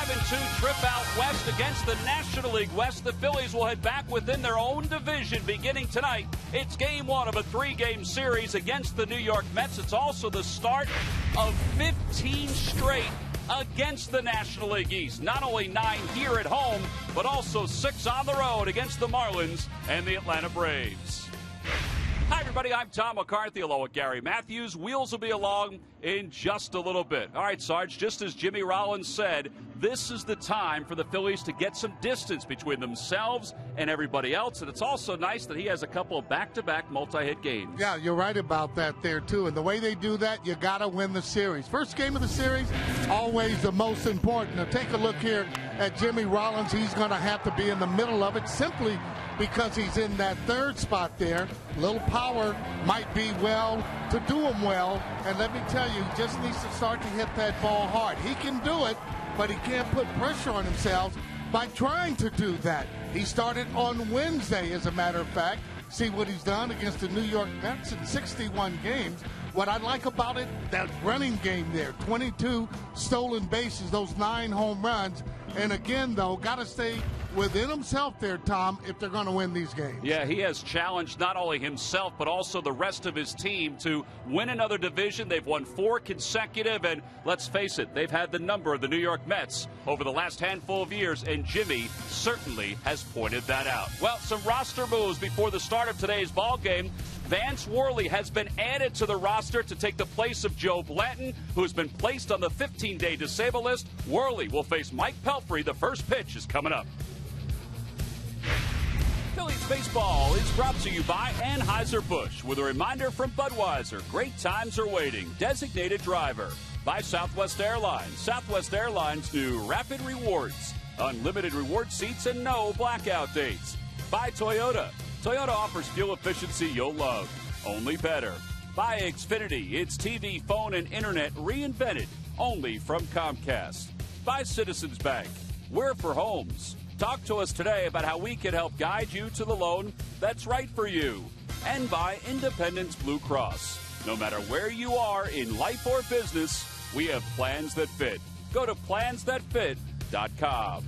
5-2 trip out west against the National League West. The Phillies will head back within their own division beginning tonight. It's game one of a 3-game series against the New York Mets. It's also the start of 15 straight against the National League East. Not only 9 here at home, but also 6 on the road against the Marlins and the Atlanta Braves. Hi, everybody. I'm Tom McCarthy, along with Gary Matthews. Wheels will be along in just a little bit. All right, Sarge, just as Jimmy Rollins said, this is the time for the Phillies to get some distance between themselves and everybody else. And it's also nice that he has a couple of back-to-back multi-hit games. Yeah, you're right about that there, too. And the way they do that, you got to win the series. First game of the series, always the most important. Now, take a look here at Jimmy Rollins. He's going to have to be in the middle of it simply because he's in that third spot there. A little power might be well to do him well. And let me tell you, he just needs to start to hit that ball hard. He can do it, but he can't put pressure on himself by trying to do that. He started on Wednesday, as a matter of fact. See what he's done against the New York Mets in 61 games. What I like about it, that running game there, 22 stolen bases, those 9 home runs. And again, though, got to stay within himself there, Tom, if they're going to win these games. Yeah, he has challenged not only himself, but also the rest of his team to win another division. They've won 4 consecutive, and let's face it, they've had the number of the New York Mets over the last handful of years, and Jimmy certainly has pointed that out. Well, some roster moves before the start of today's ball game. Vance Worley has been added to the roster to take the place of Joe Blanton, who's been placed on the 15-day disabled list. Worley will face Mike Pelfrey. The first pitch is coming up. Phillies baseball is brought to you by Anheuser-Busch with a reminder from Budweiser. Great times are waiting. Designated driver. By Southwest Airlines. Southwest Airlines new Rapid Rewards. Unlimited reward seats and no blackout dates. By Toyota. Toyota offers fuel efficiency you'll love. Only better. By Xfinity. It's TV, phone, and internet reinvented. Only from Comcast. By Citizens Bank. We're for homes. Talk to us today about how we can help guide you to the loan that's right for you. And by Independence Blue Cross. No matter where you are in life or business, we have plans that fit. Go to plansthatfit.com.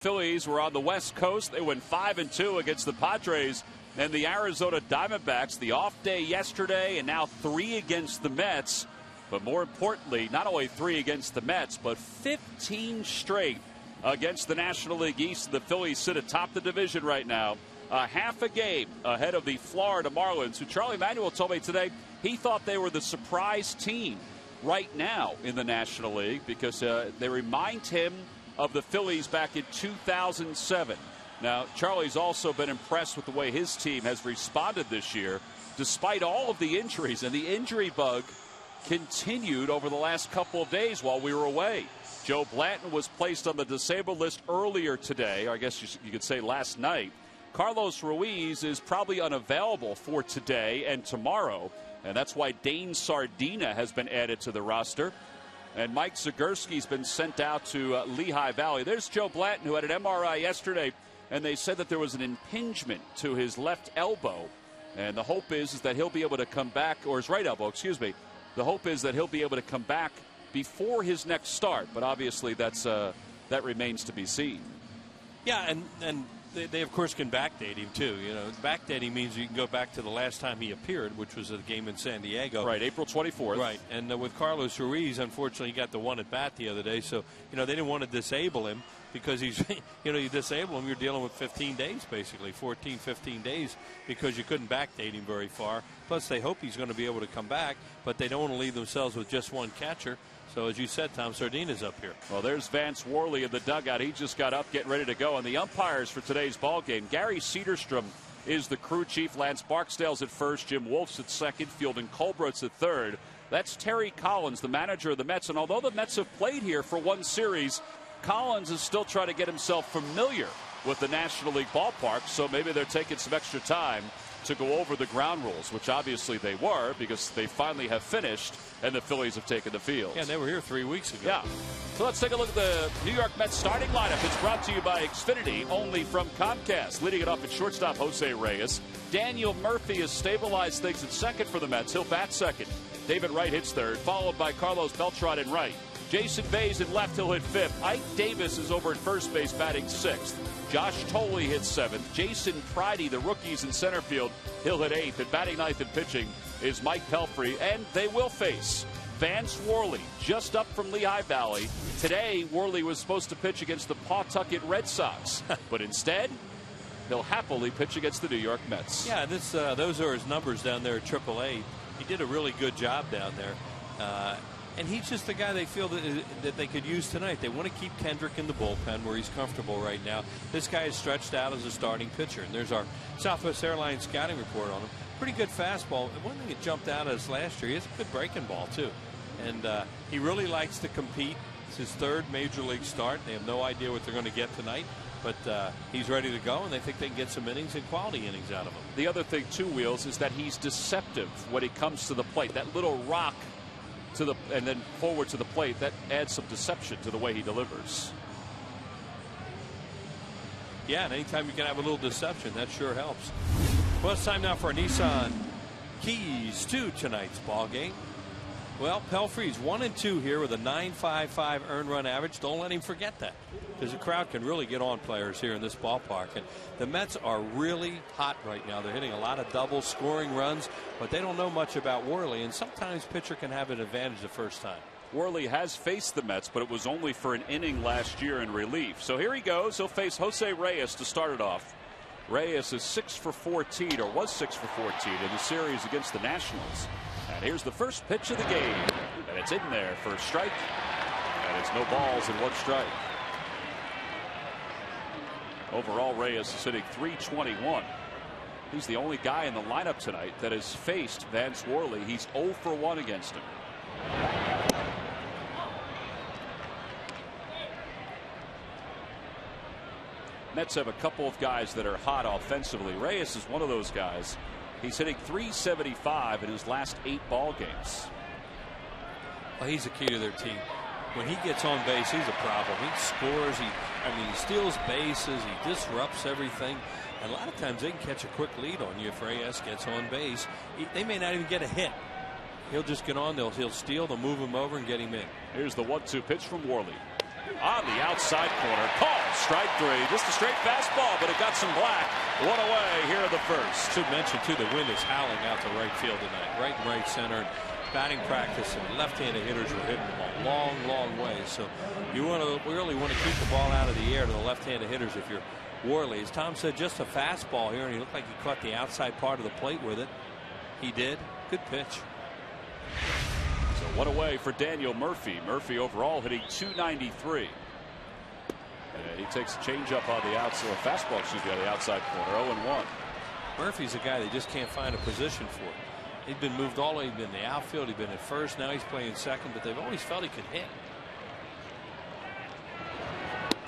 Phillies were on the West Coast. They went 5-2 against the Padres and the Arizona Diamondbacks. The off day yesterday, and now 3 against the Mets. But more importantly, not only 3 against the Mets, but 15 straight against the National League East. The Phillies sit atop the division right now, half a game ahead of the Florida Marlins, who Charlie Manuel told me today he thought they were the surprise team right now in the National League because they remind him of the Phillies back in 2007. Now, Charlie's also been impressed with the way his team has responded this year, despite all of the injuries. And the injury bug continued over the last couple of days while we were away. Joe Blanton was placed on the disabled list earlier today, or I guess you could say last night. Carlos Ruiz is probably unavailable for today and tomorrow, and that's why Dane Sardina has been added to the roster. And Mike Zagorski's been sent out to Lehigh Valley. There's Joe Blanton, who had an MRI yesterday, and they said that there was an impingement to his left elbow. And the hope is that he'll be able to come back, or his right elbow, excuse me. The hope is that he'll be able to come back before his next start, but obviously that remains to be seen. Yeah, and they of course can backdate him too. You know, backdating means you can go back to the last time he appeared, which was a game in San Diego. Right, April 24th. Right, and with Carlos Ruiz, unfortunately, he got the one at bat the other day. So you know they didn't want to disable him because he's, you know, you disable him, you're dealing with 15 days basically, 14, 15 days, because you couldn't backdate him very far. Plus, they hope he's going to be able to come back, but they don't want to leave themselves with just one catcher. So, as you said, Tom, Sardina's up here. Well, there's Vance Worley in the dugout. He just got up, getting ready to go. And the umpires for today's ball game, Gary Cedarstrom is the crew chief. Lance Barksdale's at first. Jim Wolf's at second. Fielding Colbert's at third. That's Terry Collins, the manager of the Mets. And although the Mets have played here for one series, Collins is still trying to get himself familiar with the National League ballpark. So maybe they're taking some extra time to go over the ground rules, which obviously they were, because they finally have finished and the Phillies have taken the field. Yeah, they were here 3 weeks ago. Yeah. So let's take a look at the New York Mets starting lineup. It's brought to you by Xfinity, only from Comcast. Leading it off at shortstop, Jose Reyes. Daniel Murphy has stabilized things at second for the Mets. He'll bat second. David Wright hits third, followed by Carlos Beltran in right. Jason Bays in left, he'll hit fifth. Ike Davis is over at first base, batting sixth. Josh Thole hits seventh. Jason Pridey, the rookies in center field, he'll hit eighth. And batting ninth and pitching is Mike Pelfrey. And they will face Vance Worley, just up from Lehigh Valley. Today, Worley was supposed to pitch against the Pawtucket Red Sox. But instead, he'll happily pitch against the New York Mets. Yeah, those are his numbers down there at AAA. He did a really good job down there. And he's just the guy they feel that they could use tonight. They want to keep Kendrick in the bullpen where he's comfortable right now. This guy is stretched out as a starting pitcher. And there's our Southwest Airlines scouting report on him. Pretty good fastball. One thing that jumped out at us last year, he has a good breaking ball, too. And he really likes to compete. It's his third major league start. They have no idea what they're going to get tonight. But he's ready to go, and they think they can get some innings and quality innings out of him. The other thing, too, Wheels, is that he's deceptive when it comes to the plate. That little rock and then forward to the plate, that adds some deception to the way he delivers. Yeah, and anytime you can have a little deception, that sure helps. Well, it's time now for our Nissan keys to tonight's ball game. Well, Pelfrey's 1-2 here with a .955 earned run average. Don't let him forget that, because the crowd can really get on players here in this ballpark. And the Mets are really hot right now. They're hitting a lot of doubles, scoring runs, but they don't know much about Worley. And sometimes pitcher can have an advantage the first time. Worley has faced the Mets, but it was only for an inning last year in relief. So here he goes. He'll face Jose Reyes to start it off. Reyes is 6 for 14, or was 6 for 14 in the series against the Nationals. And here's the first pitch of the game, and it's in there for a strike, and it's no balls and one strike. Overall, Reyes is hitting .321. He's the only guy in the lineup tonight that has faced Vance Worley. He's 0 for 1 against him. Mets have a couple of guys that are hot offensively. Reyes is one of those guys. He's hitting .375 in his last 8 ball games. Well, he's the key to their team. When he gets on base, he's a problem. He scores. He steals bases. He disrupts everything. And a lot of times they can catch a quick lead on you if Reyes gets on base. They may not even get a hit. He'll just get on. He'll steal. They'll move him over and get him in. Here's the 1-2 pitch from Worley. On the outside corner. Called strike 3. Just a straight fastball, but it got some black. One away here in the first. Should mention, too, the wind is howling out to right field tonight. Right and right center. Batting practice, and left-handed hitters were hitting the ball long, long way. So you really want to keep the ball out of the air to the left-handed hitters if you're Worley. As Tom said, just a fastball here, and he looked like he caught the outside part of the plate with it. He did. Good pitch. So one away for Daniel Murphy. Murphy overall hitting .293. And he takes a changeup on the outside, or fastball, excuse me, on the outside corner. 0-1. Murphy's a guy they just can't find a position for. He'd been moved all the way. He'd been in the outfield. He'd been at first. Now he's playing second, but they've always felt he could hit.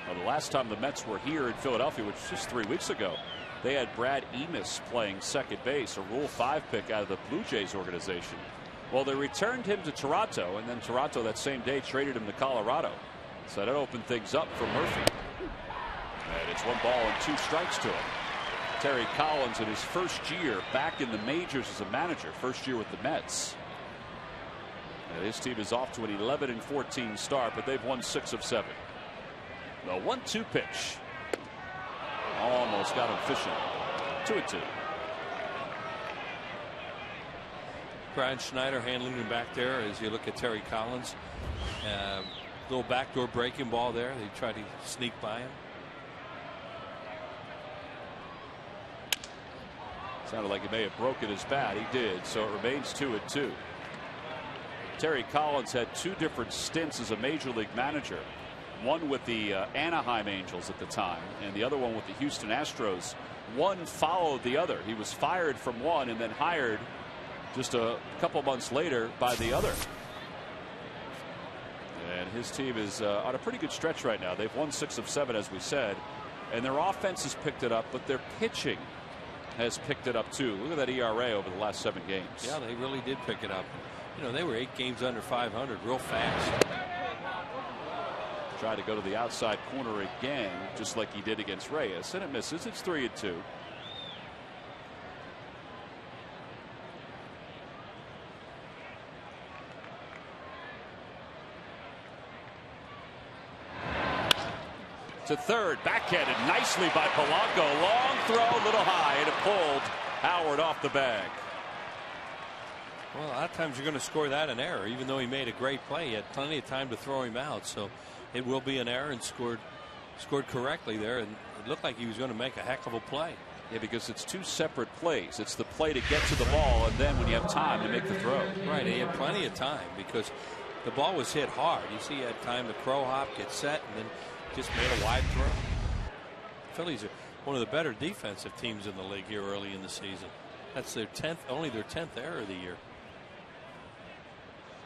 Well, the last time the Mets were here in Philadelphia, which was just 3 weeks ago, they had Brad Emis playing second base, a Rule 5 pick out of the Blue Jays organization. Well, they returned him to Toronto, and then Toronto that same day traded him to Colorado. So that opened things up for Murphy. And it's 1 ball and 2 strikes to him. Terry Collins in his first year back in the majors as a manager, first year with the Mets. And his team is off to an 11-14 start, but they've won 6 of 7. The 1-2 pitch. Almost got him fishing. 2-2. Brian Schneider handling him back there as you look at Terry Collins. Little backdoor breaking ball there. They tried to sneak by him. Sounded like he may have broken his bat. He did. So it remains 2-2. Terry Collins had 2 different stints as a major league manager. One with the Anaheim Angels at the time, and the other one with the Houston Astros. One followed the other. He was fired from one and then hired just a couple months later by the other. And his team is on a pretty good stretch right now. They've won 6 of 7, as we said, and their offense has picked it up, but their pitching has picked it up too. Look at that ERA over the last 7 games. Yeah, they really did pick it up. You know, they were 8 games under 500 real fast. Try to go to the outside corner again, just like he did against Reyes, and it misses. It's 3-2. To third, backhanded nicely by Polanco. Long throw, little high, and it pulled Howard off the bag. Well, a lot of times you're going to score that an error. Even though he made a great play, he had plenty of time to throw him out. So it will be an error, and scored correctly there, and it looked like he was going to make a heck of a play. Yeah, because it's 2 separate plays. It's the play to get to the ball, and then when you have time to make the throw. Right, he had plenty of time because the ball was hit hard. You see, he had time to crow hop, get set, and then just made a wide throw. Phillies are one of the better defensive teams in the league here early in the season. That's their 10th, only their 10th error of the year.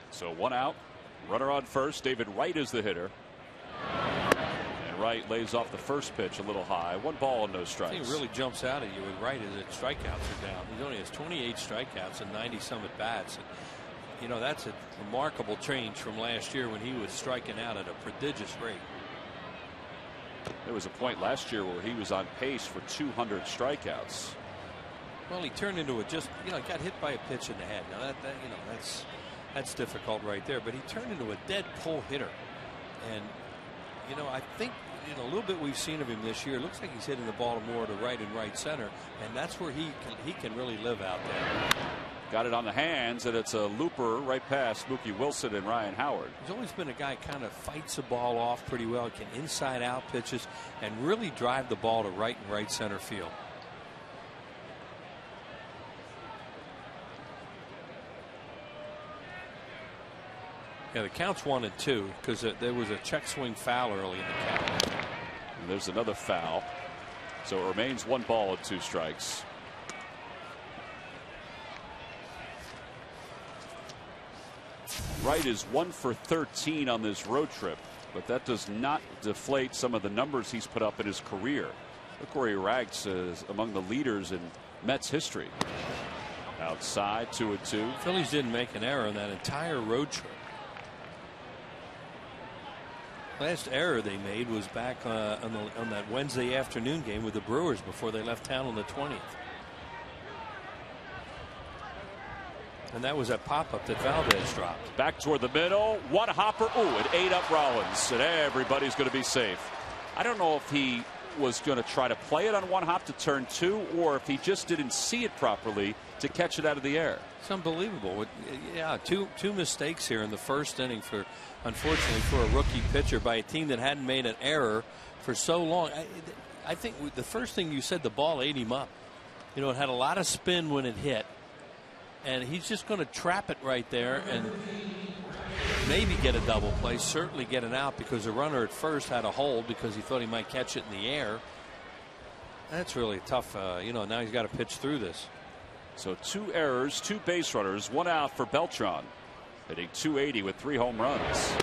So 1 out, runner on first. David Wright is the hitter. And Wright lays off the first pitch a little high. 1 ball and no strikes. The thing really jumps out at you with Wright is that strikeouts are down. He only has 28 strikeouts and 90 some at bats. And, you know, that's a remarkable change from last year when he was striking out at a prodigious rate. There was a point last year where he was on pace for 200 strikeouts. Well, he turned into got hit by a pitch in the head. Now that's difficult right there. But he turned into a dead pull hitter, and I think a little bit we've seen of him this year. It looks like he's hitting the ball more to right and right center, and that's where he can really live out there. Got it on the hands, and it's a looper right past Mookie Wilson and Ryan Howard. He's always been a guy kind of fights the ball off pretty well. He can inside out pitches and really drive the ball to right and right center field. Yeah, the count's 1-2 because there was a check swing foul early in the count. And there's another foul. So it remains 1 ball and 2 strikes. Wright is 1 for 13 on this road trip, but that does not deflate some of the numbers he's put up in his career. Look where he ranks as among the leaders in Mets history. Outside, 2-2. Phillies didn't make an error on that entire road trip. Last error they made was back on that Wednesday afternoon game with the Brewers before they left town on the 20th. And that was that pop-up that Valdez dropped. Back toward the middle. 1 hopper. Ooh, it ate up Rollins. And everybody's going to be safe. I don't know if he was going to try to play it on 1 hop to turn 2, or if he just didn't see it properly to catch it out of the air. It's unbelievable. Yeah, two mistakes here in the first inning unfortunately for a rookie pitcher by a team that hadn't made an error for so long. I think the first thing you said, the ball ate him up. It had a lot of spin when it hit. And he's just going to trap it right there and maybe get a double play, certainly get an out because the runner at first had a hold because he thought he might catch it in the air. That's really tough. Now he's got to pitch through this. So 2 errors, 2 base runners, 1 out for Beltran. Hitting .280 with 3 home runs.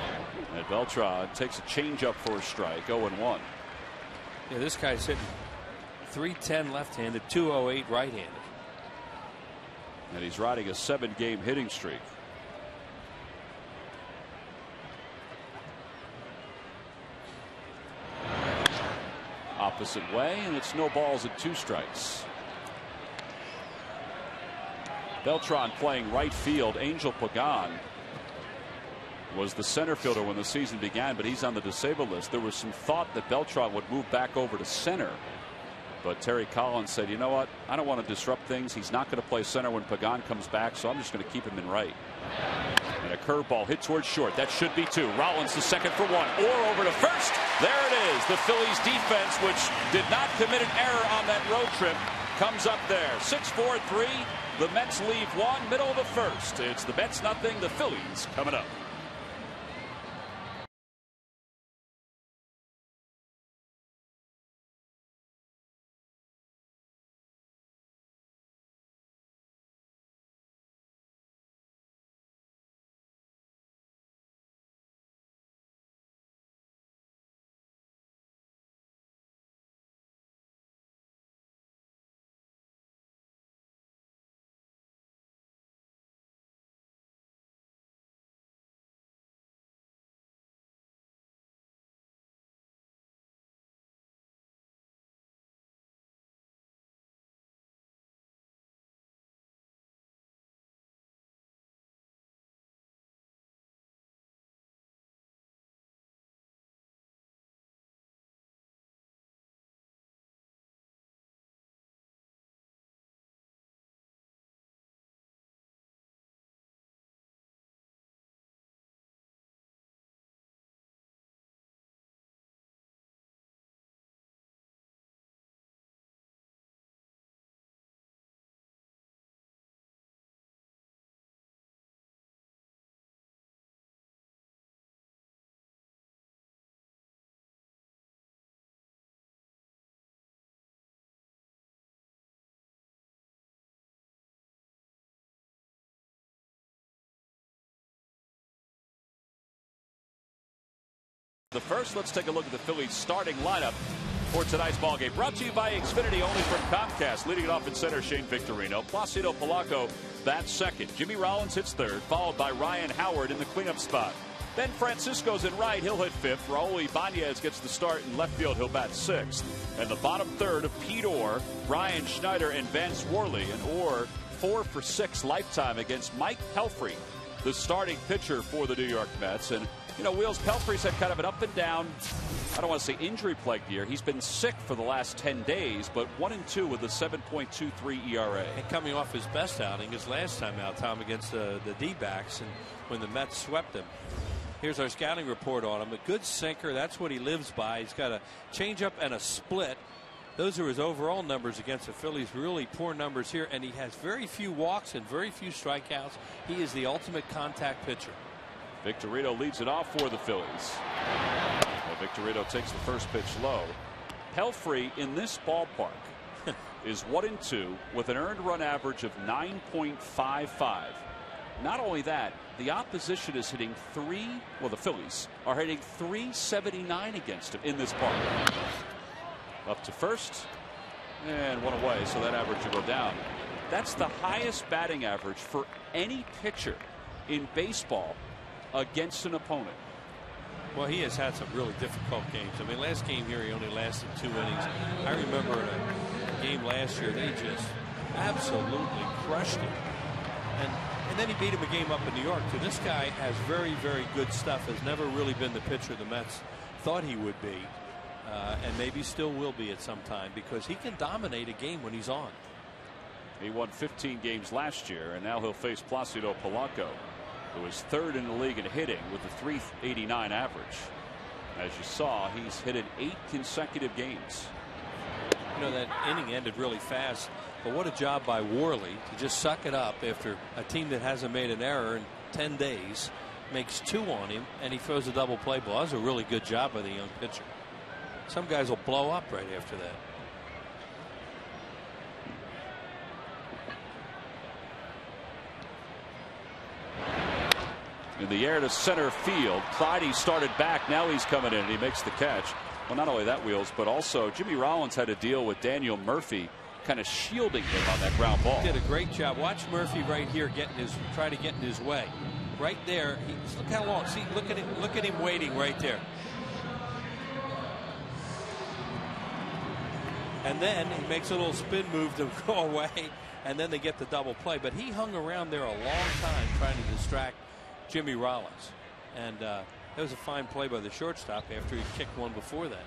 And Beltran takes a changeup for a strike, 0-1. Yeah, this guy's hitting .310 left-handed, .208 right-handed. And he's riding a 7-game hitting streak. Opposite way, and it's no balls and 2 strikes. Beltran playing right field. Angel Pagan was the center fielder when the season began, but he's on the disabled list. There was some thought that Beltran would move back over to center, but Terry Collins said, you know what, I don't want to disrupt things. He's not going to play center when Pagan comes back, so I'm just going to keep him in right. And a curveball hit towards short. That should be 2. Rollins the second for 1. Or over to first. There it is. The Phillies defense, which did not commit an error on that road trip, comes up there. 6-4-3. The Mets leave 1, middle of the first. It's the Mets nothing, the Phillies coming up. The first, let's take a look at the Phillies starting lineup for tonight's ballgame. Brought to you by Xfinity, only from Comcast. Leading it off in center, Shane Victorino. Placido Polanco bats second. Jimmy Rollins hits third, followed by Ryan Howard in the cleanup spot. Ben Francisco's in right. He'll hit fifth. Raul IBANEZ gets the start in left field. He'll bat sixth. And the bottom third of Pete Orr, Brian Schneider, and Vance Worley. And Orr 4 for 6 lifetime against Mike Pelfrey, the starting pitcher for the New York Mets. And you know, Wheels, Pelfrey's had kind of an up and down, I don't want to say injury-plagued year. He's been sick for the last 10 days, but 1-2 with a 7.23 ERA. And coming off his best outing, his last time out, Tom, against the D-backs, and when the Mets swept him. Here's our scouting report on him. A good sinker, that's what he lives by. He's got a changeup and a split. Those are his overall numbers against the Phillies. Really poor numbers here, and he has very few walks and very few strikeouts. He is the ultimate contact pitcher. Victorino leads it off for the Phillies. Well, Victorino takes the first pitch low. Pelfrey in this ballpark is 1-2 with an earned run average of 9.55. Not only that, the opposition is hitting the Phillies are hitting 379 against him in this park. Up to first and one away, so that average will go down. That's the highest batting average for any pitcher in baseball against an opponent. Well, he has had some really difficult games. I mean, last game here he only lasted 2 innings. I remember in a game last year they just absolutely crushed him, and then he beat him a game up in New York too. This guy has very, very good stuff. Has never really been the pitcher the Mets thought he would be, and maybe still will be at some time, because he can dominate a game when he's on. He won 15 games last year, and now he'll face Placido Polanco, who is third in the league in hitting with a 389 average. As you saw, he's hit in 8 consecutive games. You know, that inning ended really fast, but what a job by Worley to just suck it up after a team that hasn't made an error in 10 days makes 2 on him, and he throws a double play ball. That was a really good job by the young pitcher. Some guys will blow up right after that. In the air to center field. Pride started back. Now he's coming in and he makes the catch. Well, not only that, Wheels, but also Jimmy Rollins had to deal with Daniel Murphy kind of shielding him on that ground ball. Did a great job. Watch Murphy right here try to get in his way. Right there. Look how long. See, look at him waiting right there. And then he makes a little spin move to go away, and then they get the double play. But he hung around there a long time trying to distract Jimmy Rollins. And that was a fine play by the shortstop after he kicked one before that.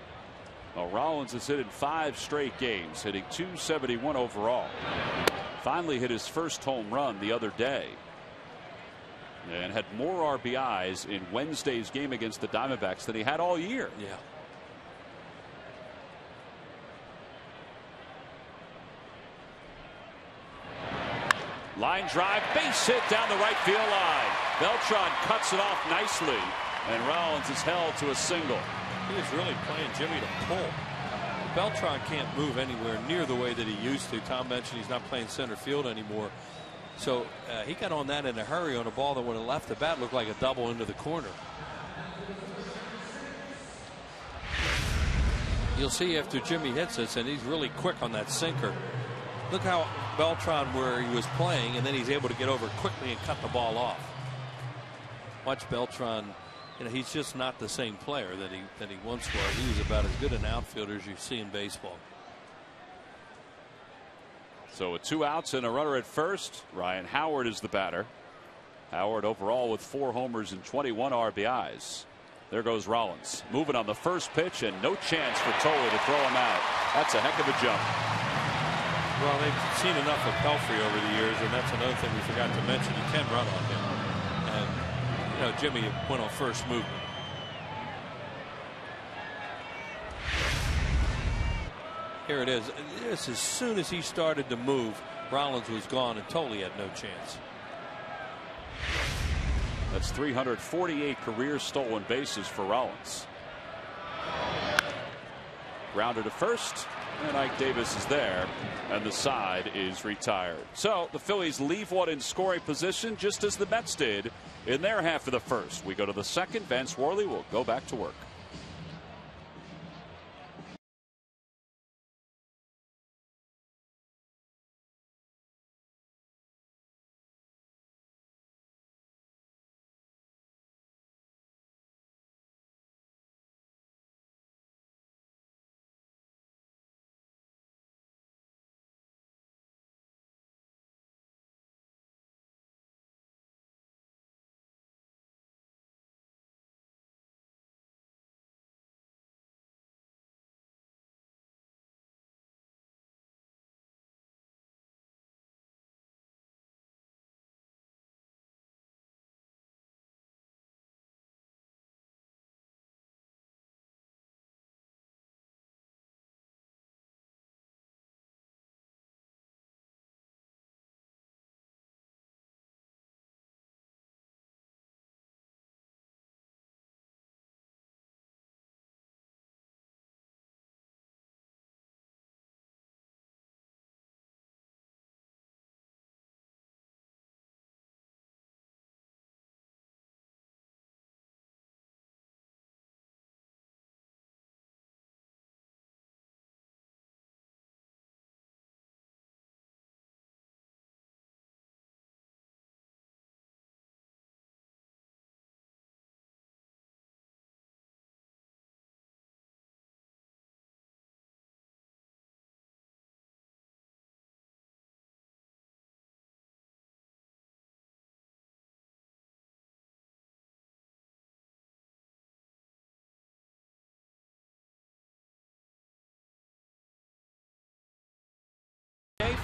Well, Rollins has hit in 5 straight games, hitting .271 overall. Finally hit his first home run the other day. And had more RBIs in Wednesday's game against the Diamondbacks than he had all year. Yeah. Line drive, base hit down the right field line. Beltran cuts it off nicely, and Rollins is held to a single. He was really playing Jimmy to pull. Beltran can't move anywhere near the way that he used to. Tom mentioned he's not playing center field anymore. So he got on that in a hurry on a ball that would have left the bat looked like a double into the corner. You'll see after Jimmy hits this, and he's really quick on that sinker. Look how Beltran where he was playing, and then he's able to get over quickly and cut the ball off. Watch Beltran. You know, he's just not the same player that he once was. He was about as good an outfielder as you see in baseball. So with 2 outs and a runner at first, Ryan Howard is the batter. Howard overall with 4 homers and 21 RBIs. There goes Rollins moving on the first pitch, and no chance for THOLE to throw him out. That's a heck of a jump. Well, they've seen enough of Pelfrey over the years, and that's another thing we forgot to mention. You can run on him. And you know, Jimmy went on first movement. Here it is. As soon as he started to move, Rollins was gone, and THOLE had no chance. That's 348 career stolen bases for Rollins. Grounded to first, and Ike Davis is there, and the side is retired. So the Phillies leave one in scoring position, just as the Mets did in their half of the first. We go to the second. Vance Worley will go back to work.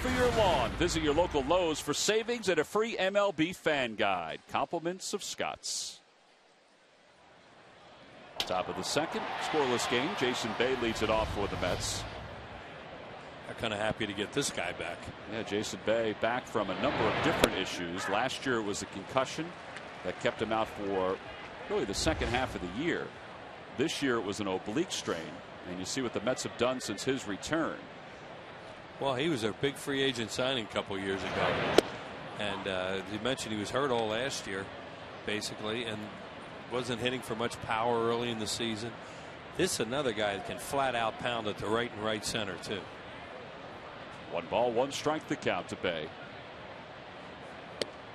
For your lawn, visit your local Lowe's for savings and a free MLB fan guide. Compliments of Scott's. Top of the second, scoreless game. Jason Bay leads it off for the Mets. I'm kind of happy to get this guy back. Yeah, Jason Bay back from a number of different issues. Last year it was a concussion that kept him out for really the second half of the year. This year it was an oblique strain, and you see what the Mets have done since his return. Well, he was a big free agent signing a couple years ago. And as you mentioned, he was hurt all last year, basically, and wasn't hitting for much power early in the season. This is another guy that can flat out pound it to right and right center too. 1 strike the count to Bay.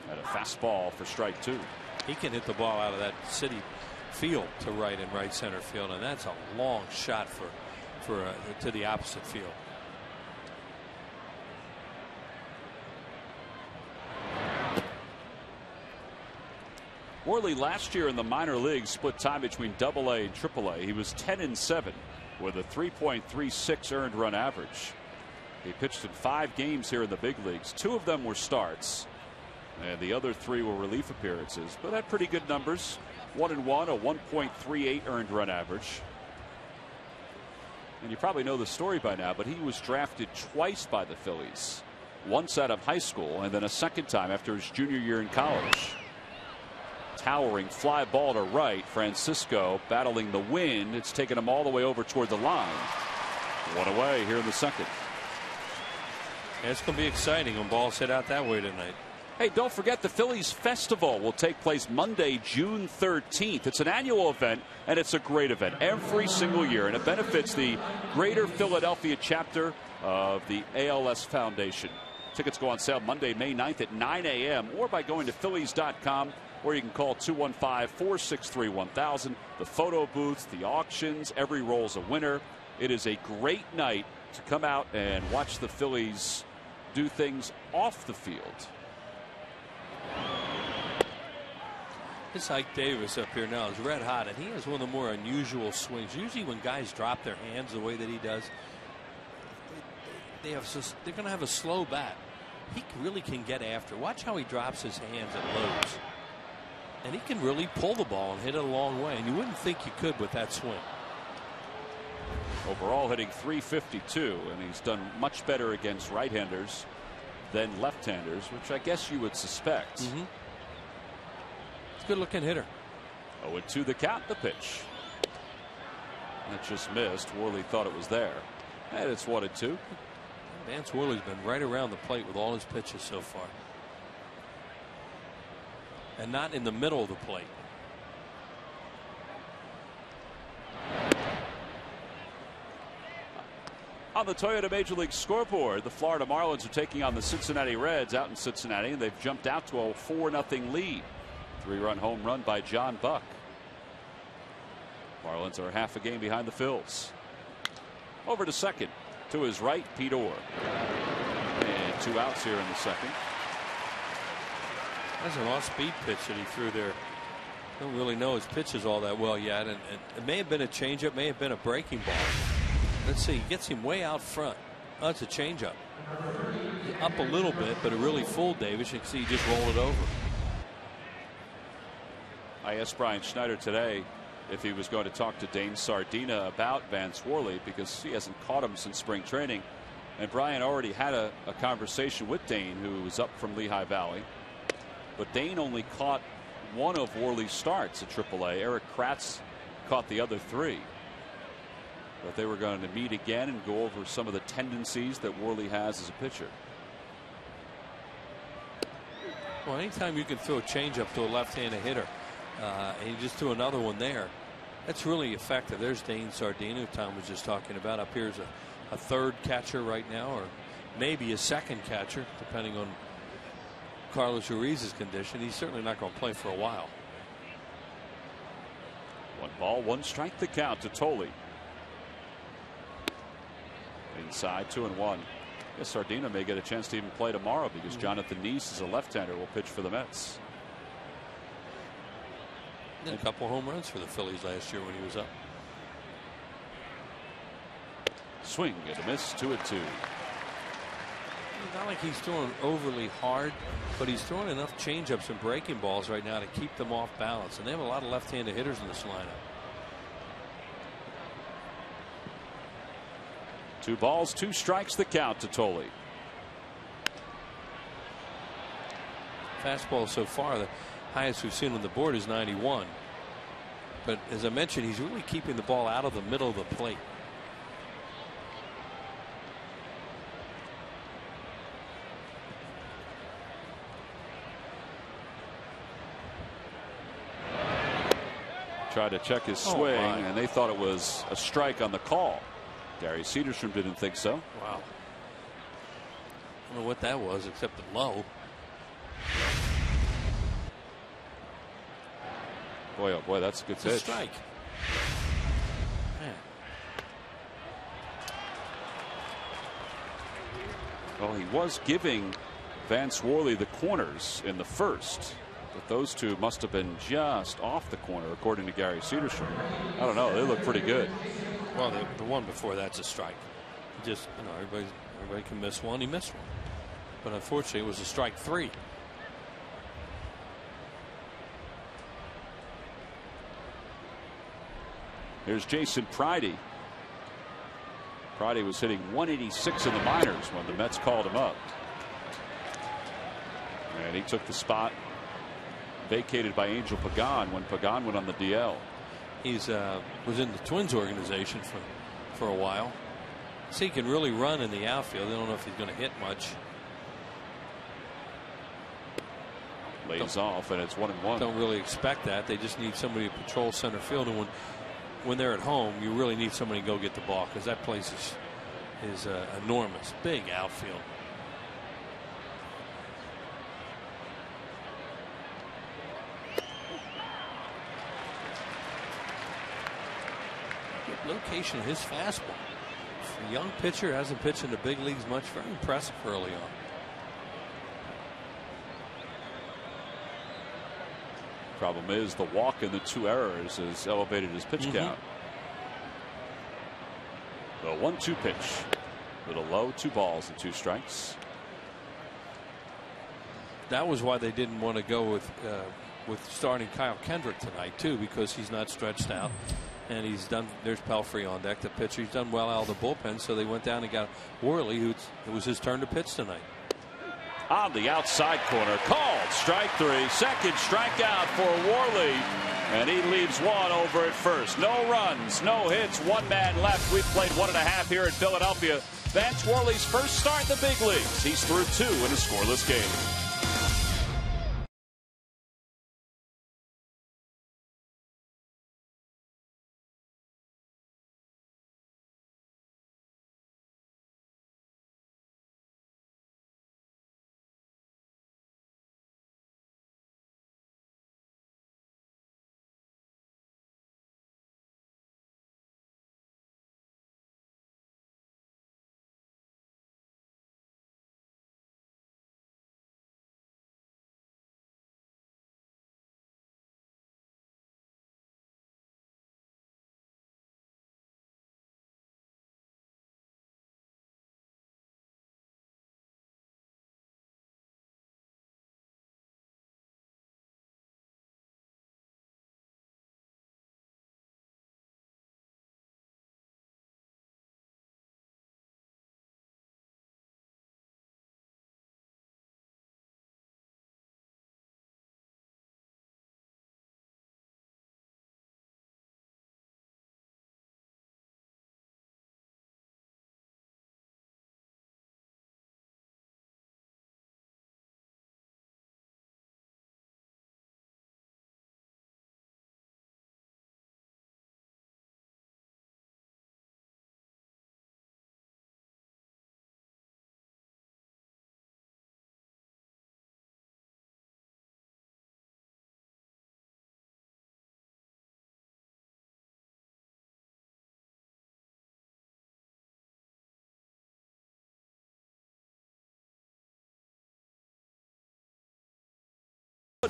And a fastball for strike 2. He can hit the ball out of that city field to right and right center field, and that's a long shot to the opposite field. Worley last year in the minor leagues split time between AA and AAA. He was 10-7 with a 3.36 earned run average. He pitched in 5 games here in the big leagues. 2 of them were starts, and the other 3 were relief appearances, but had pretty good numbers. 1-1, a 1.38 earned run average. And you probably know the story by now, but he was drafted twice by the Phillies. Once out of high school and then a second time after his junior year in college. Towering fly ball to right. Francisco battling the wind. It's taken him all the way over toward the line. 1 away here in the second. Yeah, it's going to be exciting when balls hit out that way tonight. Hey, don't forget the Phillies Festival will take place Monday, June 13th. It's an annual event, and it's a great event every single year, and it benefits the Greater Philadelphia chapter of the ALS Foundation. Tickets go on sale Monday, May 9th at 9 a.m. or by going to Phillies.com, or you can call 215-463-1000. The photo booths, the auctions, every roll's a winner. It is a great night to come out and watch the Phillies do things off the field. This Ike Davis up here now is red hot, and he has one of the more unusual swings. Usually when guys drop their hands the way that he does, they're going to have a slow bat. He really can get after. Watch how he drops his hands at lows. And he can really pull the ball and hit it a long way, and you wouldn't think you could with that swing. Overall hitting .352, and he's done much better against right-handers than left-handers, which I guess you would suspect. It's a good-looking hitter. 0-2 the count, the pitch. That just missed. Worley thought it was there. And it's 1-2. Vance Worley's been right around the plate with all his pitches so far. And not in the middle of the plate. On the Toyota Major League scoreboard, the Florida Marlins are taking on the Cincinnati Reds out in Cincinnati, and they've jumped out to a 4-0 lead. 3-run home run by John Buck. Marlins are half a game behind the Phils. Over to second. To his right, Pete Orr. And 2 outs here in the second. That's an off-speed pitch that he threw there. Don't really know his pitches all that well yet, and it may have been a changeup, may have been a breaking ball. Let's see, he gets him way out front. Oh, it's a changeup. Up a little bit, but it really fooled Davis. You can see he just rolled it over. I asked Brian Schneider today if he was going to talk to Dane Sardina about Vance Worley, because he hasn't caught him since spring training. And Brian already had a conversation with Dane, who was up from Lehigh Valley. But Dane only caught one of Worley's starts at AAA. Eric Kratz caught the other 3. But they were going to meet again and go over some of the tendencies that Worley has as a pitcher. Well, anytime you can throw a changeup to a left-handed hitter, and you just threw another one there, that's really effective. There's Dane Sardina, who Tom was just talking about. Up here's a third catcher right now, or maybe a second catcher, depending on Carlos Ruiz's condition. He's certainly not going to play for a while. 1 strike the count to Thole. Inside 2-1. Yes, Sardina may get a chance to even play tomorrow, because Jonathan Neese is a left-hander, will pitch for the Mets. And a couple home runs for the Phillies last year when he was up. Swing and a miss. 2-2. It's not like he's throwing overly hard, but he's throwing enough changeups and breaking balls right now to keep them off balance, and they have a lot of left-handed hitters in this lineup. 2 balls, 2 strikes the count to Thole. Fastball so far, the highest we've seen on the board is 91. But as I mentioned, he's really keeping the ball out of the middle of the plate. tried to check his swing, and they thought it was a strike on the call. Gary Cedarstrom didn't think so. Wow. I don't know what that was except the low. Boy, oh boy, that's a good pitch. It's a strike. Man. Well, he was giving Vance Worley the corners in the first, but those two must have been just off the corner, according to Gary Cedarstrom. I don't know. They look pretty good. Well, the one before that's a strike. Just, you know, everybody can miss one. He missed one, but unfortunately, it was a strike 3. Here's Jason Pridey. Pridey was hitting 186 in the minors when the Mets called him up. And he took the spot vacated by Angel Pagan when Pagan went on the DL. He's was in the Twins organization for a while. So he can really run in the outfield. I don't know if he's going to hit much. Lays off, and it's 1-1. Don't really expect that. They just need somebody to patrol center field, and when they're at home, you really need somebody to go get the ball, because that place is enormous. Big outfield. Good location of his fastball. For a young pitcher, hasn't pitched in the big leagues much. Very impressive early on. Problem is the walk and the 2 errors has elevated his pitch count. The 1-2 pitch. Little low, 2 balls and 2 strikes. That was why they didn't want to go with starting Kyle Kendrick tonight too, because he's not stretched out, and he's done. There's Pelfrey on deck, the pitcher. He's done well out of the bullpen, so they went down and got Worley, who it was his turn to pitch tonight. On the outside corner, called strike 3. Second strikeout for Worley, and he leaves one over at first. No runs, no hits, 1 man left. We've played 1.5 here in Philadelphia. Vance Worley's first start in the big leagues. He's through 2 in a scoreless game.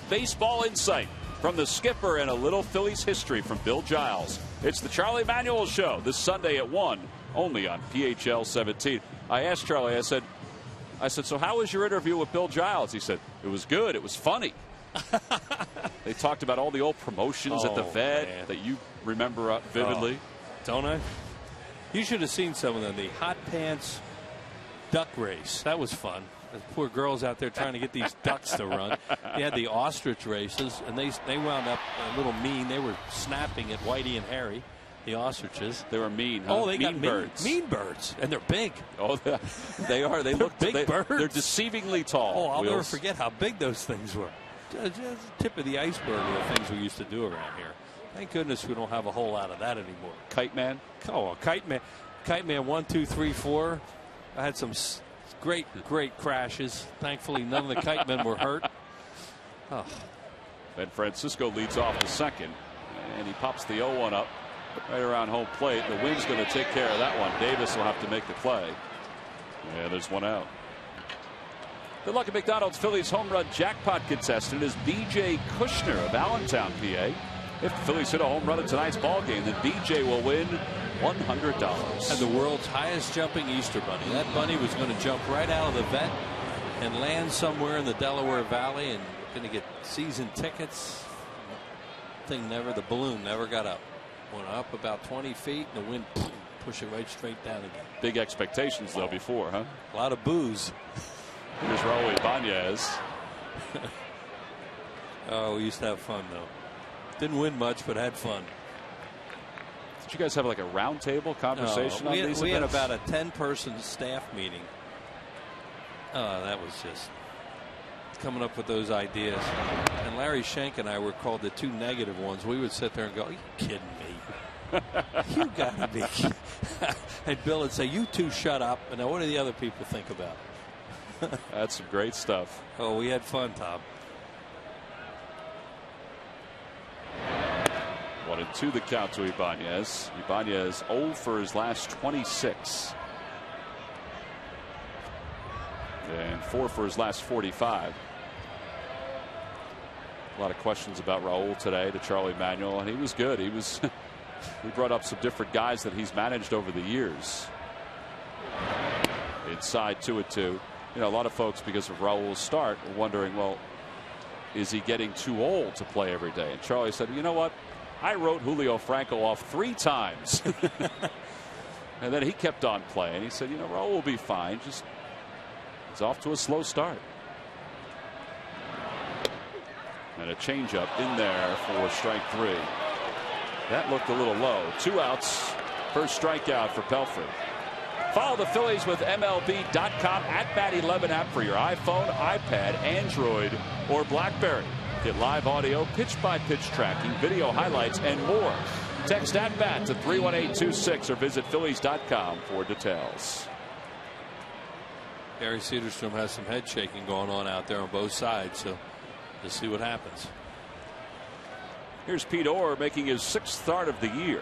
Baseball insight from the skipper and a little Phillies history from Bill Giles. It's the Charlie Manuel Show this Sunday at 1, only on PHL 17. I asked Charlie, I said, so how was your interview with Bill Giles? He said, it was good. It was funny. They talked about all the old promotions at the vet that you remember vividly. Don't I? You should have seen some of them. The hot pants duck race. That was fun. The poor girls out there trying to get these ducks to run. They had the ostrich races, and they wound up a little mean. They were snapping at Whitey and Harry, the ostriches. They were mean. Huh? Oh, they got birds. Mean birds, and they're big. Oh, they are. They look big birds. They're deceivingly tall. Oh, I'll never forget how big those things were. Just the tip of the iceberg of the things we used to do around here. Thank goodness we don't have a whole lot of that anymore. Kite man. Oh, kite man. Kite man 1, 2, 3, 4. I had some great crashes. Thankfully, none of the kite men were hurt. Oh. Ben Francisco leads off the second, and he pops the 0-1 up right around home plate. The wind's going to take care of that one. Davis will have to make the play. Yeah, there's one out. Good luck at McDonald's Phillies home run jackpot contestant is B.J. Kushner of Allentown, PA. If the Phillies hit a home run in tonight's ball game, then B.J. will win $100. And the world's highest jumping Easter bunny. That bunny was going to jump right out of the vet and land somewhere in the Delaware Valley and going to get season tickets. The balloon never got up. Went up about 20 feet and the wind pushed it right straight down again. Big expectations though before, huh? A lot of booze. Here's Raul IBANEZ. Oh, we used to have fun though. Didn't win much, but had fun. Did you guys have like a round table conversation on these? We had about a 10-person staff meeting. That was just coming up with those ideas. And Larry Schenk and I were called the two negative ones. We would sit there and go, "Are you kidding me? You gotta be." And Bill would say, "You two shut up." And now what do the other people think about it? That's some great stuff. Oh, we had fun, Tom. 1-2 the count to IBANEZ. IBANEZ 0 for his last 26. And 4 for his last 45. A lot of questions about Raul today to Charlie Manuel, and he was good. He was. We brought up some different guys that he's managed over the years. Inside 2-2. You know, a lot of folks, because of Raul's start, were wondering, well, is he getting too old to play every day? And Charlie said, you know what? I wrote Julio Franco off 3 times. And then he kept on playing. He said, you know, Raul will be fine. Just he's off to a slow start. And a changeup in there for strike 3. That looked a little low. 2 outs. First strikeout for Pelfrey. Follow the Phillies with MLB.com @Bat11 app for your iPhone, iPad, Android, or BlackBerry. Get live audio, pitch-by-pitch tracking, video highlights, and more. Text @Bat to 31826 or visit Phillies.com for details. Gary Cederstrom has some head shaking going on out there on both sides, so we'll see what happens. Here's Pete Orr making his 6th start of the year.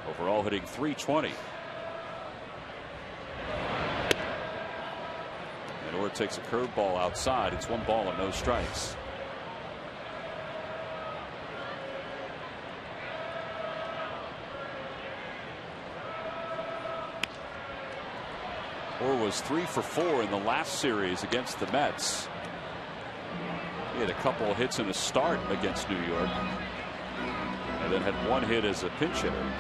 Overall hitting .320. And Orr takes a curveball outside. It's 1 ball and no strikes. Orr was 3 for 4 in the last series against the Mets. He had a couple of hits in a start against New York, and then had 1 hit as a pinch hitter.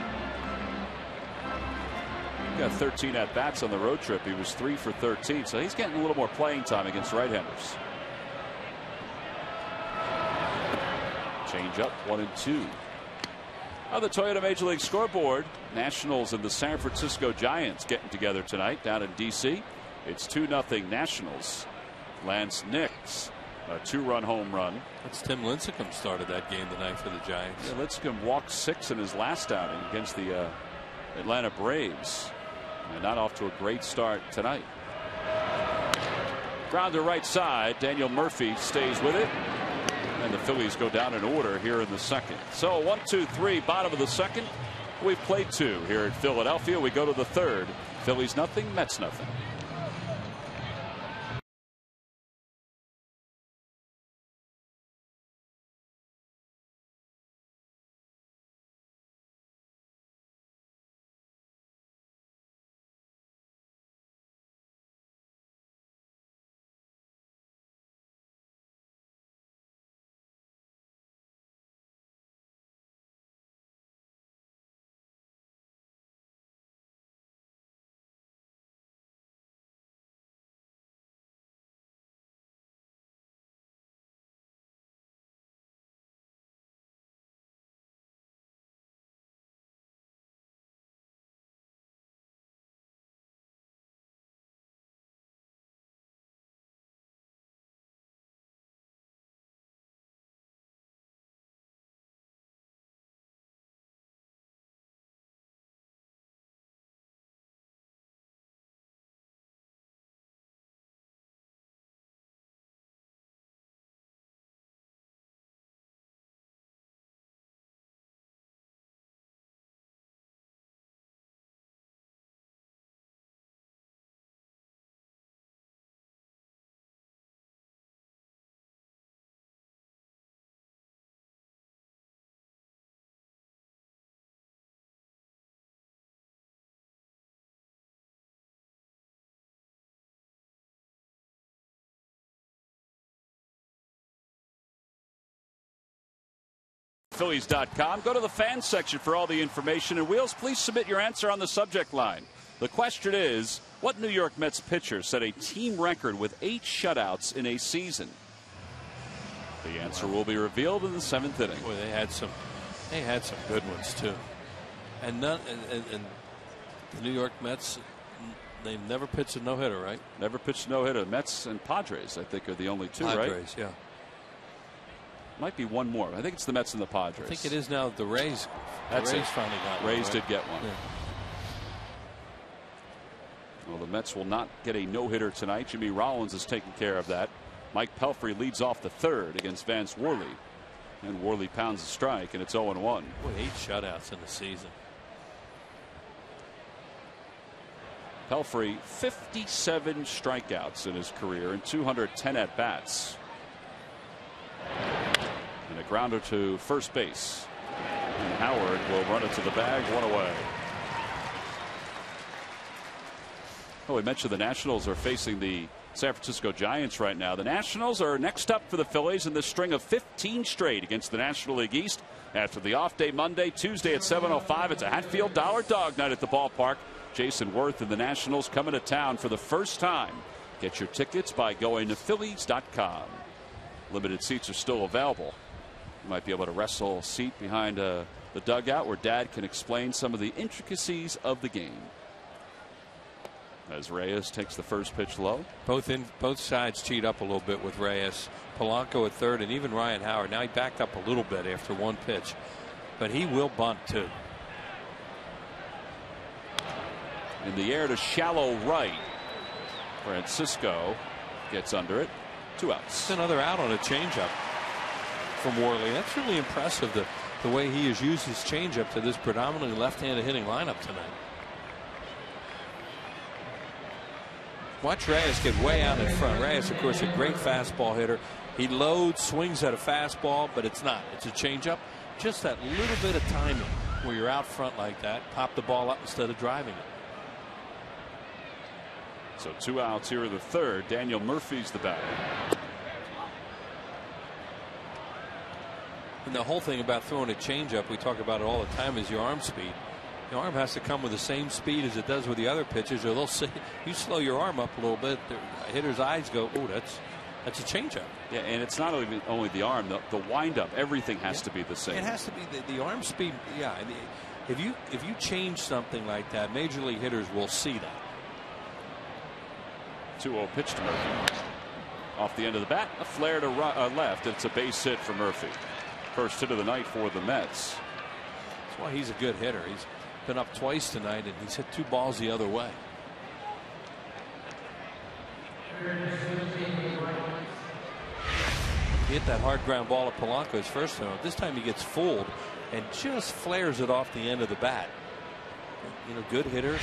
He got 13 at bats on the road trip. He was 3 for 13, so he's getting a little more playing time against right-handers. Change up 1-2. On the Toyota Major League scoreboard, Nationals and the San Francisco Giants getting together tonight down in D.C. It's 2-0 Nationals. Lance Nix, a 2-run home run. That's Tim Lincecum started that game tonight for the Giants. Yeah, Lincecum walked 6 in his last outing against the Atlanta Braves. And not off to a great start tonight. Ground to right side. Daniel Murphy stays with it. And the Phillies go down in order here in the second. So 1, 2, 3, bottom of the second. We've played 2 here in Philadelphia. We go to the third. Phillies nothing, Mets nothing. Phillies.com. Go to the fan section for all the information. And Wheels, please submit your answer on the subject line. The question is, what New York Mets pitcher set a team record with 8 shutouts in a season? The answer will be revealed in the 7th inning. Boy, they had some good ones too. And the New York Mets, they've never pitched a no-hitter, right? Never pitched a no-hitter. Mets and Padres, I think, are the only two, Padres, right? Padres, yeah. Might be one more. I think it's the Mets and the Padres. I think it is now the Rays. That's Rays finally got one. Rays right? did get one. Yeah. Well, the Mets will not get a no-hitter tonight. Jimmy Rollins is taking care of that. Mike Pelfrey leads off the 3rd against Vance Worley. And Worley pounds a strike, and it's 0-1. Boy, 8 shutouts in the season. Pelfrey, 57 strikeouts in his career and 210 at-bats. And a grounder to first base. And Howard will run it to the bag, 1 away. Oh, we mentioned the Nationals are facing the San Francisco Giants right now. The Nationals are next up for the Phillies in this string of 15 straight against the National League East. After the off day Monday, Tuesday at 7:05, it's a Hatfield Dollar Dog Night at the ballpark. Jason Worth and the Nationals coming to town for the first time. Get your tickets by going to Phillies.com. Limited seats are still available. You might be able to wrestle a seat behind the dugout where Dad can explain some of the intricacies of the game. As Reyes takes the first pitch low. Both sides cheat up a little bit with Reyes. Polanco at 3rd, and even Ryan Howard. Now he backed up a little bit after one pitch, but he will bunt too. In the air to shallow right. Francisco gets under it. 2 outs. It's another out on a changeup from Worley. That's really impressive, the way he has used his changeup to this predominantly left-handed hitting lineup tonight. Watch Reyes get way out in front. Reyes, of course, a great fastball hitter. He loads, swings at a fastball, but it's not. It's a changeup. Just that little bit of timing where you're out front like that. Pop the ball up instead of driving it. So 2 outs here in the 3rd. Daniel Murphy's the batter. And the whole thing about throwing a changeup, we talk about it all the time, is your arm speed. The arm has to come with the same speed as it does with the other pitches, or they'll say you slow your arm up a little bit. The hitter's eyes go, oh, that's a changeup. Yeah, and it's not only the arm, the windup, everything has to be the same. It has to be the arm speed. Yeah, if you change something like that, major league hitters will see that. 2-0 pitch to Murphy. Off the end of the bat, a flare to left. It's a base hit for Murphy. First hit of the night for the Mets. That's why he's a good hitter. He's been up twice tonight, and he's hit 2 balls the other way. He hit that hard ground ball at Polanco his first time. This time he gets fooled and just flares it off the end of the bat. You know, good hitters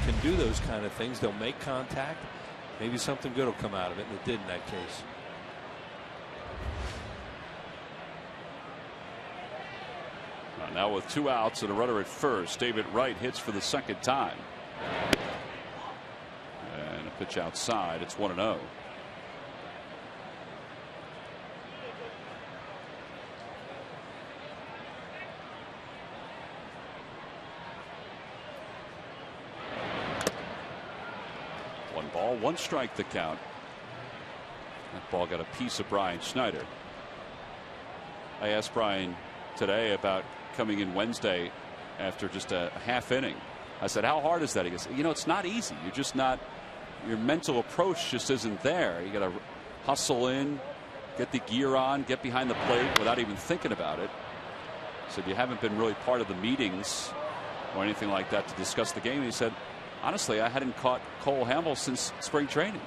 can do those kind of things. They'll make contact. Maybe something good will come out of it, and it did in that case. Now with 2 outs and a runner at first, David Wright hits for the 2nd time. And a pitch outside. It's 1-0. One ball, 1 strike the count. That ball got a piece of Brian Schneider. I asked Brian today about coming in Wednesday after just a half inning. I said, how hard is that? He goes, you know, it's not easy. You're just not, your mental approach just isn't there. You got to hustle in, get the gear on, get behind the plate without even thinking about it. He said, you haven't been really part of the meetings or anything like that to discuss the game. And he said, honestly, I hadn't caught Cole Hamels since spring training.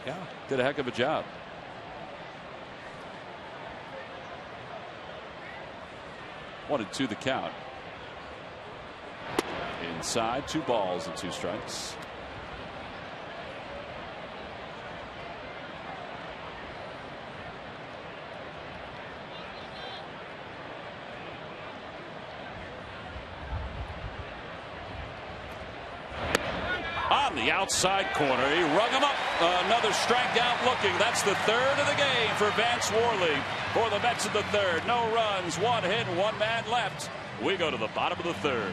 Yeah. Did a heck of a job. 1-2 the count. Inside, 2 balls and 2 strikes. On the outside corner, he rung him up Another strikeout looking. That's the third of the game for Vance Worley. For the Mets in the third. No runs, one hit, one man left. We go to the bottom of the third.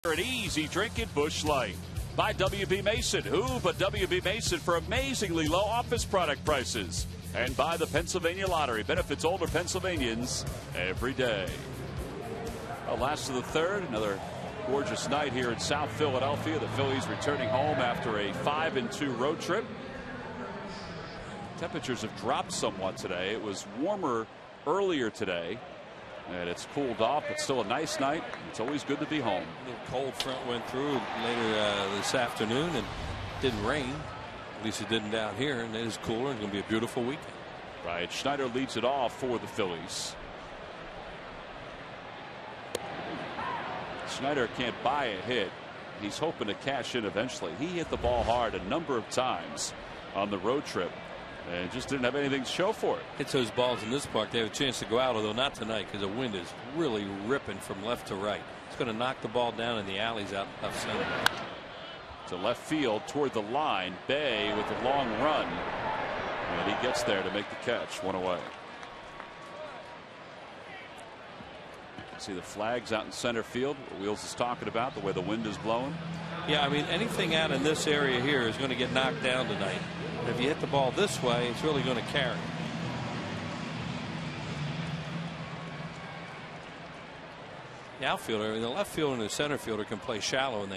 An easy drinking Busch Light by WB Mason. Who but WB Mason for amazingly low office product prices. And by the Pennsylvania Lottery. Benefits older Pennsylvanians every day. Well, last of the third. Another gorgeous night here in South Philadelphia. The Phillies returning home after a 5-2 road trip. Temperatures have dropped somewhat today. It was warmer earlier today. And it's cooled off, but still a nice night. It's always good to be home. A little cold front went through later this afternoon and didn't rain. At least it didn't down here, and it is cooler. It's going to be a beautiful weekend. Right. Schneider leads it off for the Phillies. Schneider can't buy a hit. He's hoping to cash in eventually. He hit the ball hard a number of times on the road trip. And just didn't have anything to show for it. Hits those balls in this park. They have a chance to go out, although not tonight because the wind is really ripping from left to right. It's going to knock the ball down in the alleys out left center. To left field toward the line. Bay with a long run. And he gets there to make the catch. One away. See the flags out in center field. What Wheels is talking about, the way the wind is blowing. Yeah, I mean, anything out in this area here is going to get knocked down tonight. If you hit the ball this way, it's really going to carry. The outfielder, the left fielder and the center fielder can play shallow, and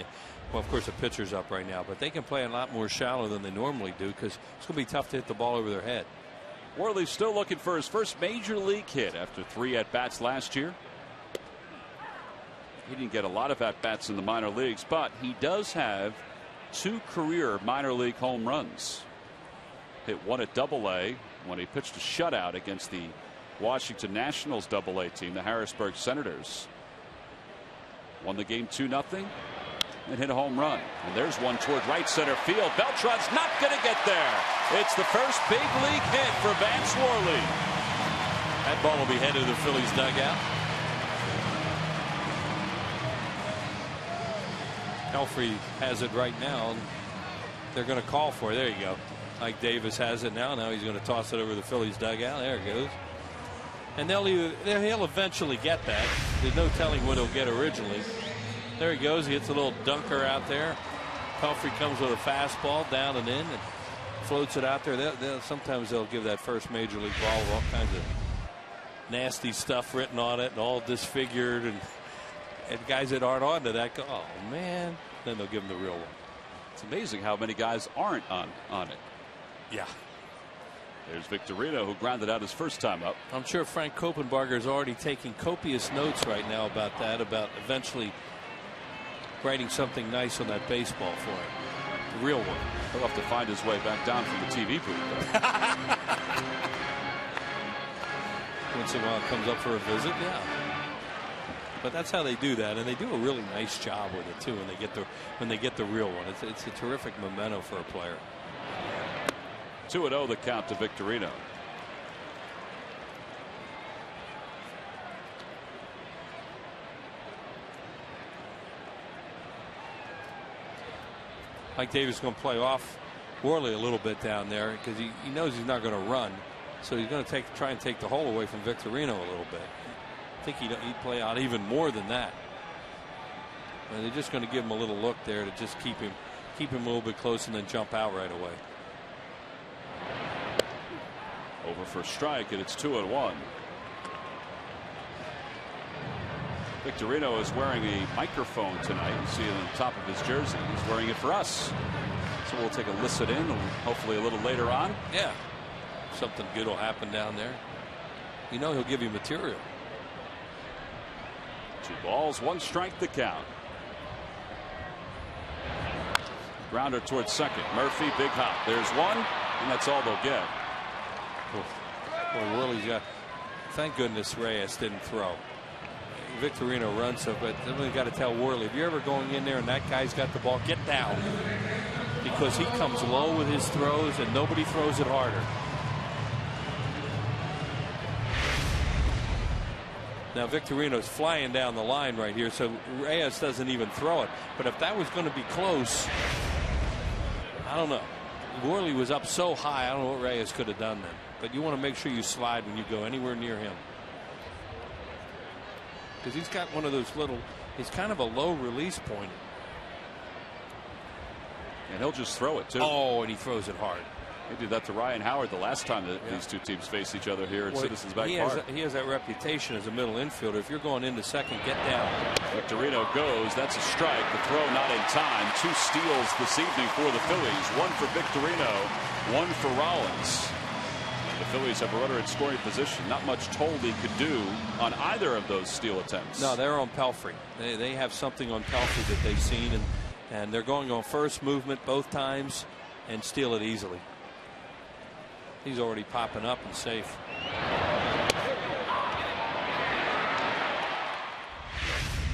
well, of course, the pitcher's up right now, but they can play a lot more shallow than they normally do because it's going to be tough to hit the ball over their head. Worley's still looking for his first major league hit after 3 at-bats last year. He didn't get a lot of at-bats in the minor leagues, but he does have 2 career minor league home runs. Hit 1 at Double-A when he pitched a shutout against the Washington Nationals Double-A team, the Harrisburg Senators. Won the game 2-0 and hit a home run. And there's one toward right center field. Beltran's not going to get there. It's the first big league hit for Vance Worley. That ball will be headed to the Phillies dugout. Pelfrey has it right now. They're going to call for it. There you go. Mike Davis has it now. Now he's going to toss it over the Phillies dugout. There it goes. And he'll eventually get that. There's no telling what he'll get originally. There he goes. He hits a little dunker out there. Pelfrey comes with a fastball down and in and floats it out there. Sometimes they'll give that first major league ball with all kinds of nasty stuff written on it and all disfigured. And guys that aren't onto that go, oh, man. Then they'll give him the real one. It's amazing how many guys aren't on it. Yeah. There's Victorino, who grounded out his first time up. I'm sure Frank Koppenbarger is already taking copious notes right now about that, about eventually writing something nice on that baseball for him. The real one. He'll have to find his way back down from the TV booth. Once in a while it comes up for a visit, yeah. But that's how they do that, and they do a really nice job with it too. When they get the real one, it's a terrific memento for a player. 2-0 the count to Victorino. Mike Davis is going to play off Worley a little bit down there because he knows he's not going to run, so he's going to try and take the hole away from Victorino a little bit. I think he'd play out even more than that. And they're just going to give him a little look there to just keep him a little bit close and then jump out right away. Over for strike, and it's 2-1. Victorino is wearing a microphone tonight. You see it on the top of his jersey. He's wearing it for us. So we'll take a listen in, hopefully a little later on. Yeah. Something good will happen down there. You know he'll give you material. 2 balls, 1 strike the count. Grounder towards second. Murphy, big hop. There's one, and that's all they'll get. Well, Worley's got. Thank goodness Reyes didn't throw. Victorino runs so, but then we got to tell Worley, if you're ever going in there and that guy's got the ball, get down, because he comes low with his throws and nobody throws it harder. Now Victorino's flying down the line right here, so Reyes doesn't even throw it. But if that was going to be close, I don't know. Worley was up so high, I don't know what Reyes could have done then. But you want to make sure you slide when you go anywhere near him, because he's got one of those little, he's kind of a low release point. And he'll just throw it too. Oh, and he throws it hard. He did that to Ryan Howard the last time that these two teams faced each other here at Citizens Bank Park. He has that reputation as a middle infielder. If you're going into second, get down. Victorino goes. That's a strike. The throw not in time. 2 steals this evening for the Phillies. 1 for Victorino, 1 for Rollins. The Phillies have a runner in scoring position. Not much Thole could do on either of those steal attempts. No, they're on Pelfrey. They have something on Pelfrey that they've seen, and they're going on first movement both times and steal it easily. He's already popping up and safe.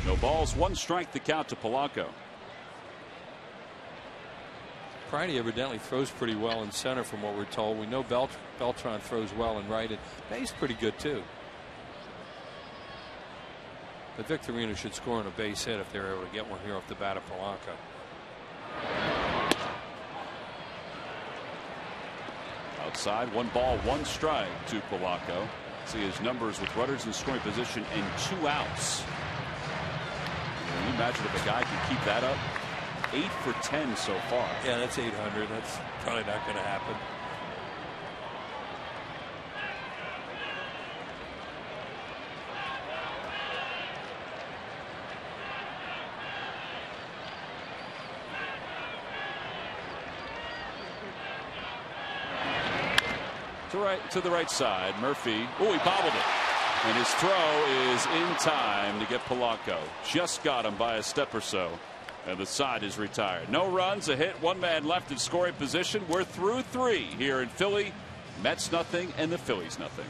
No balls, 1 strike the count to Polanco. Friday evidently throws pretty well in center from what we're told. We know Beltran throws well in right, and Bay's pretty good too. But Victorino should score on a base hit if they're able to get one here off the bat of Polanco. Outside, 1 ball, 1 strike to Polanco. See his numbers with runners in scoring position and 2 outs. Can you imagine if a guy can keep that up? 8 for 10 so far. Yeah, that's 800. That's probably not going to happen. To the right side, Murphy. Oh, he bobbled it. And his throw is in time to get Polanco. Just got him by a step or so. And the side is retired. No runs, a hit, 1 man left in scoring position. We're through 3 here in Philly. Mets nothing and the Phillies nothing.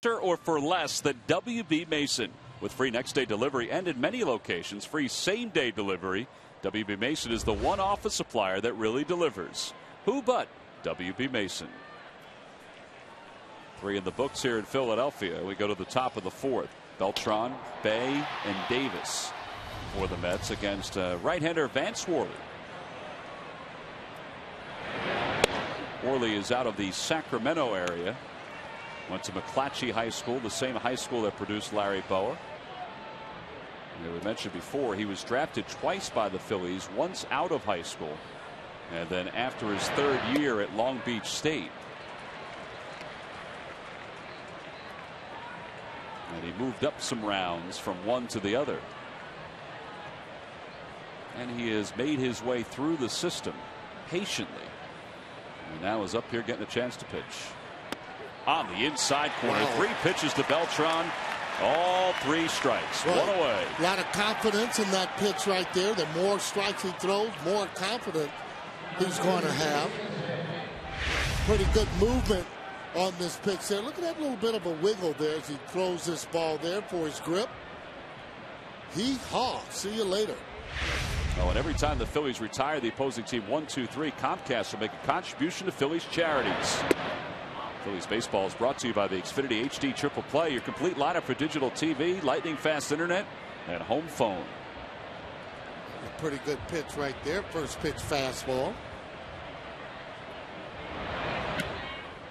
or for less than WB Mason. With free next-day delivery and in many locations, free same-day delivery, WB Mason is the one office supplier that really delivers. Who but WB Mason? 3 in the books here in Philadelphia. We go to the top of the 4th. Beltran, Bay, and Davis for the Mets against right-hander Vance Worley. Worley is out of the Sacramento area. Went to McClatchy High School, the same high school that produced Larry Bowa. And we mentioned before, he was drafted twice by the Phillies, once out of high school, and then after his 3rd year at Long Beach State. And he moved up some rounds from one to the other. And he has made his way through the system patiently. And now is up here getting a chance to pitch. On the inside corner, wow. 3 pitches to Beltran. All 3 strikes. Right. 1 away. A lot of confidence in that pitch right there. The more strikes he throws, more confident he's going to have. Pretty good movement on this pitch there. Look at that little bit of a wiggle there as he throws this ball there for his grip. Hee-haw. See you later. Oh, and every time the Phillies retire the opposing team 1-2-3, Comcast will make a contribution to Phillies charities. Phillies baseball is brought to you by the Xfinity HD Triple Play, your complete lineup for digital TV, lightning fast internet, and home phone. A pretty good pitch right there. First pitch fastball.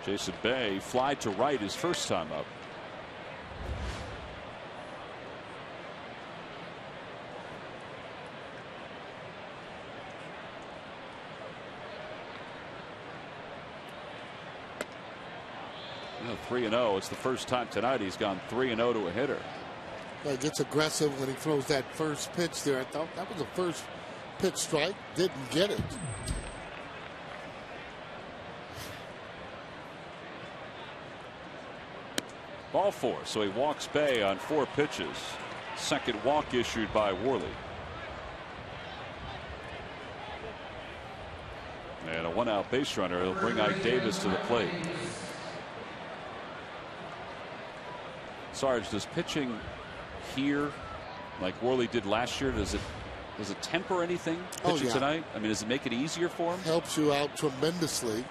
Jason Bay flied to right his first time up. No, 3-0. It's the first time tonight he's gone 3-0 to a hitter. Well, he gets aggressive when he throws that first pitch there. I thought that was the first pitch strike. Didn't get it. Ball 4. So he walks Bay on 4 pitches. Second walk issued by Worley. And a 1-out base runner. It'll bring Ike Davis to the plate. Sarge, does pitching here, like Worley did last year, does it temper anything pitching tonight? I mean, does it make it easier for him? Helps you out tremendously.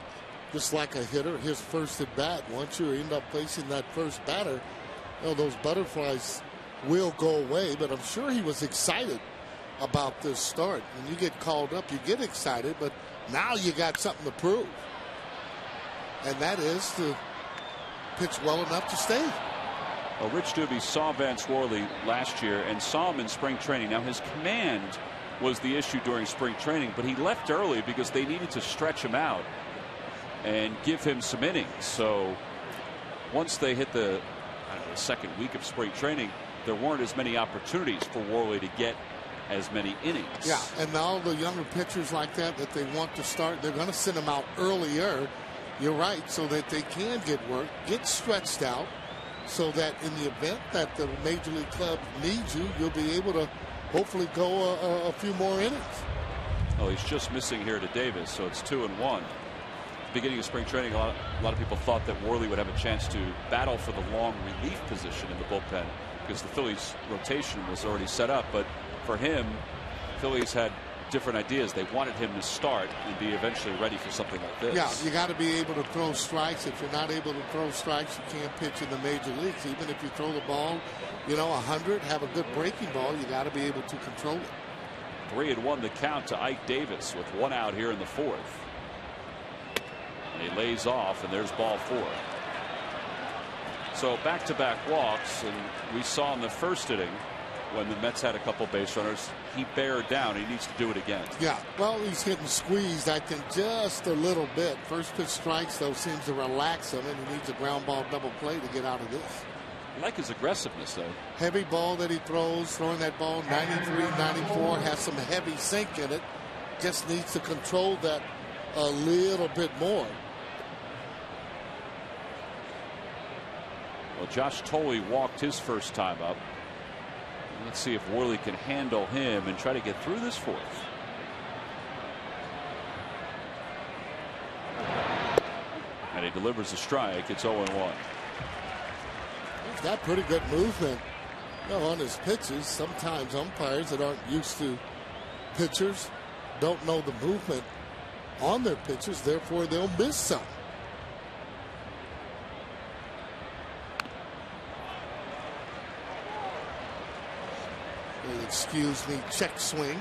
Just like a hitter, his first at bat. Once you end up facing that first batter, those butterflies will go away. But I'm sure he was excited about this start. When you get called up, you get excited, but now you got something to prove. And that is to pitch well enough to stay. Well, Rich Doobie saw Vance Worley last year and saw him in spring training. Now, his command was the issue during spring training, but he left early because they needed to stretch him out and give him some innings. So once they hit the second week of spring training, there weren't as many opportunities for Worley to get as many innings. Yeah, and all the younger pitchers like that they want to start, they're going to send them out earlier. You're right, so that they can get work, get stretched out, so that in the event that the major league club needs you, you'll be able to hopefully go a few more innings. Oh, he's just missing here to Davis, so it's 2-1. Beginning of spring training, a lot of people thought that Worley would have a chance to battle for the long relief position in the bullpen because the Phillies rotation was already set up. But for him, Phillies had different ideas. They wanted him to start and be eventually ready for something like this. Yeah, you got to be able to throw strikes. If you're not able to throw strikes, you can't pitch in the major leagues. Even if you throw the ball, 100, have a good breaking ball, you got to be able to control it. 3-1 the count to Ike Davis with 1 out here in the 4th. And he lays off, and there's ball 4. So back-to-back walks, and we saw in the first inning when the Mets had a couple base runners, he bared down. He needs to do it again. Yeah, well, he's getting squeezed, I think, just a little bit. First pitch strikes, though, seems to relax him, and he needs a ground ball double play to get out of this. I like his aggressiveness, though. Heavy ball that he throws, throwing that ball 93, 94, has some heavy sink in it. Just needs to control that a little bit more. Well, Josh Thole walked his first time up. Let's see if Worley can handle him and try to get through this 4th. And he delivers a strike. It's 0-1. got pretty good movement, on his pitches. Sometimes umpires that aren't used to pitchers don't know the movement on their pitches, therefore they'll miss some. Excuse me, check swing.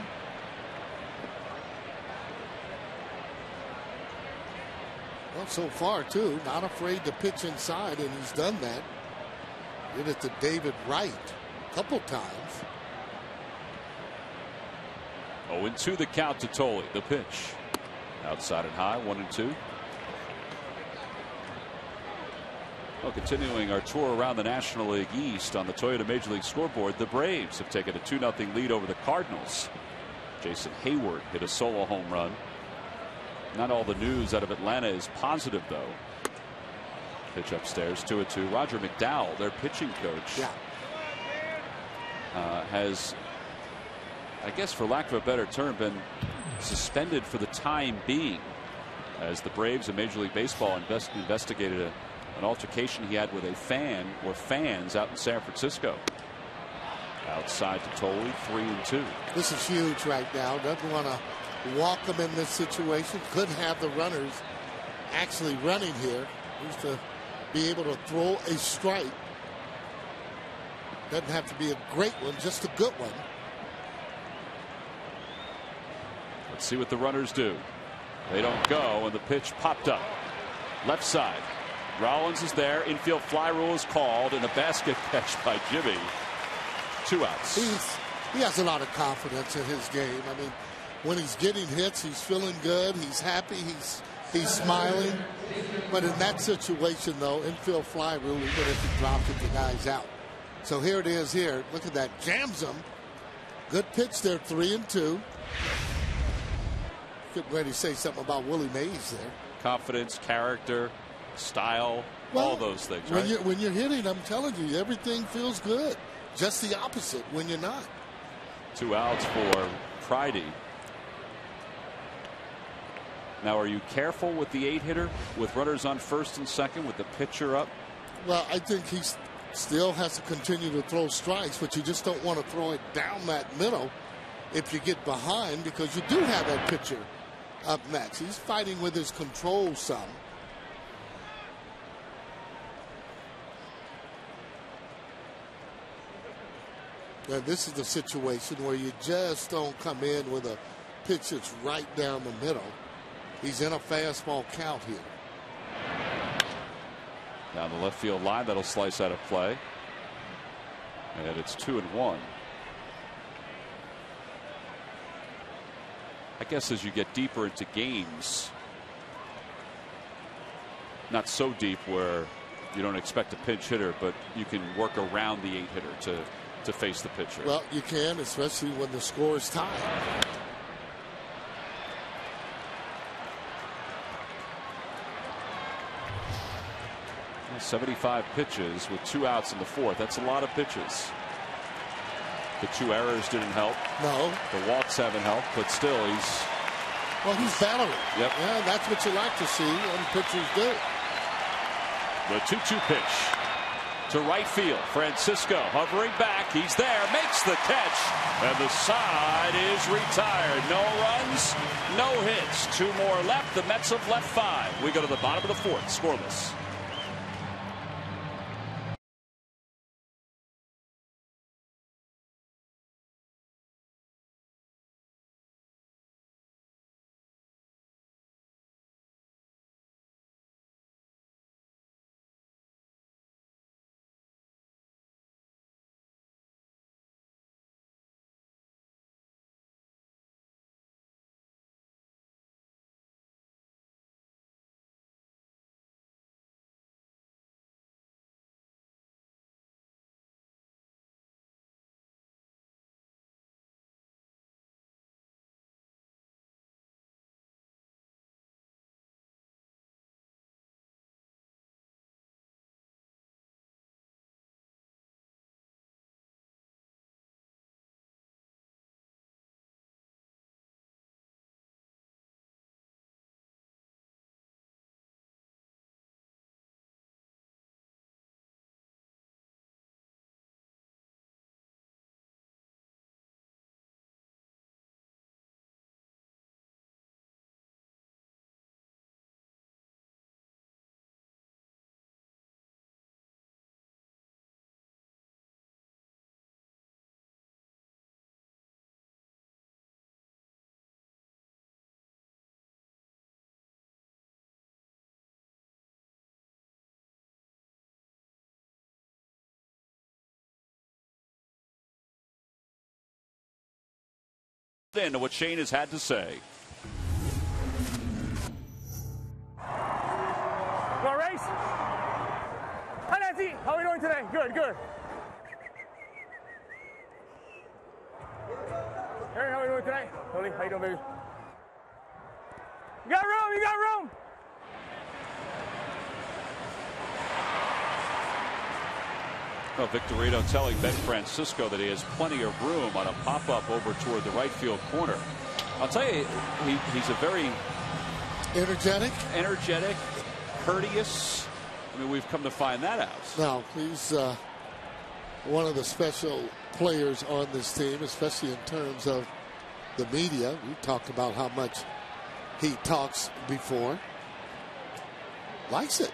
Well, so far, too, not afraid to pitch inside, and he's done that. Did it to David Wright a couple times. 0-2 the count to THOLE. The pitch. Outside and high, 1-2. Well, continuing our tour around the National League East on the Toyota Major League scoreboard, the Braves have taken a 2-0 lead over the Cardinals. Jason Hayward hit a solo home run. Not all the news out of Atlanta is positive, though. Pitch upstairs, 2-2. Roger McDowell, their pitching coach, has, I guess for lack of a better term, been suspended for the time being, as the Braves and Major League Baseball investigated an altercation he had with a fan or fans out in San Francisco. Outside to THOLE, 3-2. This is huge right now. Doesn't want to walk them in this situation. Could have the runners actually running here. Needs to be able to throw a strike. Doesn't have to be a great one, just a good one. Let's see what the runners do. They don't go, and the pitch popped up. Left side. Rollins is there. Infield fly rule is called, and a basket catch by Jimmy. 2 outs. He has a lot of confidence in his game. I mean, when he's getting hits, he's feeling good. He's happy. He's smiling. But in that situation, though, infield fly rule, even if he drops it, the guy's out. So here it is here. Look at that. Jams him. Good pitch there, 3-2. Getting ready to say something about Willie Mays there. Confidence, character, style, all those things, right? When you're hitting, I'm telling you, everything feels good. Just the opposite when you're not. 2 outs for Friday. Now, are you careful with the 8-hitter with runners on first and second with the pitcher up? Well, I think he still has to continue to throw strikes, but you just don't want to throw it down that middle if you get behind, because you do have that pitcher up next. He's fighting with his control some. Now, this is the situation where you just don't come in with a pitch that's right down the middle. He's in a fastball count here. Down the left field line, that'll slice out of play. And it's 2-1. I guess as you get deeper into games, not so deep where you don't expect a pinch hitter, but you can work around the 8-hitter to face the pitcher. Well, you can, especially when the score is tied. Well, 75 pitches with 2 outs in the 4th. That's a lot of pitches. The 2 errors didn't help. No. The walks haven't helped, but still he's battling. Yep. Yeah, that's what you like to see when pitchers do. The 2-2 pitch to right field. Francisco hovering back. He's there, makes the catch, and the side is retired. No runs, no hits. 2 more left. The Mets have left 5. We go to the bottom of the 4th, scoreless. into what Shane has had to say. Come on, Race. Hi, Nancy. How are we doing today? Good, good. Aaron, how are we doing today? Tony, how you doing, baby? You got room, you got room. Well, Victorino telling Ben Francisco that he has plenty of room on a pop-up over toward the right field corner. I'll tell you, he's a very energetic, courteous. I mean, we've come to find that out. Now, he's one of the special players on this team, especially in terms of the media. We talked about how much he talks before. Likes it.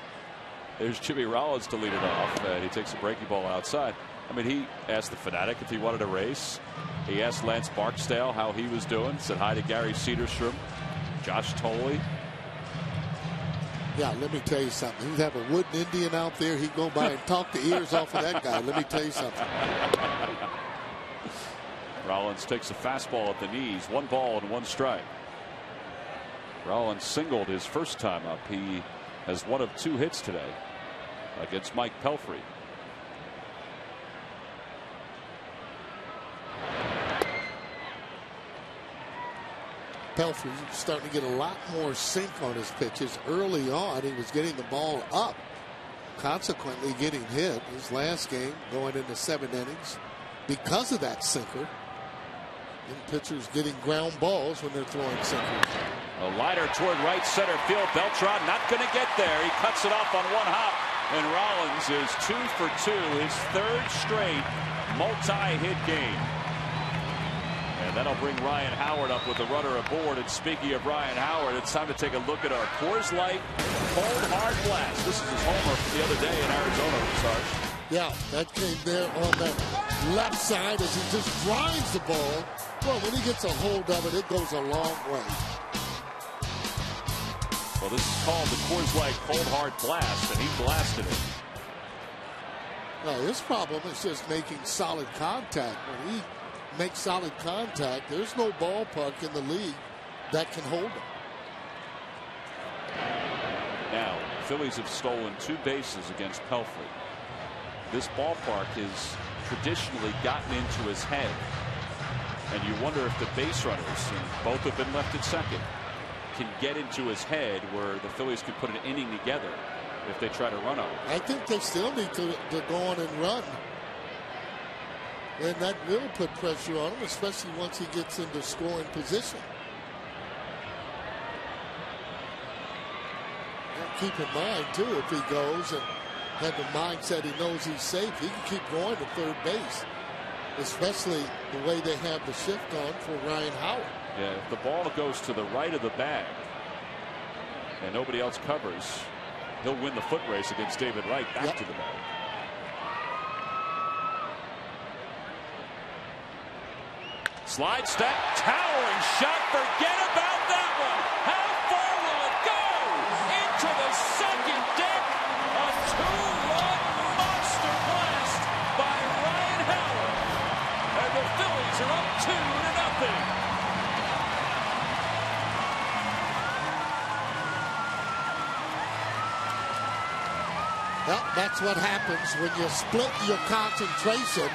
There's Jimmy Rollins to lead it off, and he takes a breaking ball outside. I mean, he asked the Fanatic if he wanted a race. He asked Lance Barksdale how he was doing. Said hi to Gary Cedarstrom, Josh Thole. Yeah, let me tell you something. He'd have a wooden Indian out there. He'd go by and talk the ears off of that guy. Let me tell you something. Rollins takes a fastball at the knees. 1 ball and 1 strike. Rollins singled his first time up. He has 1 of 2 hits today against Mike Pelfrey. Pelfrey starting to get a lot more sink on his pitches. Early on, he was getting the ball up, consequently getting hit. His last game going into 7 innings because of that sinker. And pitchers getting ground balls when they're throwing sinkers. A liner toward right center field. Beltran not going to get there. He cuts it off on 1 hop. And Rollins is 2 for 2. His 3rd straight multi-hit game. And that'll bring Ryan Howard up with the runner aboard. And speaking of Ryan Howard, it's time to take a look at our Coors Light Cold Hard Blast. This is his homer from the other day in Arizona, Sarge. Yeah, that came there on that left side as he just drives the ball. Well, when he gets a hold of it, it goes a long way. Well, this is called the Coors Light Cold Hard Blast, and he blasted it. Well, his problem is just making solid contact. When he makes solid contact, there's no ballpark in the league that can hold him. Now, Phillies have stolen 2 bases against Pelfrey. This ballpark has traditionally gotten into his head. And you wonder if the base runners, and both have been left at second, can get into his head where the Phillies could put an inning together if they try to run on him. I think they still need to go on and run. And that will put pressure on him, especially once he gets into scoring position. And keep in mind, too, if he goes and had the mindset he knows he's safe, he can keep going to third base. Especially the way they have the shift on for Ryan Howard. Yeah, if the ball goes to the right of the bag and nobody else covers, he'll win the foot race against David Wright back to the bag. Slide step, towering shot, forget about that one. How far will it go? Into the second deck, a 2-run monster blast by Ryan Howard. And the Phillies are up 2-0. Well, that's what happens when you split your concentration.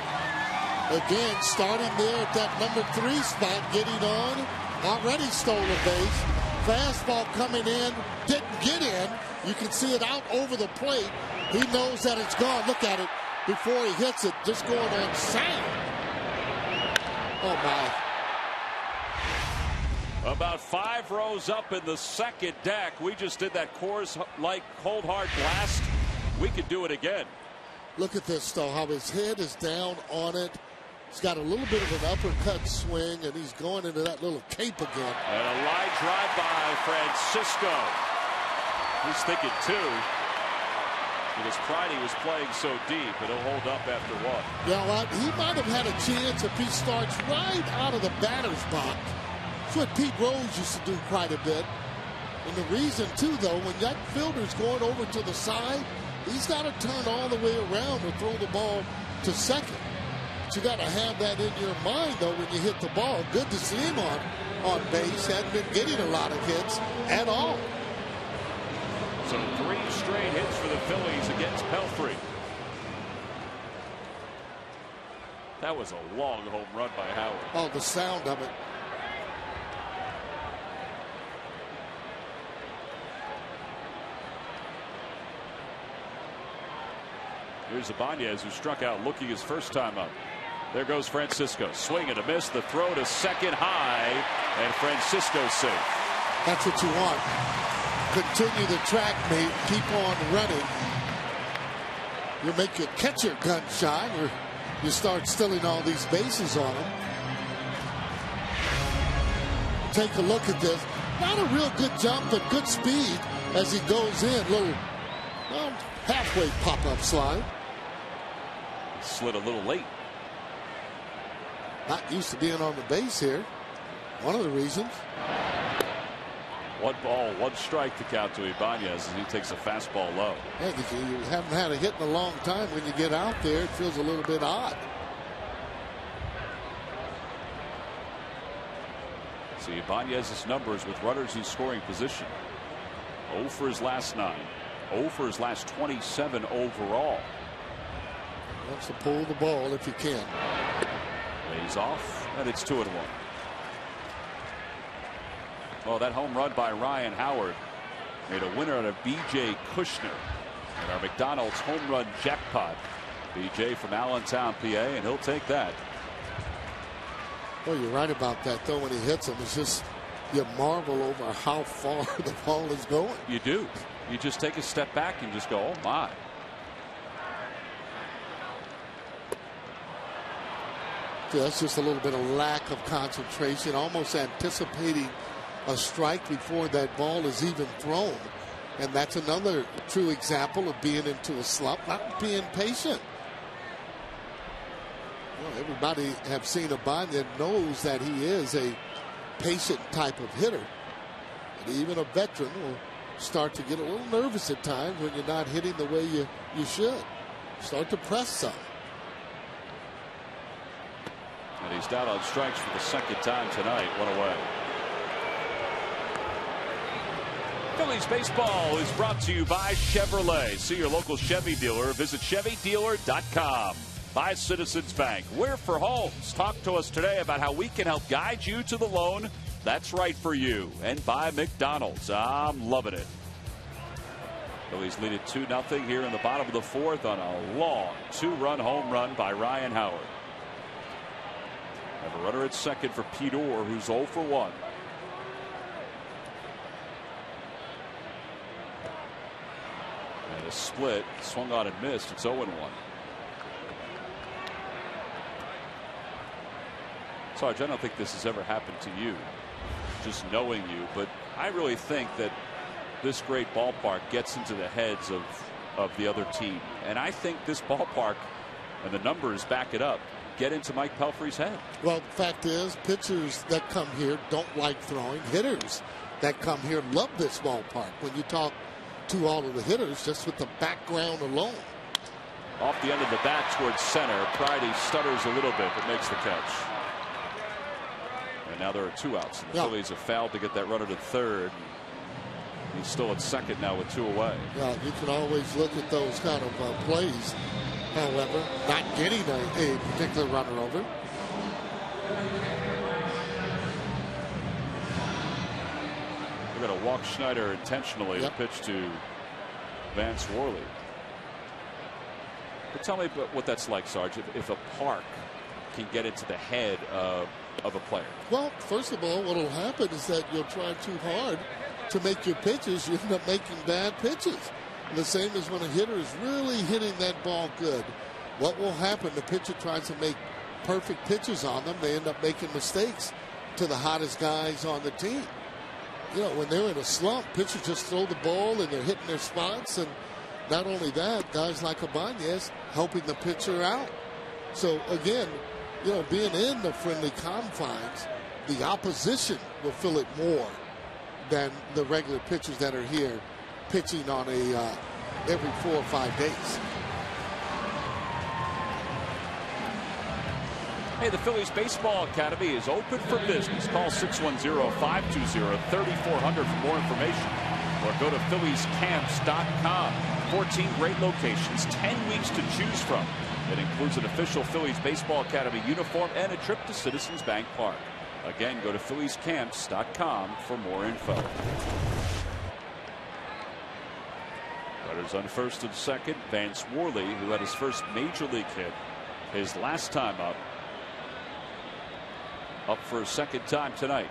Again, starting there at that number 3 spot, getting on, already stole a base. Fastball coming in, didn't get in. You can see it out over the plate. He knows that it's gone. Look at it before he hits it, just going on sound. Oh, my. About 5 rows up in the second deck. We just did that Coors Light Cold Hard Blast. We could do it again. Look at this, though, how his head is down on it. He's got a little bit of an uppercut swing, and he's going into that little cape again. And a line drive by Francisco. He's thinking 2. Because Friday was playing so deep, but he'll hold up after 1. You know what? He might have had a chance if he starts right out of the batter's box. That's what Pete Rose used to do quite a bit. And the reason, too, though, when that fielder's going over to the side, he's got to turn all the way around to throw the ball to second. But you got to have that in your mind, though, when you hit the ball. Good to see him on base. Hadn't been getting a lot of hits at all. So 3 straight hits for the Phillies against Pelfrey. That was a long home run by Howard. Oh, the sound of it. Here's Ibanez, who struck out looking his first time up. There goes Francisco. Swing and a miss. The throw to second high. And Francisco safe. That's what you want. Continue the track meet. Keep on running. You make your catcher gun shy, or you start stealing all these bases on him. Take a look at this. Not a real good jump, but good speed as he goes in. Little, well, halfway pop-up slide. Slid a little late. Not used to being on the base here. One of the reasons. 1 ball, 1 strike to count to Ibanez as he takes a fastball low. Yeah, you haven't had a hit in a long time. When you get out there, it feels a little bit odd. See Ibanez's numbers with runners in scoring position. 0 for his last 9. 0 for his last 27 overall. Wants to pull the ball if you can. Lays off, and it's 2-1. Oh, that home run by Ryan Howard made a winner out of B.J. Kushner in our McDonald's home run jackpot. B.J. from Allentown, PA, and he'll take that. Well, you're right about that, though. When he hits him, it's just you marvel over how far the ball is going. You do. You just take a step back and just go, oh, my. Yeah, that's just a little bit of lack of concentration, almost anticipating a strike before that ball is even thrown. And that's another true example of being into a slump, not being patient. Well, everybody have seen Ibanez knows that he is a patient type of hitter. And even a veteran will start to get a little nervous at times when you're not hitting the way you should. Start to press some. And he's down on strikes for the second time tonight. 1 away. Phillies baseball is brought to you by Chevrolet. See your local Chevy dealer. Visit ChevyDealer.com. By Citizens Bank. We're for homes. Talk to us today about how we can help guide you to the loan that's right for you. And by McDonald's. I'm loving it. Phillies lead it 2-0 here in the bottom of the 4th on a long 2-run home run by Ryan Howard. Have a runner at second for Pete Orr, who's 0 for 1. And a split, swung on and missed. It's 0-1. Sarge, I don't think this has ever happened to you, just knowing you, but I really think that this great ballpark gets into the heads of the other team. And I think this ballpark, and the numbers back it up, get into Mike Pelfrey's head. Well, the fact is, pitchers that come here don't like throwing. Hitters that come here love this ballpark. When you talk to all of the hitters, just with the background alone. Off the end of the bat towards center. Pridey stutters a little bit, but makes the catch. And now there are 2 outs. And the Phillies have fouled to get that runner to third. He's still at second now with 2 away. Yeah, you can always look at those kind of plays. However, not getting a particular runner over. They're going to walk Schneider intentionally to pitch to Vance Worley. But tell me what that's like, Sarge, if a park can get into the head of a player. Well, first of all, what will happen is that you'll try too hard to make your pitches. You end up making bad pitches. And the same as when a hitter is really hitting that ball good. What will happen? The pitcher tries to make perfect pitches on them. They end up making mistakes to the hottest guys on the team. You know, when they're in a slump, pitchers just throw the ball and they're hitting their spots. And not only that, guys like Ibanez helping the pitcher out. So, again, you know, being in the friendly confines, the opposition will feel it more than the regular pitchers that are here pitching on a every 4 or 5 days. Hey, the Phillies Baseball Academy is open for business. Call 610-520-3400 for more information. Or go to PhilliesCamps.com. 14 great locations, 10 weeks to choose from. It includes an official Phillies Baseball Academy uniform and a trip to Citizens Bank Park. Again, go to PhilliesCamps.com for more info. Runners on first and second. Vance Worley, who had his first major league hit his last time up for a second time tonight.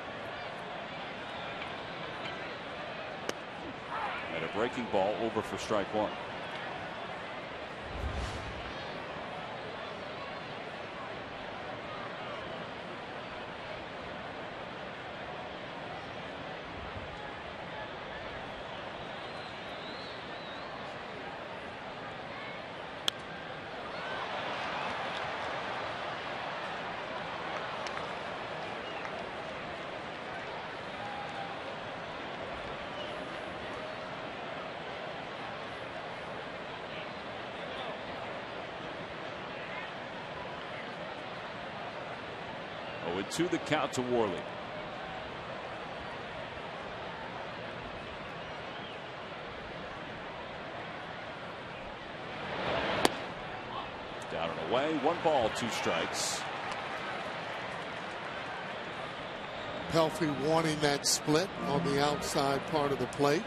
And a breaking ball over for strike one. To the count to Worley. Down and away. 1 ball, 2 strikes. Pelfrey wanting that split on the outside part of the plate.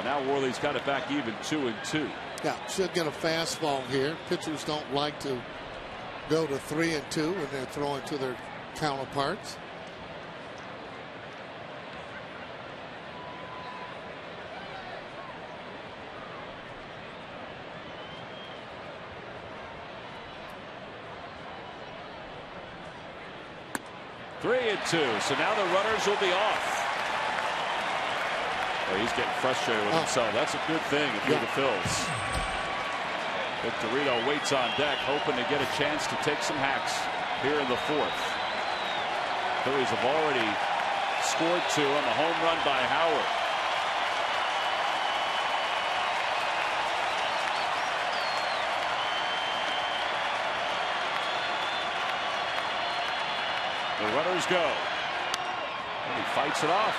Now Worley's got it back even 2-2. Yeah, should get a fastball here. Pitchers don't like to go to 3-2 when they're throwing to their counterparts. Three and two. So now the runners will be off. Well, he's getting frustrated with himself. That's a good thing if you're the Phils. Victorino waits on deck, hoping to get a chance to take some hacks here in the fourth. Phillies have already scored 2 on the home run by Howard. The runners go. And he fights it off.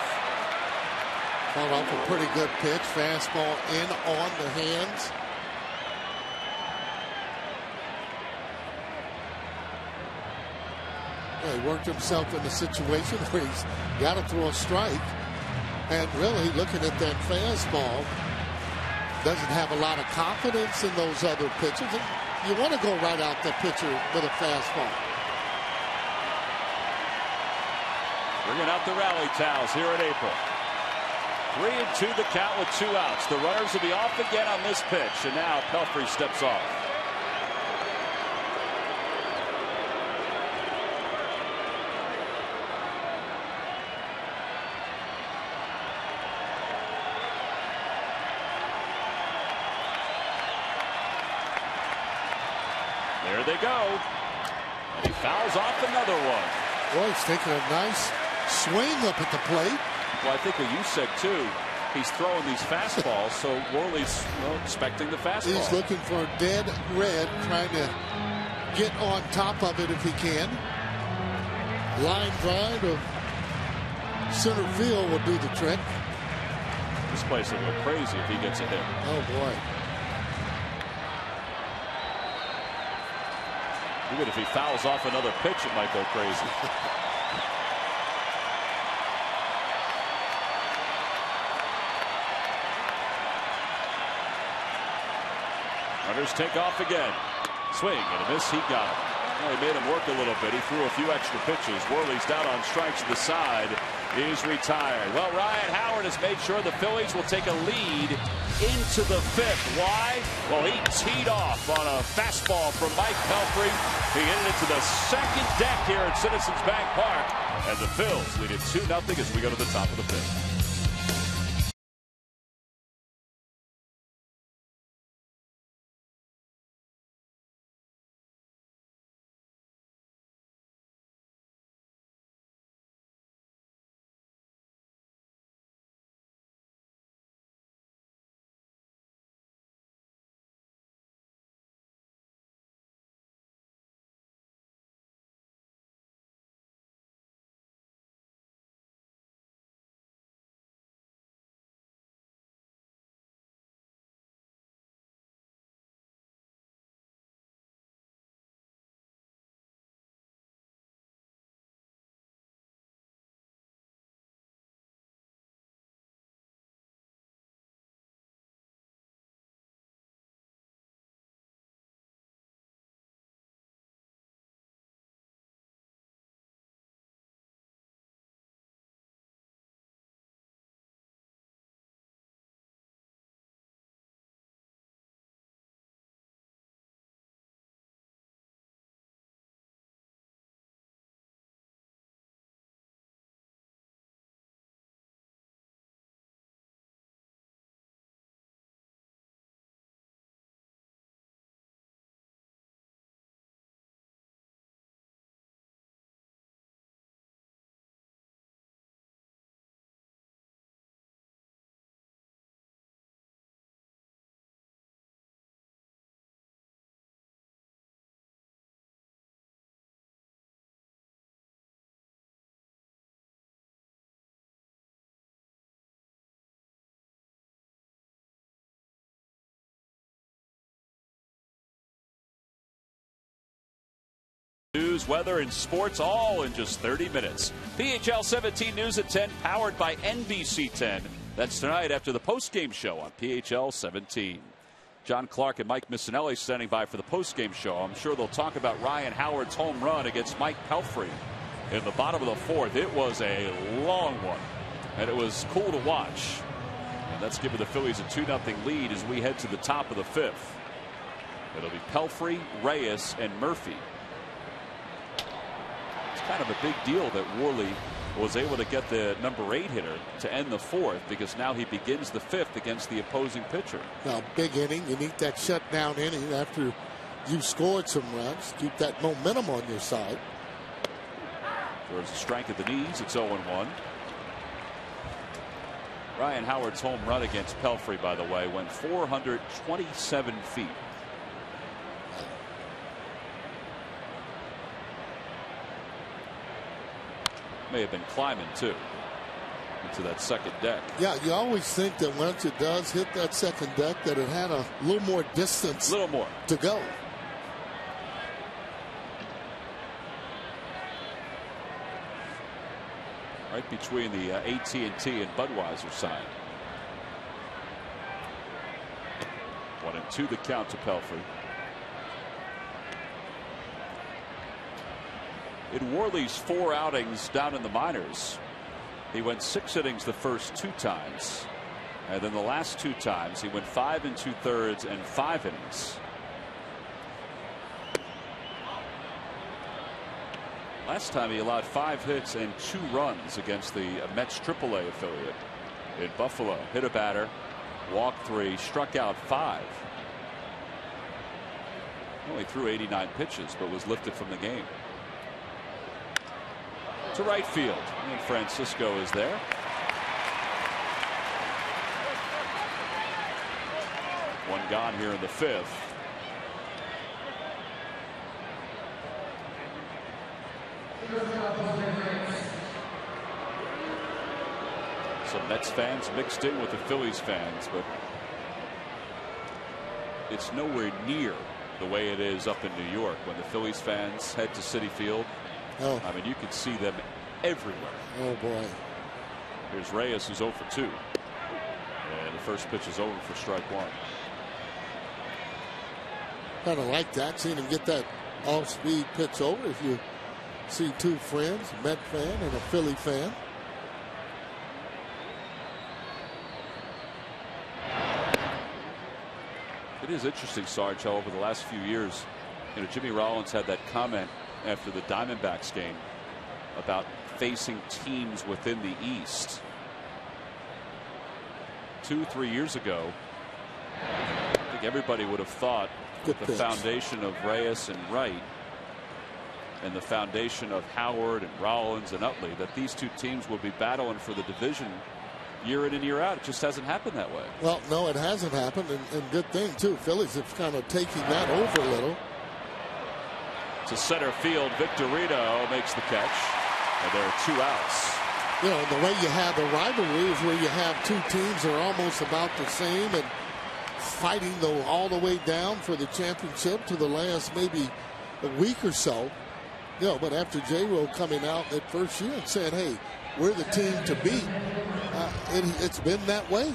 Fought off a pretty good pitch. Fastball in on the hands. Well, he worked himself in a situation where he's got to throw a strike. And really, looking at that fastball, doesn't have a lot of confidence in those other pitches. And you want to go right out the pitcher with a fastball. Bringing out the rally towels here in April. 3-2 the count with 2 outs. The runners will be off again on this pitch, and now Pelfrey steps off. There they go. And he fouls off another one. Boy, he's taking a nice swing up at the plate. Well, I think what you said, too, he's throwing these fastballs, so Worley's expecting the fastball. He's looking for dead red, trying to get on top of it if he can. Line drive to center field will do the trick. This place will go crazy if he gets a hit. Oh, boy. Even if he fouls off another pitch, it might go crazy. Runners take off again. Swing and a miss. He got it. Well, he made him work a little bit. He threw a few extra pitches. Worley's down on strikes to the side. Is retired. Well, Ryan Howard has made sure the Phillies will take a lead into the 5th. Why? Well, he teed off on a fastball from Mike Pelfrey. He hit it into the second deck here at Citizens Bank Park. And the Phils lead it 2-0 as we go to the top of the 5th. News, weather, and sports all in just 30 minutes. PHL 17 News at 10, powered by NBC 10. That's tonight after the postgame show on PHL 17. John Clark and Mike Missinelli standing by for the postgame show. I'm sure they'll talk about Ryan Howard's home run against Mike Pelfrey in the bottom of the fourth. It was a long one, and it was cool to watch. And that's given the Phillies a 2-0 lead as we head to the top of the fifth. It'll be Pelfrey, Reyes, and Murphy. It's kind of a big deal that Worley was able to get the number 8 hitter to end the fourth, because now he begins the fifth against the opposing pitcher. Now, big inning. You need that shutdown inning after you've scored some runs. Keep that momentum on your side. There's a strike at the knees. It's 0-1. Ryan Howard's home run against Pelfrey, by the way, went 427 feet. May have been climbing too into that second deck. Yeah, you always think that once it does hit that second deck that it had a little more distance, to go. Right between the AT&T and Budweiser side. 1-2 the count to Pelfrey. In Worley's 4 outings down in the minors, he went 6 innings the first 2 times, and then the last 2 times he went 5 2/3 and 5 innings. Last time he allowed 5 hits and 2 runs against the Mets AAA affiliate in Buffalo. Hit a batter, walked 3, struck out 5. Only threw 89 pitches, but was lifted from the game. To right field, and Francisco is there. One gone here in the fifth. Some Mets fans mixed in with the Phillies fans, but it's nowhere near the way it is up in New York when the Phillies fans head to Citi Field. Oh. I mean, you can see them everywhere. Oh, boy. Here's Reyes, who's 0 for 2. And the first pitch is over for strike 1. Kind of like that, seeing him get that off-speed pitch over. If you see 2 friends, a Met fan and a Philly fan. It is interesting, Sarge, how over the last few years, Jimmy Rollins had that comment after the Diamondbacks game about facing teams within the East. 2-3 years ago, I think everybody would have thought with the foundation of Reyes and Wright and the foundation of Howard and Rollins and Utley that these 2 teams would be battling for the division year in and year out. It just hasn't happened that way. Well, no, it hasn't happened, and good thing too. Phillies have kind of taken that over a little. To center field, Victorino makes the catch, and there are 2 outs. You know, the way you have the rivalry is where you have 2 teams that are almost about the same and fighting all the way down for the championship to the last maybe a week or so. You know, but after J-Roll coming out that first year and saying, hey, we're the team to beat, it's been that way.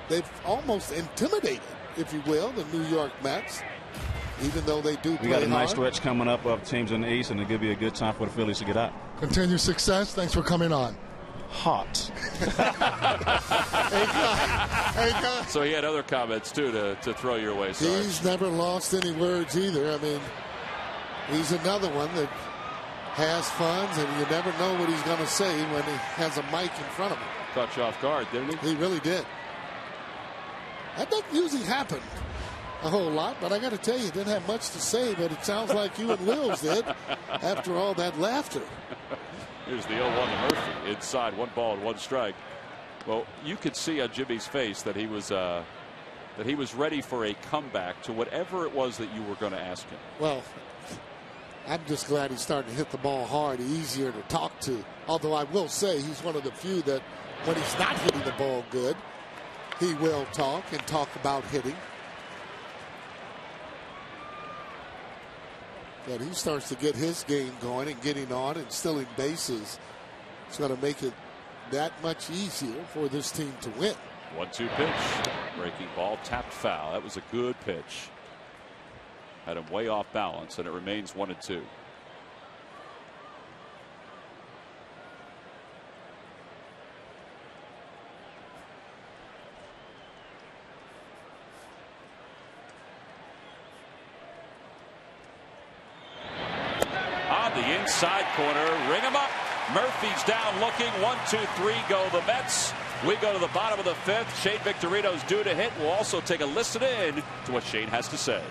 They've almost intimidated, if you will, the New York Mets. Even though they do play We got a nice hard. stretch coming up of teams in the East, and it could be a good time for the Phillies to get out. Continue success. Thanks for coming on. Hot. Hey, God. So he had other comments, too, to throw your way, Sarge. He's never lost any words either. I mean, he's another one that has funds, and you never know what he's going to say when he has a mic in front of him. Caught you off guard, didn't he? He really did. That doesn't usually happen a whole lot, but I got to tell you, didn't have much to say, but it sounds like you and Wills did after all that laughter. Here's the 0-1 to Murphy. Inside, 1 ball and 1 strike. Well, you could see on Jimmy's face that he was ready for a comeback to whatever it was that you were going to ask him. Well, I'm just glad he's starting to hit the ball hard, easier to talk to. Although I will say he's one of the few that when he's not hitting the ball good, he will talk and talk about hitting. But he starts to get his game going and getting on and stealing bases. It's going to make it that much easier for this team to win. 1-2 pitch. Breaking ball, tapped foul. That was a good pitch. Had him way off balance, and it remains 1-2. On the inside corner, ring him up. Murphy's down looking. 1-2-3 go the Mets. We go to the bottom of the fifth. Shane Victorino's due to hit. We'll also take a listen in to what Shane has to say.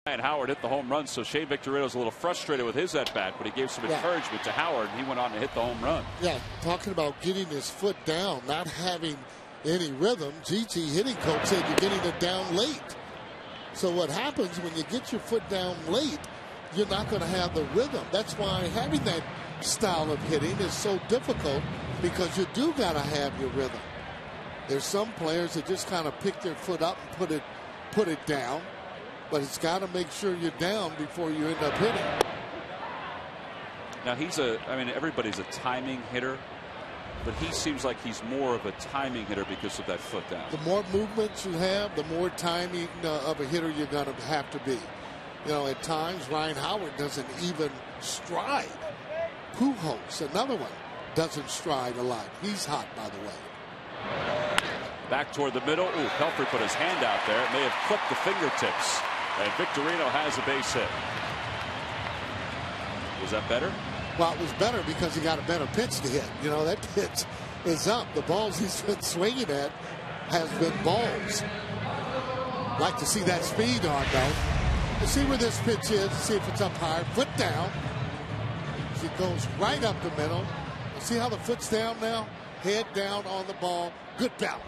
And Howard hit the home run, so Shane Victorino's a little frustrated with his at bat, but he gave some encouragement to Howard, and he went on to hit the home run. Yeah, talking about getting his foot down, not having any rhythm. Gigi, hitting coach, said you're getting it down late. So what happens when you get your foot down late, you're not going to have the rhythm. That's why having that style of hitting is so difficult, because you do got to have your rhythm. There's some players that just kind of pick their foot up and put it down. But it's got to make sure you're down before you end up hitting. Now everybody's a timing hitter, but he seems like he's more of a timing hitter because of that foot down. The more movements you have, the more timing of a hitter you're going to have to be. You know, at times Ryan Howard doesn't even stride. Pujols, another one, doesn't stride a lot. He's hot, by the way. Back toward the middle. Ooh, Pelfrey put his hand out there. It may have clipped the fingertips. And Victorino has a base hit. Was that better? Well, it was better because he got a better pitch to hit. You know, that pitch is up. The balls he's been swinging at has been balls. Like to see that speed on, though. To see where this pitch is, see if it's up high. Foot down. She goes right up the middle. See how the foot's down now? Head down on the ball. Good balance.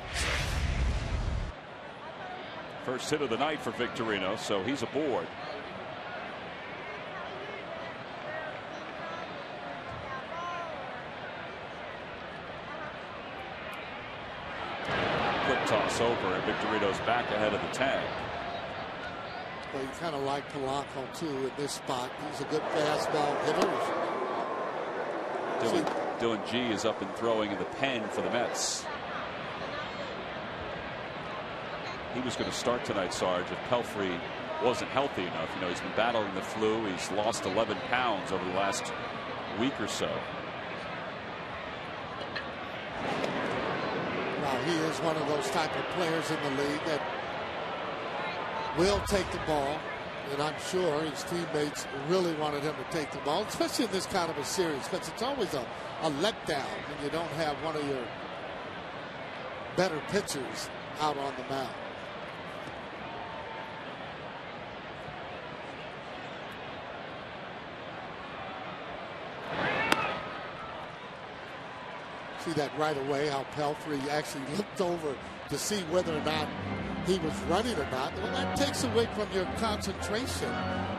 First hit of the night for Victorino, so he's aboard. Quick toss over, and Victorino's back ahead of the tag. Well, you kind of like Polanco, too, at this spot. He's a good fastball hitter. Dylan G is up and throwing in the pen for the Mets. He was going to start tonight, Sarge, if Pelfrey wasn't healthy enough. You know, he's been battling the flu. He's lost 11 pounds over the last week or so. Now, he is one of those type of players in the league that will take the ball And I'm sure his teammates really wanted him to take the ball, especially in this kind of a series, because it's always a letdown when you don't have one of your better pitchers out on the mound. See that right away, how Pelfrey actually looked over to see whether or not he was running or not. Well, that takes away from your concentration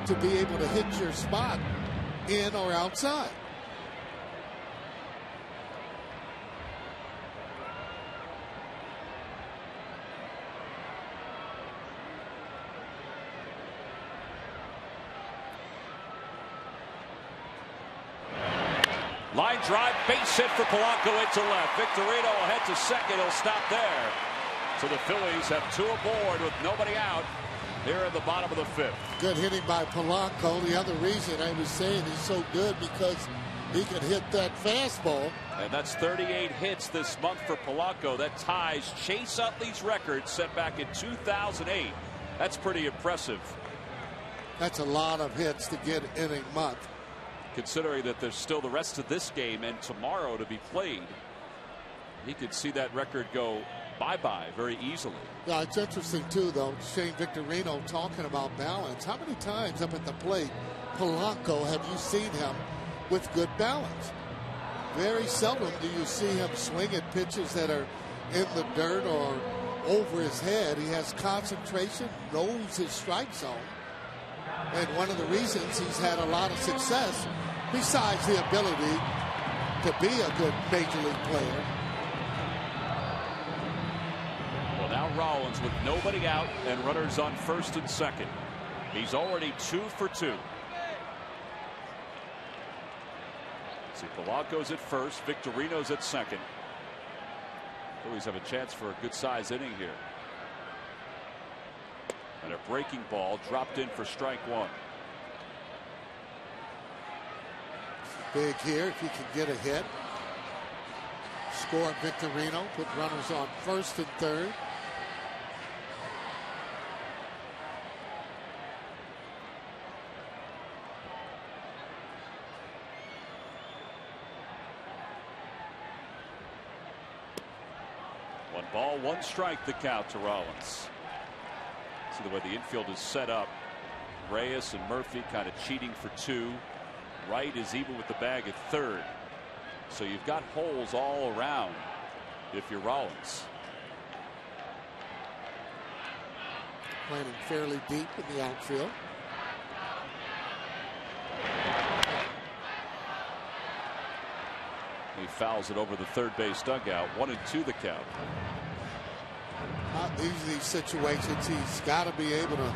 to be able to hit your spot in or outside. Line drive, base hit for Polanco into left. Victorino will head to second. He'll stop there. So the Phillies have 2 aboard with nobody out here in the bottom of the 5th. Good hitting by Polanco. The other reason I was saying he's so good because he can hit that fastball. And that's 38 hits this month for Polanco. That ties Chase Utley's record set back in 2008. That's pretty impressive. That's a lot of hits to get in a month. Considering that there's still the rest of this game and tomorrow to be played, he could see that record go bye-bye very easily. Yeah, it's interesting too, though. Shane Victorino talking about balance. How many times up at the plate, Polanco, have you seen him with good balance? Very seldom do you see him swing at pitches that are in the dirt or over his head. He has concentration, knows his strike zone. And one of the reasons he's had a lot of success, besides the ability to be a good major league player. Well, now Rollins with nobody out and runners on first and second. He's already 2 for 2. See, Polanco's at first, Victorino's at second. Phillies have a chance for a good size inning here. And a breaking ball dropped in for strike 1. Big here if he can get a hit. Score Victorino, put runners on first and third. One ball, 1 strike, the count to Rollins. See the way the infield is set up. Reyes and Murphy kind of cheating for 2. Wright is even with the bag at third. So you've got holes all around if you're Rollins. Planting fairly deep in the outfield. He fouls it over the third base dugout. 1-2 the count. Not easy these situations. He's got to be able to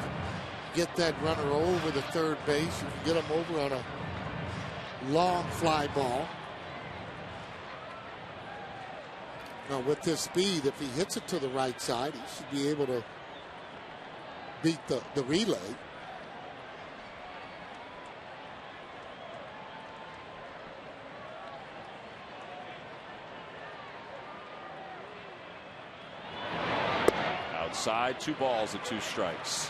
get that runner over the third base. You can get him over on a long fly ball. Now with this speed, if he hits it to the right side, he should be able to beat the relay. Outside, 2 balls and 2 strikes.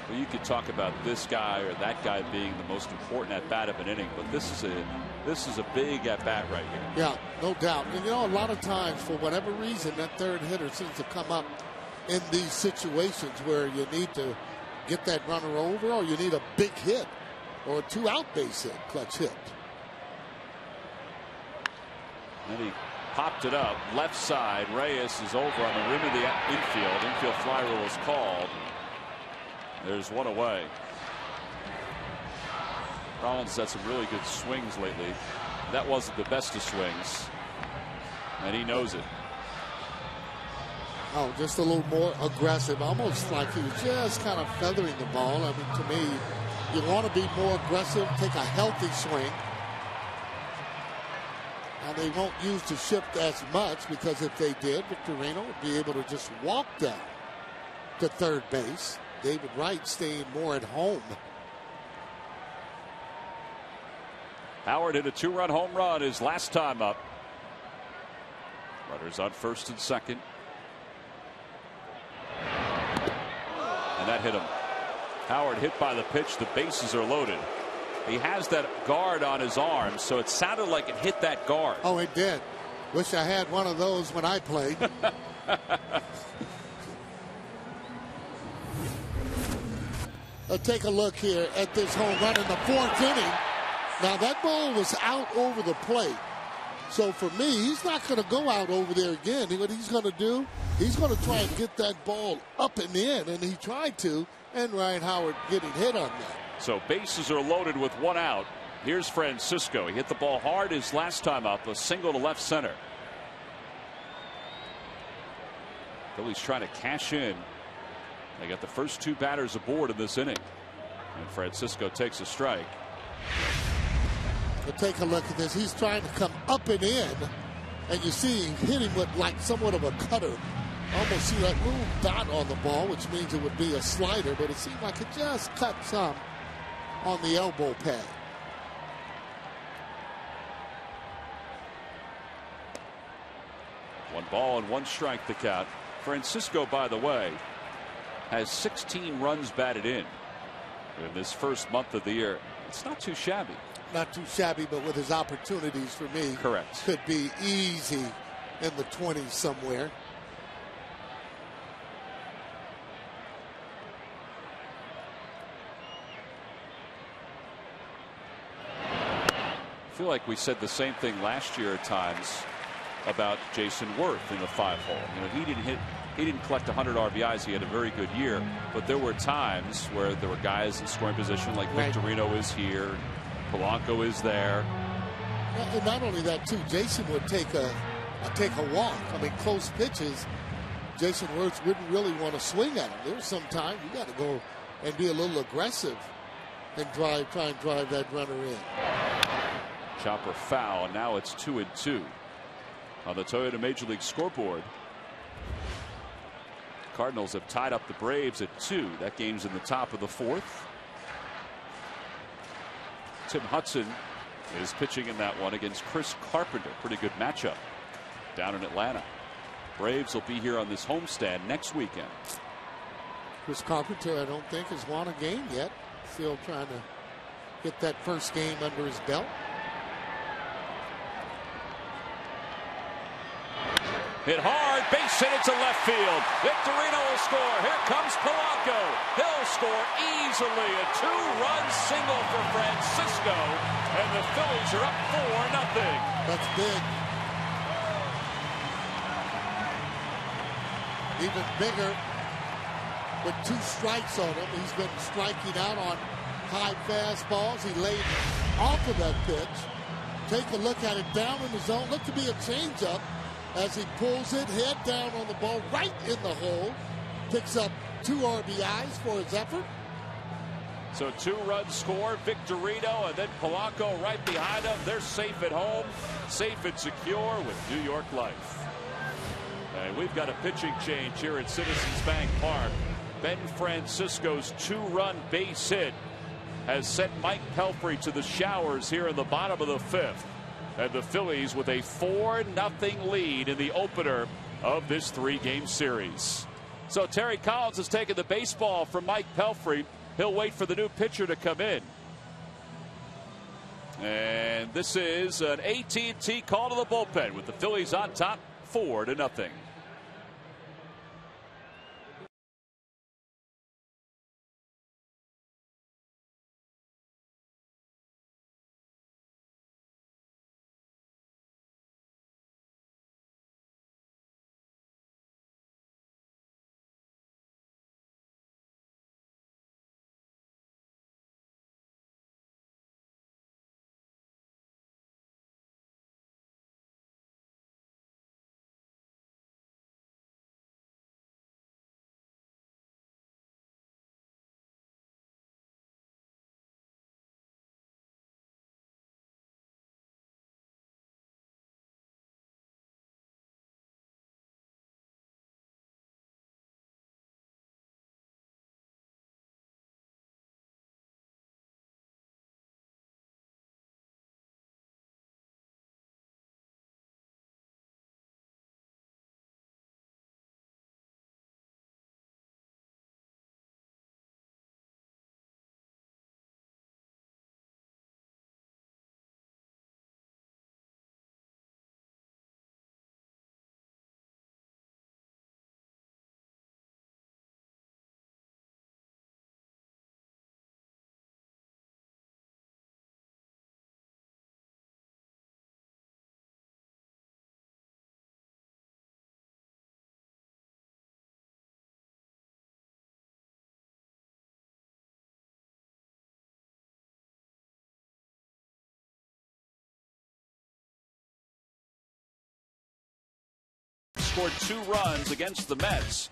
Well, you could talk about this guy or that guy being the most important at bat of an inning, but this is a big at bat right here. Yeah, no doubt. And you know, a lot of times, for whatever reason, that third hitter seems to come up in these situations where you need to get that runner over, or you need a big hit, or a 2-out base hit, clutch hit. And he popped it up left side. Reyes is over on the rim of the infield. Infield fly rule is called. There's 1 away. Rollins had some really good swings lately. That wasn't the best of swings, and he knows it. Oh, just a little more aggressive, almost like he was just kind of feathering the ball. I mean, to me, you want to be more aggressive, take a healthy swing. Now, they won't use the shift as much, because if they did, Victorino would be able to just walk down to third base. David Wright staying more at home. Howard hit a 2-run home run his last time up. Runners on first and second. And and that hit him. Howard hit by the pitch. The bases are loaded. He has that guard on his arm, so it sounded like it hit that guard. Oh, it did. Wish I had one of those when I played. Take a look here at this home run in the 4th inning. Now, that ball was out over the plate. So, for me, he's not going to go out over there again. What he's going to do, he's going to try and get that ball up and in, and he tried to, and Ryan Howard getting hit on that. So, bases are loaded with 1 out. Here's Francisco. He hit the ball hard his last time up, a single to left center. Phillies trying to cash in. They got the first 2 batters aboard in this inning. And Francisco takes a strike. But take a look at this. He's trying to come up and in. And you see him hit him with like somewhat of a cutter. Almost see that little dot on the ball, which means it would be a slider. But it seemed like it just cut some on the elbow pad. One ball and 1 strike to count. Francisco, by the way, has 16 runs batted in this first month of the year. It's not too shabby. Not too shabby, but with his opportunities for me. Correct. Could be easy in the 20s somewhere. I feel like we said the same thing last year at times about Jason Worth in the 5-hole. You know, he didn't collect 100 RBIs. He had a very good year, but there were times where there were guys in scoring position like Victorino is here, Polanco is there. And not only that too, Jason would take a walk. I mean, close pitches, Jason Worth wouldn't really want to swing at him. There was some time you got to go and be a little aggressive and try and drive that runner in. Chopper foul, and now it's 2-2 on the Toyota Major League scoreboard. Cardinals have tied up the Braves at 2. That game's in the top of the 4th. Tim Hudson is pitching in that one against Chris Carpenter. Pretty good matchup down in Atlanta. Braves will be here on this homestand next weekend. Chris Carpenter, I don't think, has won a game yet. Still trying to get that first game under his belt. Hit hard, base hit into left field. Victorino will score. Here comes Polanco. He'll score easily. A 2-run single for Francisco. And the Phillies are up 4-0. That's big. Even bigger with 2 strikes on him. He's been striking out on high fastballs. He laid off of that pitch. Take a look at it down in the zone. Looked to be a changeup. As he pulls it, head down on the ball, right in the hole. Picks up 2 RBIs for his effort. So 2-run score, Victorino, and then Polanco right behind him. They're safe at home, safe and secure with New York Life. And we've got a pitching change here at Citizens Bank Park. Ben Francisco's 2-run base hit has sent Mike Pelfrey to the showers here in the bottom of the 5th. And the Phillies with a 4-0 lead in the opener of this 3-game series. So Terry Collins has taken the baseball from Mike Pelfrey. He'll wait for the new pitcher to come in. And this is an AT&T call to the bullpen with the Phillies on top 4-0. scored 2 runs against the Mets.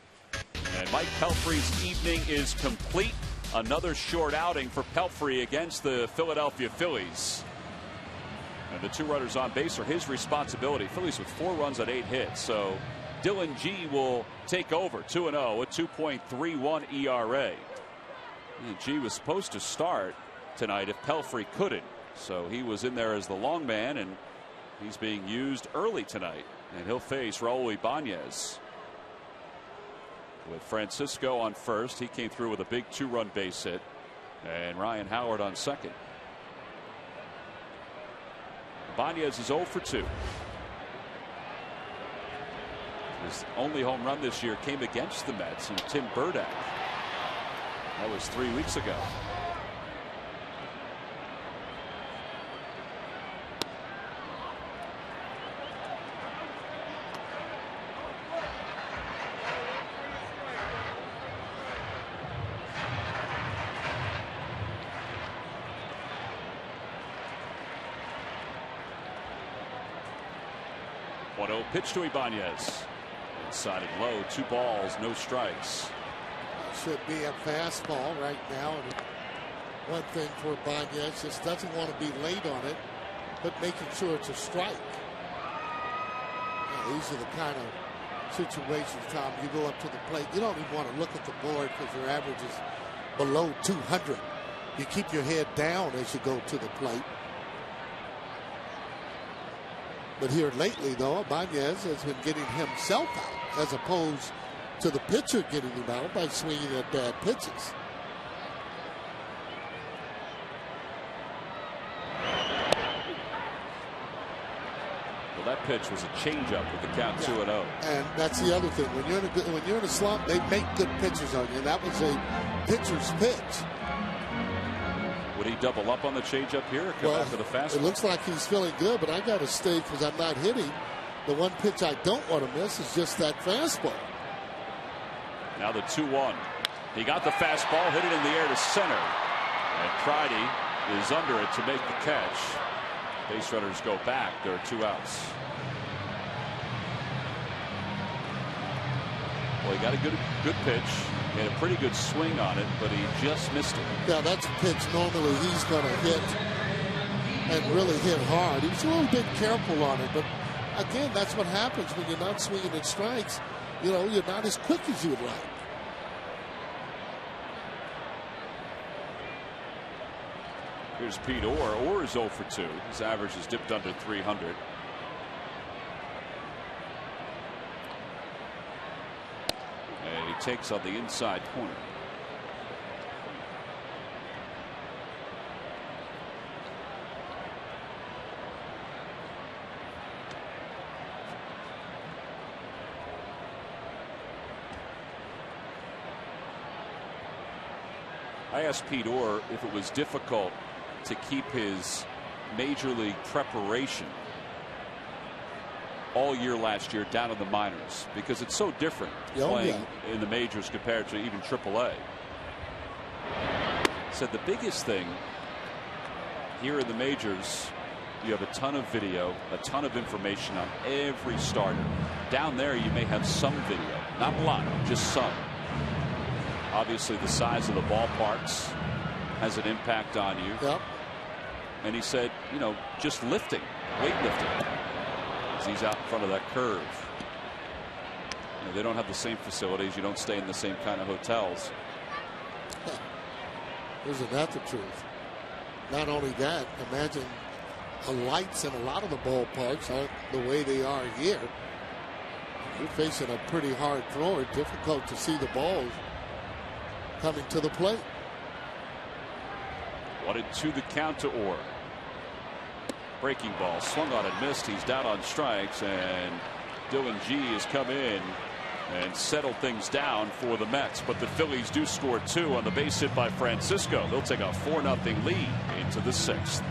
And Mike Pelfrey's evening is complete. Another short outing for Pelfrey against the Philadelphia Phillies. And the 2 runners on base are his responsibility. Phillies with 4 runs on 8 hits. So Dylan G will take over 2-0 with 2.31 ERA. And G was supposed to start tonight if Pelfrey couldn't. So he was in there as the long man, and he's being used early tonight. And he'll face Raul Ibanez. With Francisco on first, he came through with a big 2-run base hit, and Ryan Howard on second. Ibanez is 0 for 2. His only home run this year came against the Mets and Tim Burdack. That was 3 weeks ago. Pitch to Ibanez. Inside and low. 2 balls, no strikes. Should be a fastball right now. And one thing for Ibanez, just doesn't want to be late on it, but making sure it's a strike. These are the kind of situations, Tom, you go up to the plate. You don't even want to look at the board because your average is below 200. You keep your head down as you go to the plate. But here lately, though, Ibanez has been getting himself out as opposed to the pitcher getting him out by swinging at bad pitches. Well, that pitch was a changeup with the count 2-0. And that's the other thing. When you're in a slump, they make good pitches on you. And that was a pitcher's pitch. Would he double up on the changeup here or come after the fastball? It looks like he's feeling good, but I got to stay because I'm not hitting. The one pitch I don't want to miss is just that fastball. Now the 2-1. He got the fastball, hit it in the air to center. And Friday is under it to make the catch. Base runners go back. There are 2 outs. Well, he got a good pitch. He had a pretty good swing on it, but he just missed it. Yeah, that's a pitch normally he's going to hit and really hit hard. He was a little bit careful on it, but again, that's what happens when you're not swinging at strikes. You know, you're not as quick as you would like. Here's Pete Orr. Orr is 0 for 2. His average has dipped under 300. And he takes on the inside corner. I asked Pete Orr if it was difficult to keep his major league preparation all year last year down in the minors, because it's so different playing in the majors compared to even AAA. Said the biggest thing here in the majors, you have a ton of video, a ton of information on every starter. Down there you may have some video, not a lot, just some. Obviously the size of the ballparks has an impact on you. Yep. And he said, you know, just lifting, weightlifting, as he's out in front of that curve. You know, they don't have the same facilities. You don't stay in the same kind of hotels. Isn't that the truth? Not only that, imagine the lights in a lot of the ballparks aren't the way they are here. You're facing a pretty hard thrower, difficult to see the balls coming to the plate. 1-2 the count to Orr. Breaking ball swung on and missed. He's down on strikes, and Dylan G has come in and settled things down for the Mets. But the Phillies do score 2 on the base hit by Francisco. They'll take a 4-0 lead into the 6th.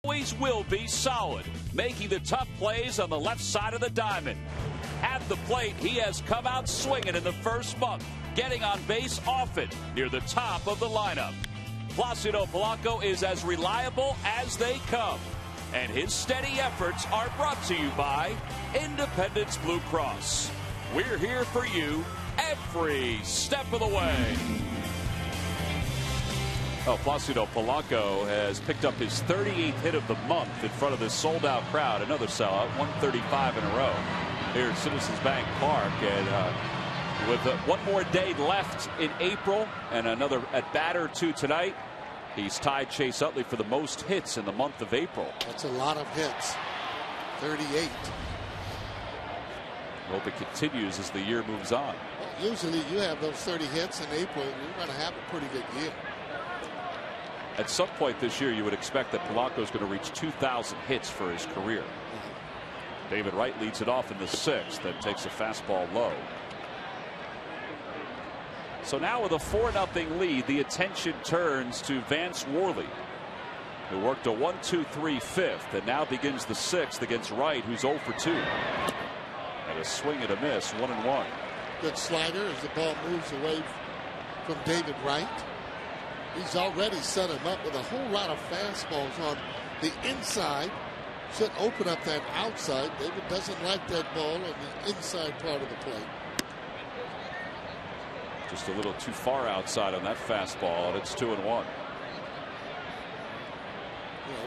always will be solid, making the tough plays on the left side of the diamond. At the plate, he has come out swinging in the first month, getting on base often near the top of the lineup. Placido Polanco is as reliable as they come, and his steady efforts are brought to you by Independence Blue Cross. We're here for you every step of the way. Well, Placido Polanco has picked up his 38th hit of the month in front of this sold-out crowd. Another sellout, 135 in a row here at Citizens Bank Park. And with one more day left in April and another at-bat or two tonight, he's tied Chase Utley for the most hits in the month of April. That's a lot of hits. 38. Hope it continues as the year moves on. Well, usually you have those 30 hits in April, you're going to have a pretty good year. At some point this year, you would expect that Polanco is going to reach 2,000 hits for his career. David Wright leads it off in the 6th, then takes a fastball low. So now with a 4-0 lead, the attention turns to Vance Worley, who worked a 1-2-3 fifth and now begins the 6th against Wright, who's 0 for 2. And a swing and a miss, 1-1. Good slider as the ball moves away from David Wright. He's already set him up with a whole lot of fastballs on the inside. Should open up that outside. David doesn't like that ball on the inside part of the plate. Just a little too far outside on that fastball, and it's 2-1. You know,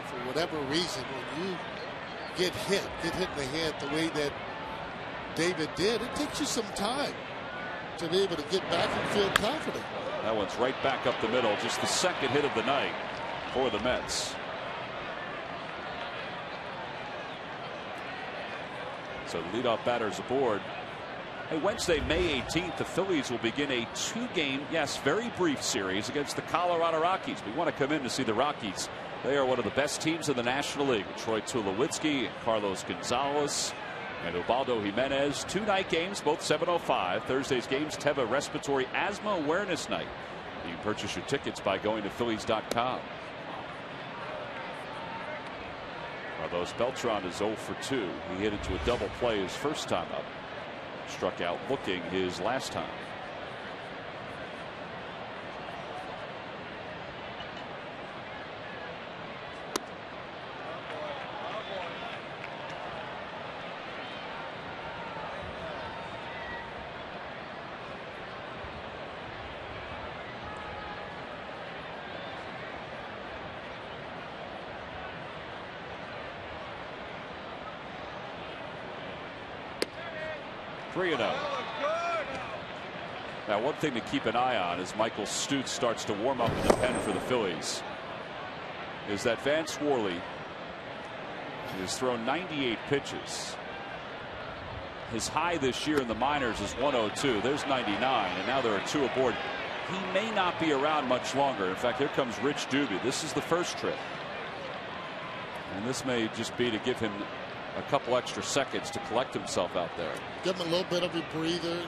for whatever reason, when you get hit in the head the way that David did, it takes you some time to be able to get back and feel confident. That one's right back up the middle. Just the second hit of the night for the Mets. So the leadoff batter's aboard. Hey, Wednesday, May 18th, the Phillies will begin a 2-game, yes, very brief series against the Colorado Rockies. We want to come in to see the Rockies. They are one of the best teams in the National League. Troy Tulowitzki and Carlos Gonzalez and Ubaldo Jimenez. 2 night games, both 7:05. Thursday's games, Teva Respiratory Asthma Awareness Night. You can purchase your tickets by going to Phillies.com. Carlos Beltran is 0 for 2. He hit into a double play his first time up. Struck out looking his last time. Now, one thing to keep an eye on as Michael Stutz starts to warm up in the pen for the Phillies is that Vance Worley has thrown 98 pitches. His high this year in the minors is 102. There's 99, and now there are 2 aboard. He may not be around much longer. In fact, here comes Rich Doobie. This is the first trip, and this may just be to give him a couple extra seconds to collect himself out there. Give him a little bit of a breather.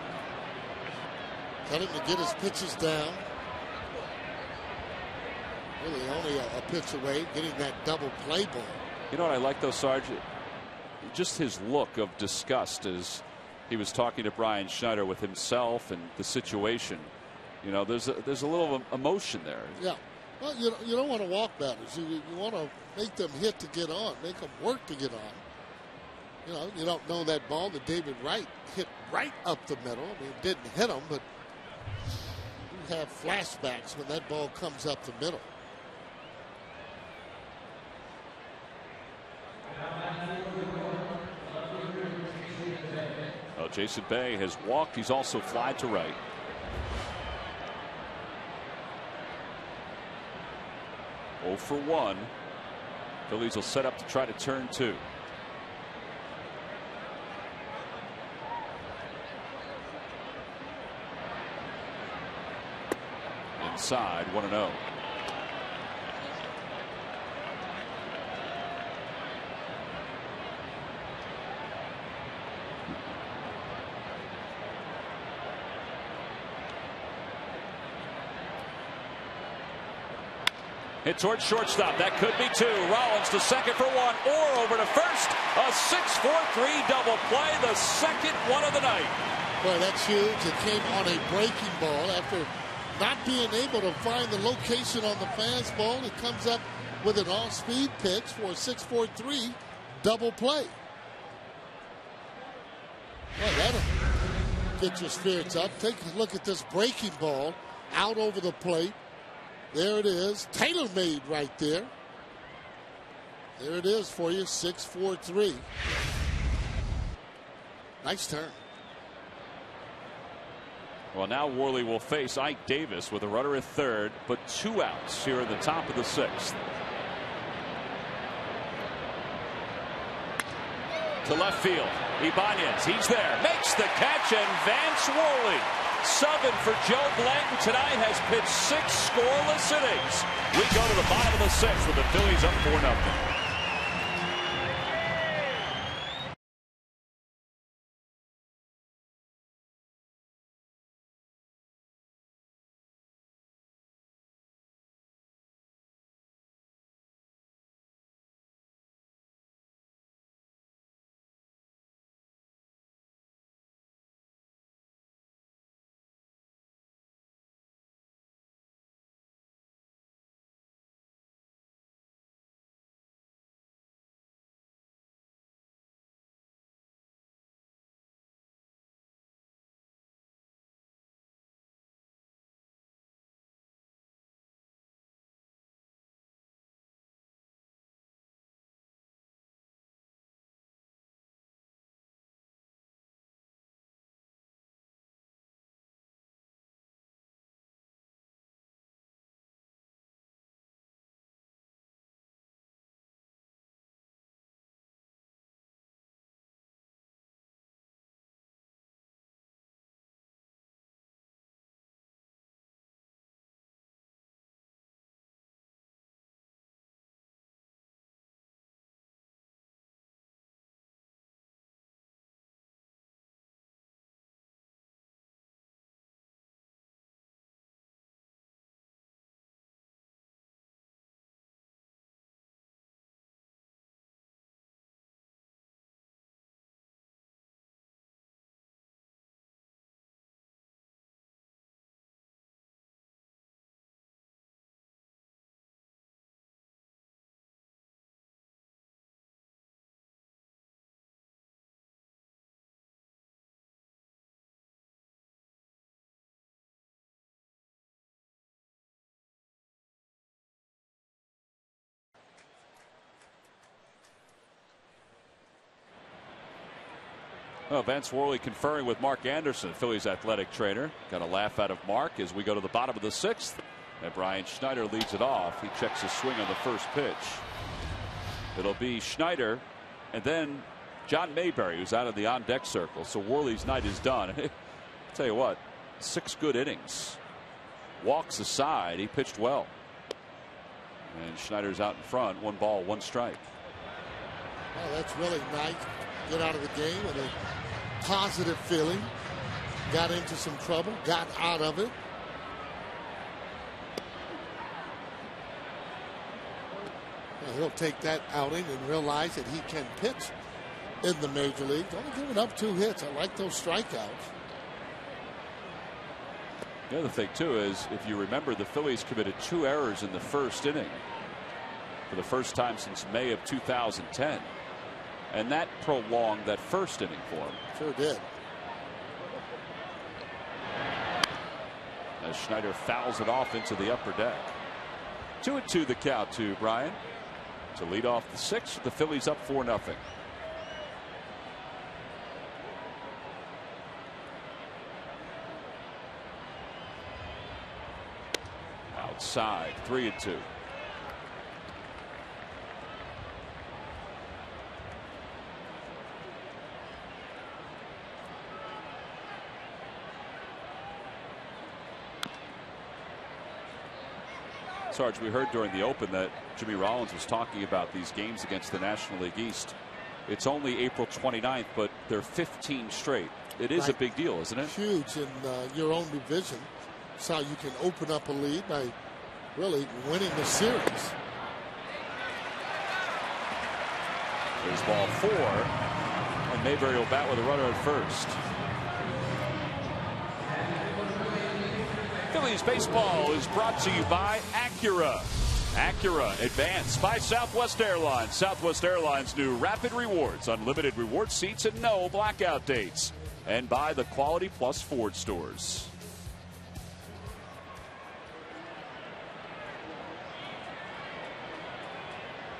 Tell him to get his pitches down. Really only a pitch away, getting that double play ball. You know what I like though, Sarge? Just his look of disgust as he was talking to Brian Schneider with himself and the situation. You know, there's a little emotion there. Yeah. Well, you don't want to walk batters. You want to make them hit to get on, make them work to get on. You know, you don't know that ball that David Wright hit right up the middle. I mean, it didn't hit him, but you have flashbacks when that ball comes up the middle. Well, Jason Bay has walked. He's also flied to right. Oh for 1. Phillies will set up to try to turn 2. Inside, 1-0. Hit towards shortstop. That could be two. Rollins to second for one. Or over to first. A 6-4-3 double play. The second one of the night. Boy, that's huge. It came on a breaking ball after not being able to find the location on the fastball. It comes up with an off-speed pitch for a 6-4-3 double play. Well, that'll get your spirits up. Take a look at this breaking ball out over the plate. There it is. Tailor-made right there. There it is for you. 6-4-3. Nice turn. Well, now Worley will face Ike Davis with a runner at third, but 2 outs here in the top of the 6th. To left field. Ibanez, he's there. Makes the catch, and Vance Worley, subbing for Joe Blanton tonight, has pitched 6 scoreless innings. We go to the bottom of the 6th with the Phillies up 4-0. Well, Vance Worley conferring with Mark Anderson, Phillies athletic trainer. Got a laugh out of Mark as we go to the bottom of the 6th. And Brian Schneider leads it off. He checks his swing on the first pitch. It'll be Schneider and then John Mayberry, who's out of the on-deck circle. So Worley's night is done. I'll tell you what, 6 good innings. Walks aside. He pitched well. And Schneider's out in front. 1 ball, 1 strike. Oh, that's really nice. Get out of the game with a positive feeling. Got into some trouble. Got out of it. Well, he'll take that outing and realize that he can pitch in the major leagues. Only giving up 2 hits. I like those strikeouts. The other thing, too, is if you remember, the Phillies committed 2 errors in the first inning for the first time since May of 2010. And that prolonged that first inning for him. Sure did. As Schneider fouls it off into the upper deck. 2-2 the count to Brian to lead off the 6th. The Phillies up 4-0. Outside, 3-2. Sarge, we heard during the Open that Jimmy Rollins was talking about these games against the National League East. It's only April 29th, but they're 15 straight. It is a big deal, isn't it? Huge in your own division. It's how you can open up a lead by really winning the series. There's ball 4, and Mayberry will bat with a runner at first. Phillies baseball is brought to you by Acura. Acura, advanced by Southwest Airlines. Southwest Airlines' new Rapid Rewards, unlimited reward seats and no blackout dates. And by the Quality Plus Ford stores.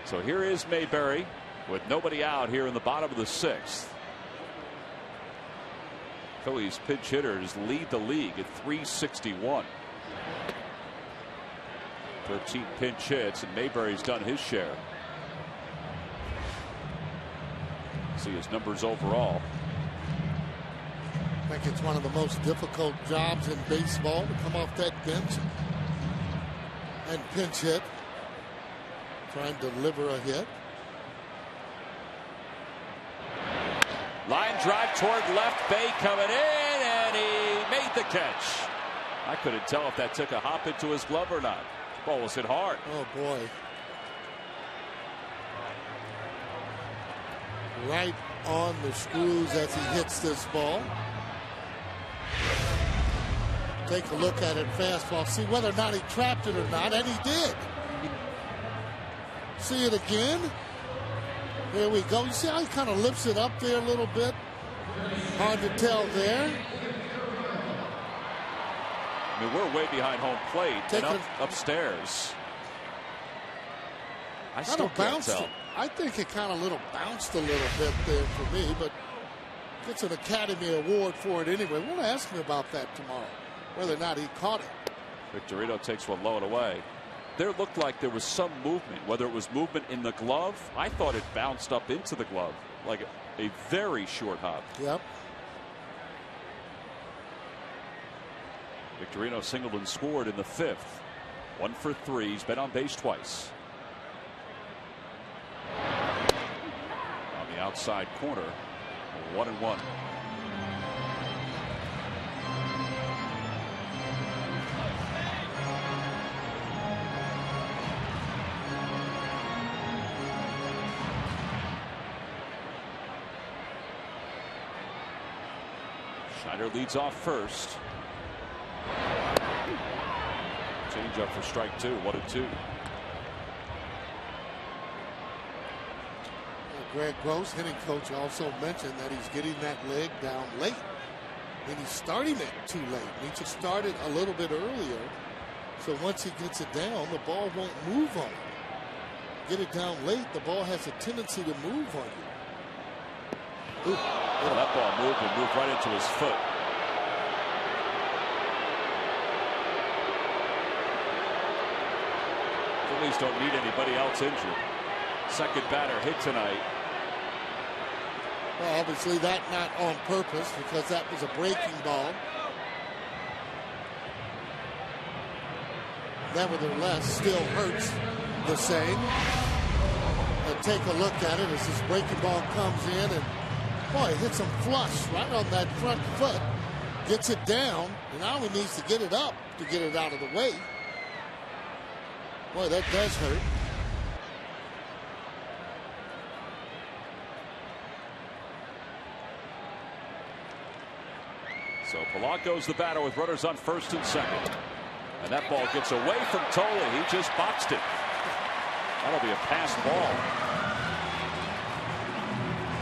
So here is Mayberry with nobody out here in the bottom of the 6th. Phillies pinch hitters lead the league at 361. 13 pinch hits, and Mayberry's done his share. See his numbers overall. I think it's one of the most difficult jobs in baseball to come off that bench and pinch hit. Try and deliver a hit. Line drive toward left, Bay coming in, and he made the catch. I couldn't tell if that took a hop into his glove or not. Ball was hit hard. Oh boy. Right on the screws as he hits this ball. Take a look at it, fastball. See whether or not he trapped it or not, and he did. See it again. There we go. You see how he kind of lifts it up there a little bit? Hard to tell there. I mean, we're way behind home plate and upstairs. I still can't tell. I think it kind of bounced a little bit there for me, but gets an Academy Award for it anyway. We'll ask him about that tomorrow, whether or not he caught it. Victorino takes one low and away. There looked like there was some movement, whether it was movement in the glove. I thought it bounced up into the glove, like a very short hop. Yep. Victorino singled and scored in the 5th. 1 for 3. He's been on base twice. On the outside corner, 1-1. Schneider leads off first. Change up for strike 2, 1-2. Greg Gross, hitting coach, also mentioned that he's getting that leg down late. And he's starting it too late. He just started a little bit earlier. So once he gets it down, the ball won't move on him. Get it down late, the ball has a tendency to move on you. Ooh. Well, that ball moved and moved right into his foot. Phillies don't need anybody else injured. Second batter hit tonight. Well, obviously that not on purpose because that was a breaking ball. Nevertheless, still hurts the same. And take a look at it as this breaking ball comes in and boy, it hits him flush right on that front foot. Gets it down, and now he needs to get it up to get it out of the way. Boy, that does hurt. So Polanco's the batter with runners on first and second. And that ball gets away from Thole. He just boxed it. That'll be a pass ball.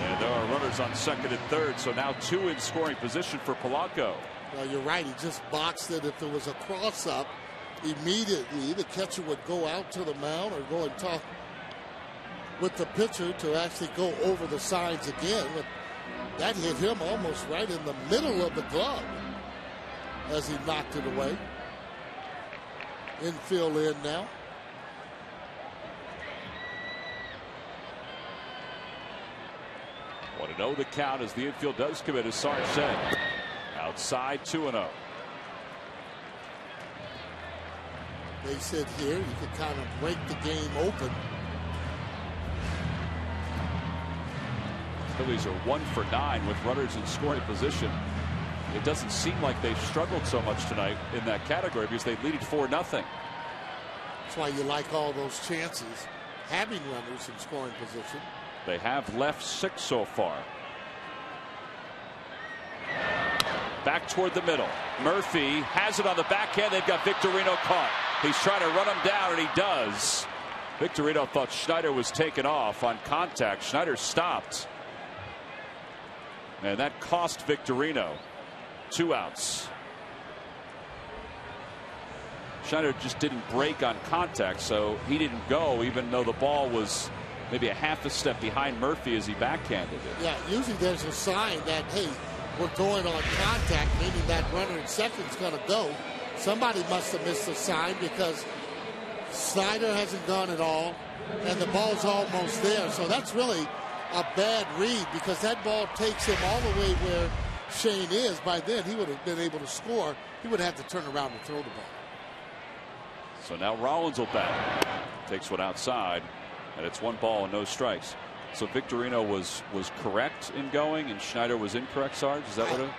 And there are runners on second and third. So now 2 in scoring position for Polanco. Well, you're right. He just boxed it. If there was a cross up, immediately the catcher would go out to the mound or go and talk with the pitcher to actually go over the signs again. But that hit him almost right in the middle of the glove as he knocked it away. Infield in now. Want to know the count as the infield does commit, as Sarge said. Outside 2-0. They said here you could kind of break the game open. Phillies are 1 for 9 with runners in scoring position. It doesn't seem like they've struggled so much tonight in that category because they lead 4-0. That's why you like all those chances, having runners in scoring position. They have left 6 so far. Back toward the middle. Murphy has it on the backhand. They've got Victorino caught. He's trying to run him down, and he does. Victorino thought Schneider was taken off on contact. Schneider stopped. And that cost Victorino 2 outs. Schneider just didn't break on contact, so he didn't go, even though the ball was maybe a half a step behind Murphy as he backhanded it. Yeah, usually there's a sign that, hey, we're going on contact, meaning that runner in second is going to go. Somebody must have missed the sign because Schneider hasn't gone at all, and the ball's almost there. So that's really a bad read because that ball takes him all the way where Shane is. By then, he would have been able to score. He would have to turn around and throw the ball. So now Rollins will bat. Takes one outside, and it's 1 ball and no strikes. So Victorino was correct in going, and Schneider was incorrect. Sarge, is that what it?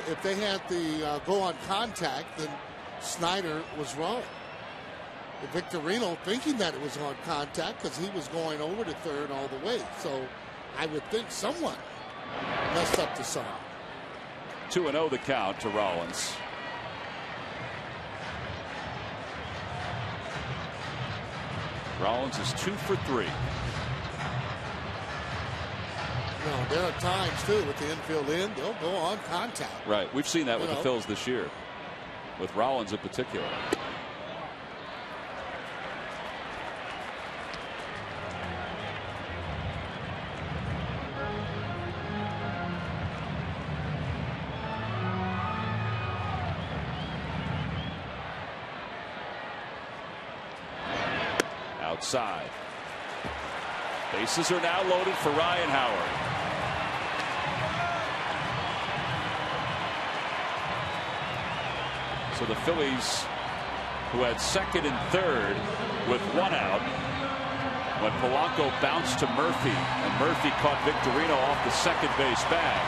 If they had the go on contact, then Schneider was wrong. Victorino thinking that it was on contact because he was going over to third all the way. So I would think someone messed up the sign. 2-0 the count to Rollins. Rollins is 2 for 3. No, there are times too with the infield in, they'll go on contact. Right, we've seen that with the Phils this year, with Rollins in particular. Outside. Bases are now loaded for Ryan Howard. So the Phillies, who had second and third with 1 out, when Polanco bounced to Murphy, and Murphy caught Victorino off the second base bag.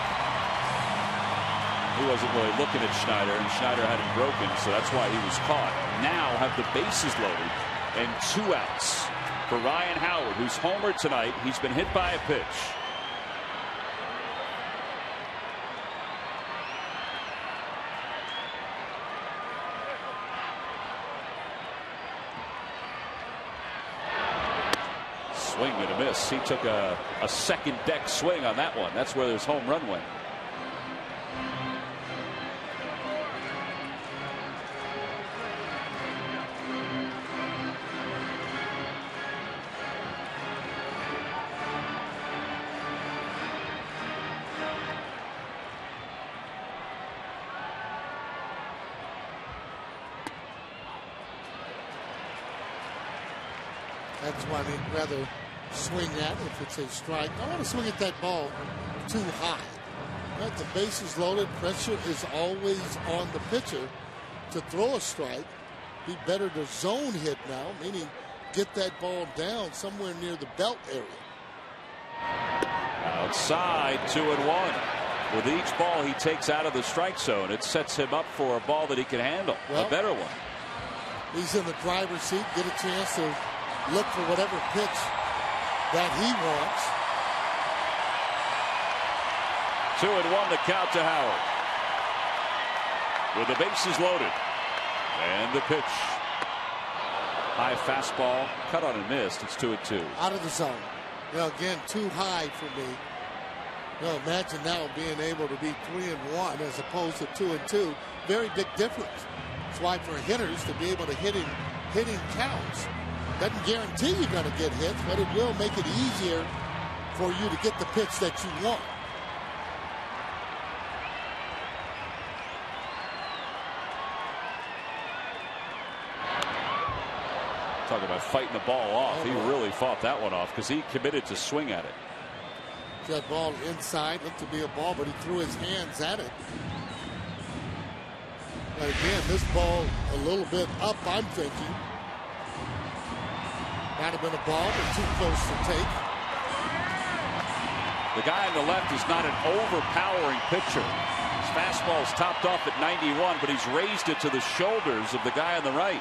He wasn't really looking at Schneider, and Schneider hadn't broken, so that's why he was caught. Now have the bases loaded and 2 outs for Ryan Howard, who's homered tonight. He's been hit by a pitch. Swing and a miss. He took a second deck swing on that one. That's where his home run went. That's why they'd rather swing at if it's a strike. I want to swing at that ball too high. Right? The base is loaded. Pressure is always on the pitcher to throw a strike. Be better to zone hit now, meaning get that ball down somewhere near the belt area. Outside, 2-1. With each ball he takes out of the strike zone, it sets him up for a ball that he can handle, a better one. He's in the driver's seat, get a chance to look for whatever pitch that he wants. 2-1 the count to Howard. With the bases loaded. And the pitch. High fastball, cut on and missed. It's 2-2. Out of the zone. You know, again, too high for me. You know, imagine now being able to be 3-1 as opposed to 2-2. Very big difference. That's why for hitters to be able to hitting counts. Doesn't guarantee you're going to get hits, but it will make it easier for you to get the pitch that you want. Talk about fighting the ball off. He really fought that one off because he committed to swing at it. That ball inside looked to be a ball, but he threw his hands at it. But again, this ball a little bit up, I'm thinking. Might have been a ball, but too close to take. The guy on the left is not an overpowering pitcher. His fastball is topped off at 91, but he's raised it to the shoulders of the guy on the right.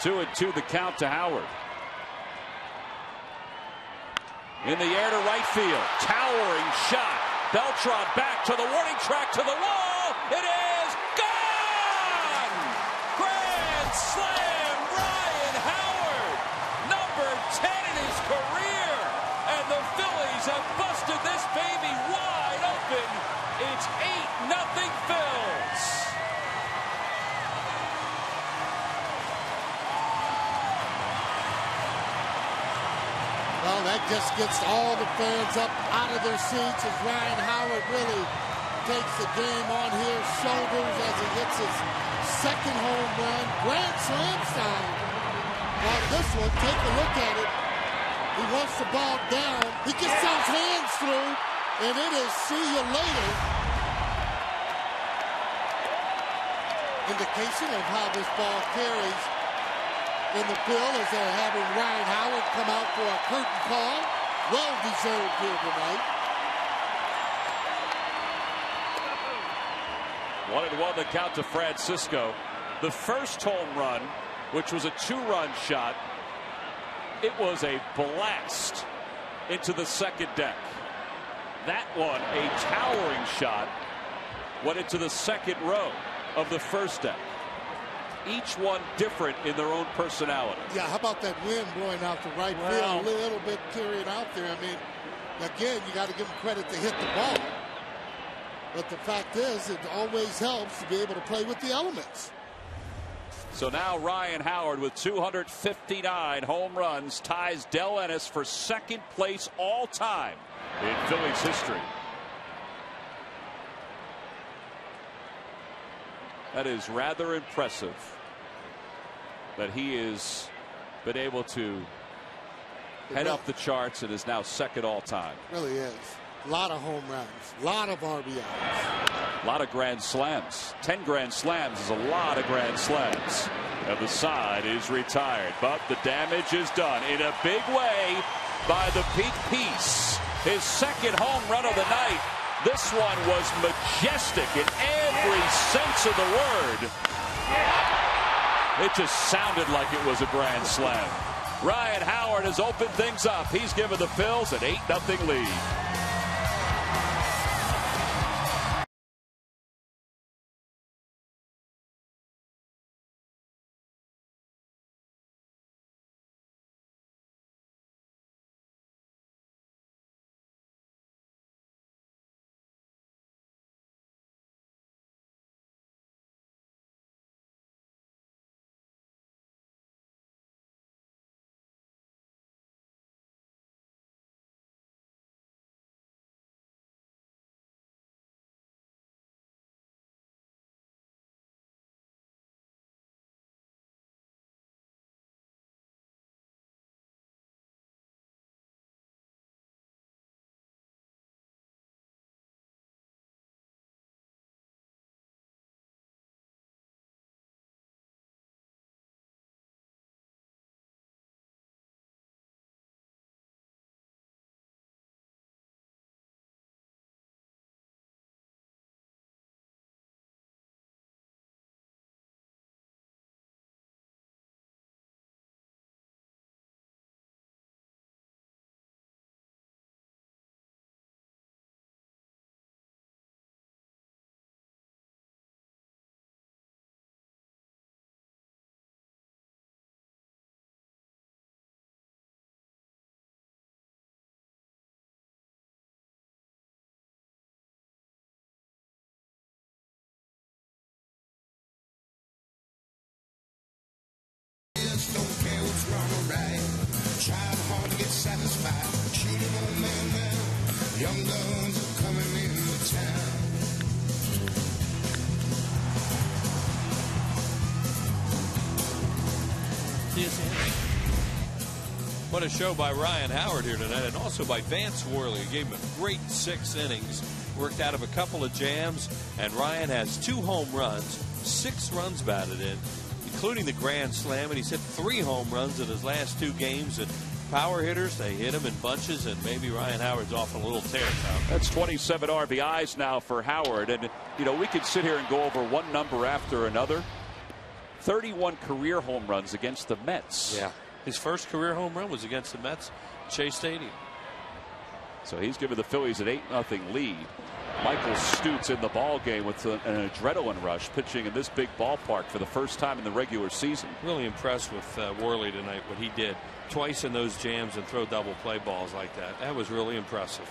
2-2 the count to Howard. In the air to right field. Towering shot. Beltran back to the warning track, to the wall. It is gone! Grand slam, Ryan Howard. Number 10 in his career. And the Phillies have busted this baby wide open. It's 8-0 Phils. Well, that just gets all the fans up out of their seats as Ryan Howard really takes the game on his shoulders as he hits his second home run. Grand slam style. On this one, take a look at it. He wants the ball down. He gets his hands through, and it is see you later. Indication of how this ball carries in the field as they're having Ryan Howard come out for a curtain call. Well deserved here tonight. 1-1 the count to Francisco. The first home run, which was a 2-run shot, it was a blast into the second deck. That one, a towering shot, went into the second row of the first deck. Each one different in their own personality. Yeah, how about that wind blowing out to right field? A little bit carried out there. I mean, again, you got to give him credit to hit the ball. But the fact is, it always helps to be able to play with the elements. So now Ryan Howard with 259 home runs ties Del Ennis for second place all time in Phillies history. That is rather impressive that he has been able to head up the charts and is now second all time. Really is. A lot of home runs, a lot of RBIs. A lot of grand slams. 10 grand slams is a lot of grand slams. And the side is retired, but the damage is done in a big way by the peak piece. His second home run of the night. This one was majestic in every sense of the word. It just sounded like it was a grand slam. Ryan Howard has opened things up. He's given the Phils an 8-0 lead. Trying hard to get satisfied. Cheating on man. Young guns are coming into town. What a show by Ryan Howard here tonight, and also by Vance Worley. He gave him a great 6 innings, worked out of a couple of jams, and Ryan has 2 home runs, 6 runs batted in, including the grand slam, and he's hit 3 home runs in his last 2 games. And power hitters, they hit him in bunches, and maybe Ryan Howard's off on a little tear now. That's 27 RBIs now for Howard, and you know, we could sit here and go over one number after another. 31 career home runs against the Mets. Yeah. His first career home run was against the Mets, Shea Stadium. So he's given the Phillies an 8-0 lead. Michael Stutz in the ball game with an adrenaline rush, pitching in this big ballpark for the first time in the regular season. Really impressed with Worley tonight, what he did twice in those jams and throw double play balls like that. That was really impressive.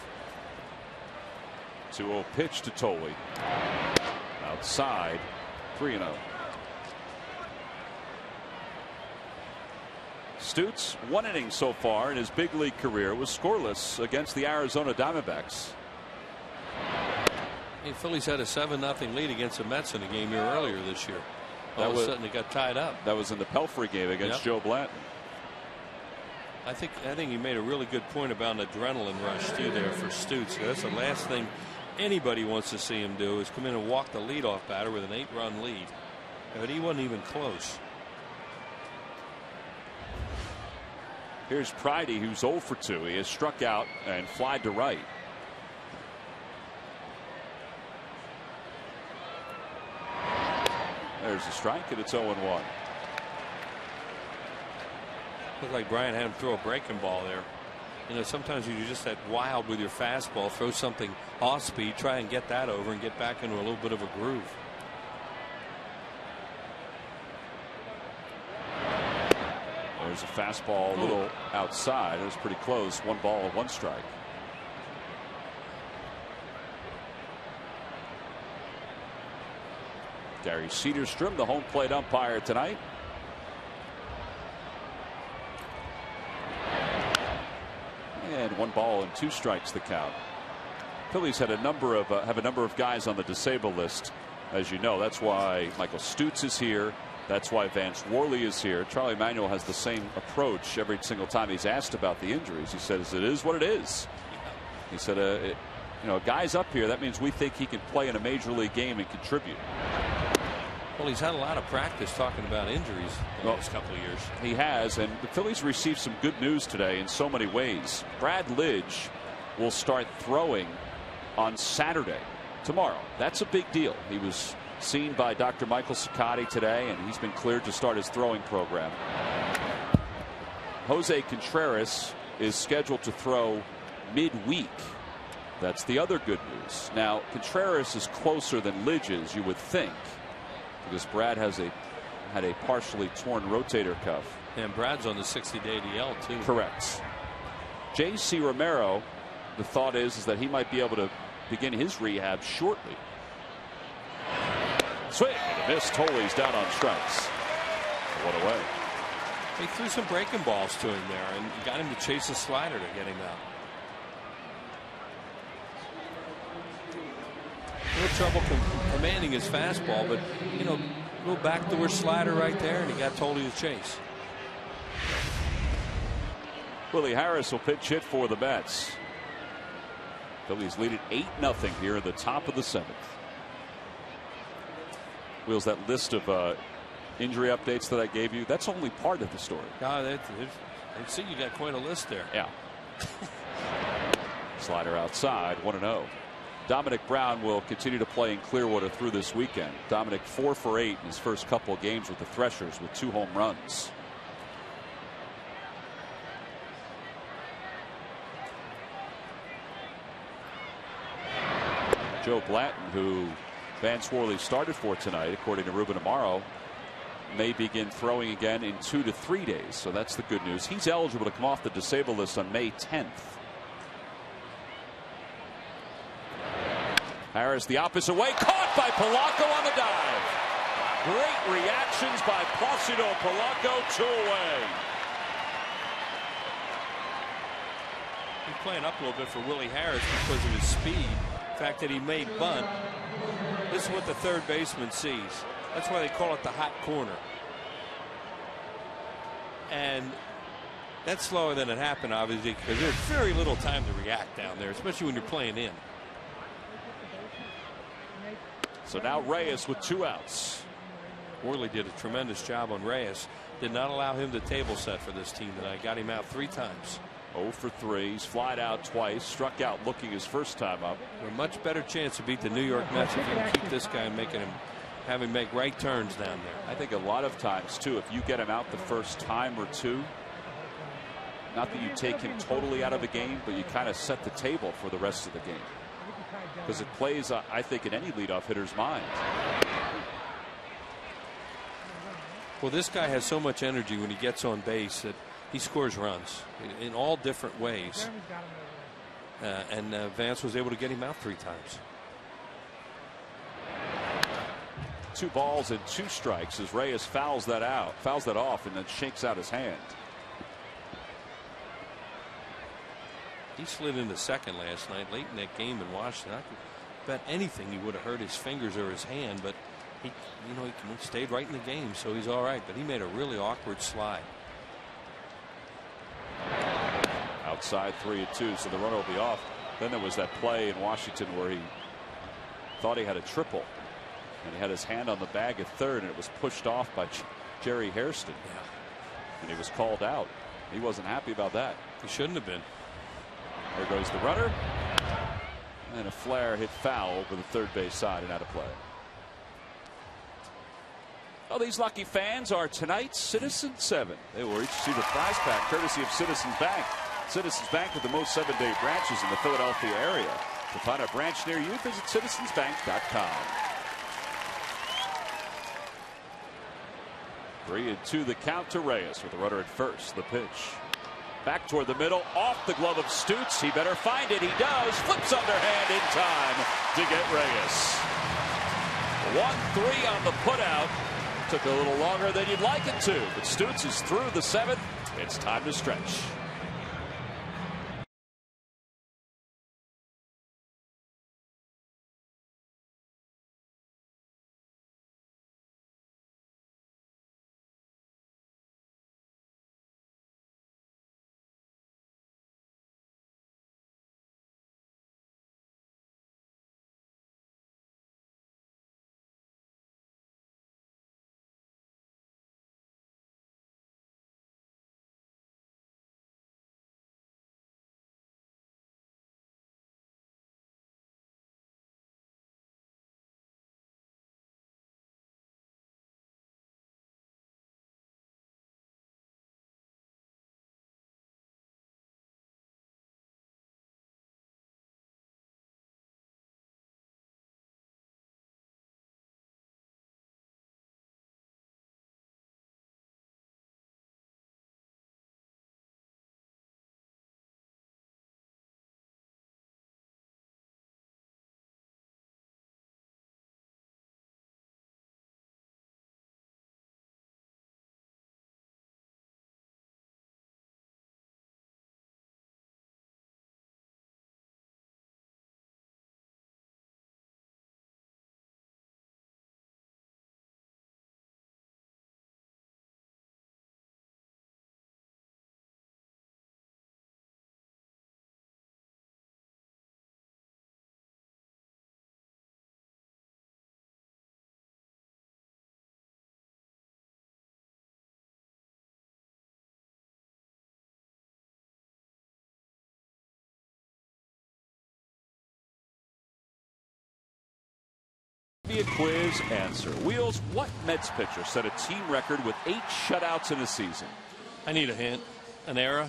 2-0 pitch to Thole. Outside, 3-0. Stutz, 1 inning so far in his big league career, was scoreless against the Arizona Diamondbacks. The Phillies had a 7-0 lead against the Mets in a game here earlier this year. All of a sudden it got tied up. That was in the Pelfrey game against Joe Blanton. I think he made a really good point about an adrenaline rush too there for Stutz. That's the last thing anybody wants to see him do, is come in and walk the leadoff batter with an 8-run lead. But he wasn't even close. Here's Pridey, who's 0 for 2. He has struck out and flied to right. There's a strike, and it's 0-1. Looked like Brian had him throw a breaking ball there. You know, sometimes you're just that wild with your fastball, throw something off speed, try and get that over and get back into a little bit of a groove. There's a fastball a little outside. It was pretty close. 1 ball, 1 strike. Gary Cedarstrom, the home plate umpire tonight. And 1 ball and 2 strikes the count. Phillies had a number of guys on the disabled list, as you know. That's why Michael Stutz is here. That's why Vance Worley is here. Charlie Manuel has the same approach every single time he's asked about the injuries. He says it is what it is. He said, you know, a guy's up here. That means we think he can play in a major league game and contribute. Well, he's had a lot of practice talking about injuries the last couple of years. He has, and the Phillies received some good news today in so many ways. Brad Lidge will start throwing on Saturday, tomorrow. That's a big deal. He was seen by Dr. Michael Cicotti today, and he's been cleared to start his throwing program. Jose Contreras is scheduled to throw midweek. That's the other good news. Now, Contreras is closer than Lidge is, you would think, because Brad had a partially torn rotator cuff. And Brad's on the 60-day DL too. Correct. J.C. Romero, the thought is that he might be able to begin his rehab shortly. Swing and a miss. Tolley's down on strikes. 1 away. He threw some breaking balls to him there and got him to chase a slider to get him out. A little trouble commanding his fastball, but you know, a little backdoor slider right there, and he got Thole to chase. Willie Harris will pitch hit for the Mets. Phillies lead it 8-0 here in the top of the 7th. Wheels, that list of injury updates that I gave you, that's only part of the story. I see you got quite a list there. Yeah. Slider outside, 1-0. Dominic Brown will continue to play in Clearwater through this weekend. Dominic 4 for 8 in his first couple of games with the Threshers with 2 home runs. Joe Blanton, who Vance Worley started for tonight, according to Ruben Amaro, may begin throwing again in 2 to 3 days. So that's the good news. He's eligible to come off the disabled list on May 10th. Harris the opposite way, caught by Polanco on the dive. Great reactions by Placido Polanco, 2 away. He's playing up a little bit for Willie Harris because of his speed. The fact that he made bunt. This is what the third baseman sees. That's why they call it the hot corner. And that's slower than it happened, obviously, because there's very little time to react down there, especially when you're playing in. So now Reyes with 2 outs. Worley did a tremendous job on Reyes. Did not allow him to table set for this team tonight. Got him out 3 times. 0 for 3. He's flied out twice. Struck out looking his first time up. A much better chance to beat the New York Mets if you can keep this guy and making him have him make right turns down there. I think a lot of times, too, if you get him out the first time or two, not that you take him totally out of the game, but you kind of set the table for the rest of the game. Because it plays, I think, in any leadoff hitter's mind. Well, this guy has so much energy when he gets on base that he scores runs in all different ways. And Vance was able to get him out 3 times. 2 balls and 2 strikes as Reyes fouls that off, and then shakes out his hand. He slid into second last night late in that game in Washington. I could bet anything he would have hurt his fingers or his hand, but he stayed right in the game, so he's all right. But he made a really awkward slide. Outside 3-2, so the runner will be off. Then there was that play in Washington where he thought he had a triple, and he had his hand on the bag at third, and it was pushed off by Jerry Hairston. Yeah. And he was called out. He wasn't happy about that. He shouldn't have been. There goes the runner. And a flare hit foul over the third base side and out of play. Well, these lucky fans are tonight's Citizen 7. They will each receive a prize pack courtesy of Citizens Bank. Citizens Bank with the most 7-day branches in the Philadelphia area. To find a branch near you, visit citizensbank.com. 3-2 the count to Reyes with the runner at first. The pitch. Back toward the middle, off the glove of Stutz. He better find it. He does. Flips underhand in time to get Reyes. 1-3 on the putout. Took a little longer than you'd like it to, but Stutz is through the 7th. It's time to stretch. A quiz answer. Wheels, what Mets pitcher set a team record with 8 shutouts in a season? I need a hint. An era?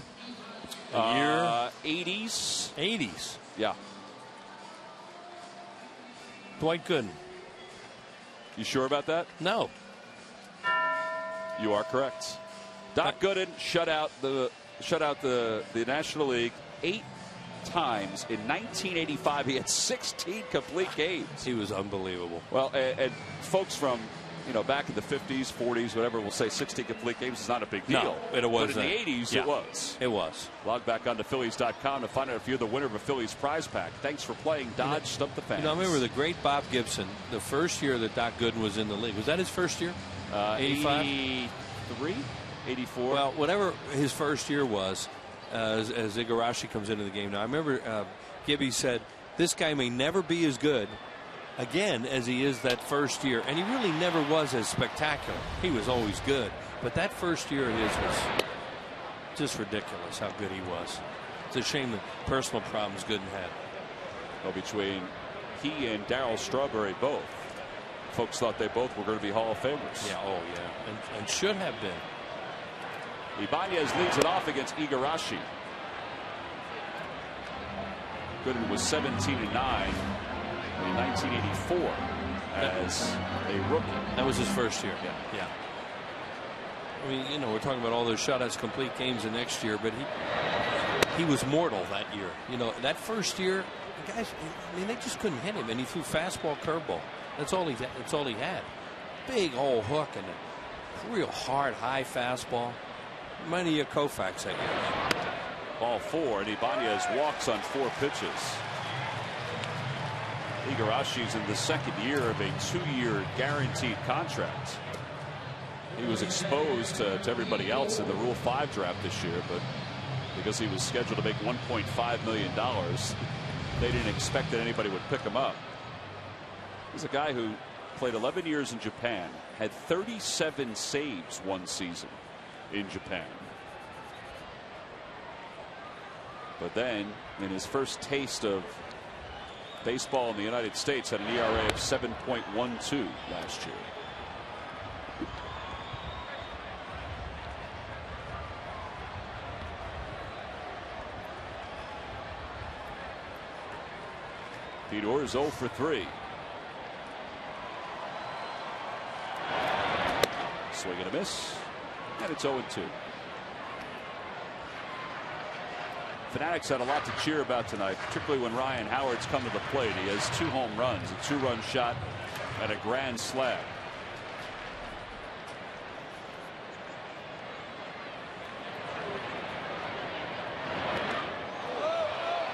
A year? 80s. 80s. Yeah. Dwight Gooden. You sure about that? No. You are correct. Doc Gooden shut out the National League 8 times in 1985. He had 16 complete games. He was unbelievable. Well, and folks from back in the 50s, 40s, whatever, will say 16 complete games is not a big deal. No, it was. But in the 80s, yeah, it was. It was. Log back onto Phillies.com to find out if you're the winner of a Phillies prize pack. Thanks for playing Dodge Stump the Fans. I remember the great Bob Gibson, the first year that Doc Gooden was in the league. Was that his first year? 85? 83? 84? Well, whatever his first year was, as Igarashi comes into the game. Now, I remember Gibby said, this guy may never be as good again as he is that first year. And he really never was as spectacular. He was always good. But that first year of his was just ridiculous how good he was. It's a shame the personal problems Gooden had. Well, between he and Darryl Strawberry both folks thought they both were going to be Hall of Famers. Yeah, oh yeah, and should have been. Ibanez leads it off against Igarashi. Gooden was 17-9 in 1984 as a rookie. That was his first year. Yeah. I mean, you know, we're talking about all those shutouts, complete games the next year, but he was mortal that year. You know, that first year, the guys, I mean, they just couldn't hit him, and he threw fastball, curveball. That's all he had. Big old hook and a real hard, high fastball. Reminded you of Koufax that year. Ball 4, and Ibanez walks on 4 pitches. Igarashi's in the second year of a 2-year guaranteed contract. He was exposed to everybody else in the Rule 5 draft this year, but because he was scheduled to make $1.5 million, they didn't expect that anybody would pick him up. He's a guy who played 11 years in Japan, had 37 saves one season in Japan. But then, in his first taste of baseball in the United States, had an ERA of 7.12 last year. Fedor is 0 for 3. Swing and a miss, and it's 0-2. Fanatics had a lot to cheer about tonight, particularly when Ryan Howard's come to the plate. He has 2 home runs, a 2-run shot, and a grand slam.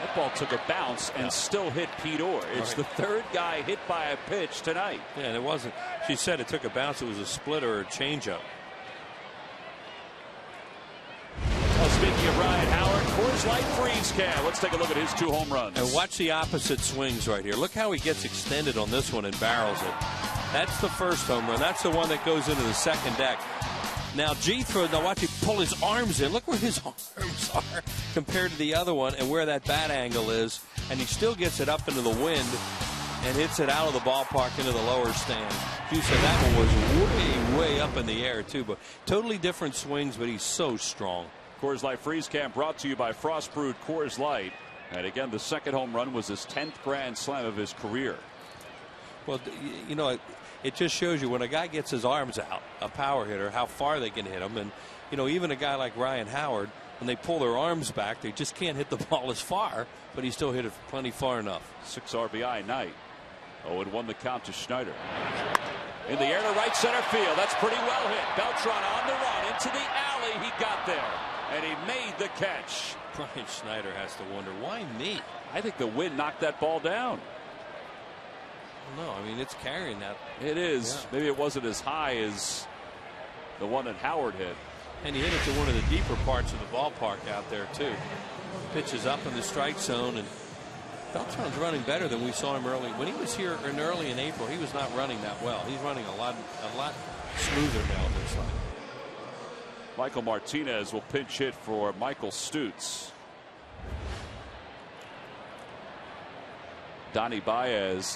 That ball took a bounce and still hit Fedor. It's the 3rd guy hit by a pitch tonight. Yeah, and it wasn't. She said it took a bounce. It was a split or a changeup. Speaking of Ryan Howard, Coors Light freeze can. Let's take a look at his 2 home runs. And watch the opposite swings right here. Look how he gets extended on this one and barrels it. That's the first home run. That's the one that goes into the second deck. Now now watch him pull his arms in. Look where his arms are compared to the other one and where that bat angle is. And he still gets it up into the wind and hits it out of the ballpark into the lower stand. You said that one was way up in the air too, but totally different swings, but he's so strong. Coors Light Freeze Camp brought to you by Frost Brewed Coors Light. And again, the second home run was his 10th grand slam of his career. Well, you know, it just shows you when a guy gets his arms out, a power hitter, how far they can hit him. And, you know, even a guy like Ryan Howard, when they pull their arms back, they just can't hit the ball as far, but he still hit it plenty far enough. 6 RBI night. 0-1 the count to Schneider. In the air to right center field. That's pretty well hit. Beltran on the run into the alley. He got there. And he made the catch. Brian Schneider has to wonder, why me? I think the wind knocked that ball down. No, I mean, it's carrying that. It is. Yeah. Maybe it wasn't as high as the one that Howard hit. And he hit it to one of the deeper parts of the ballpark out there, too. Pitches up in the strike zone, and Beltran's running better than we saw him early. When he was here early in April, he was not running that well. He's running a lot smoother now, it looks like. Michael Martinez will pinch hit for Michael Stutz. Donnie Baez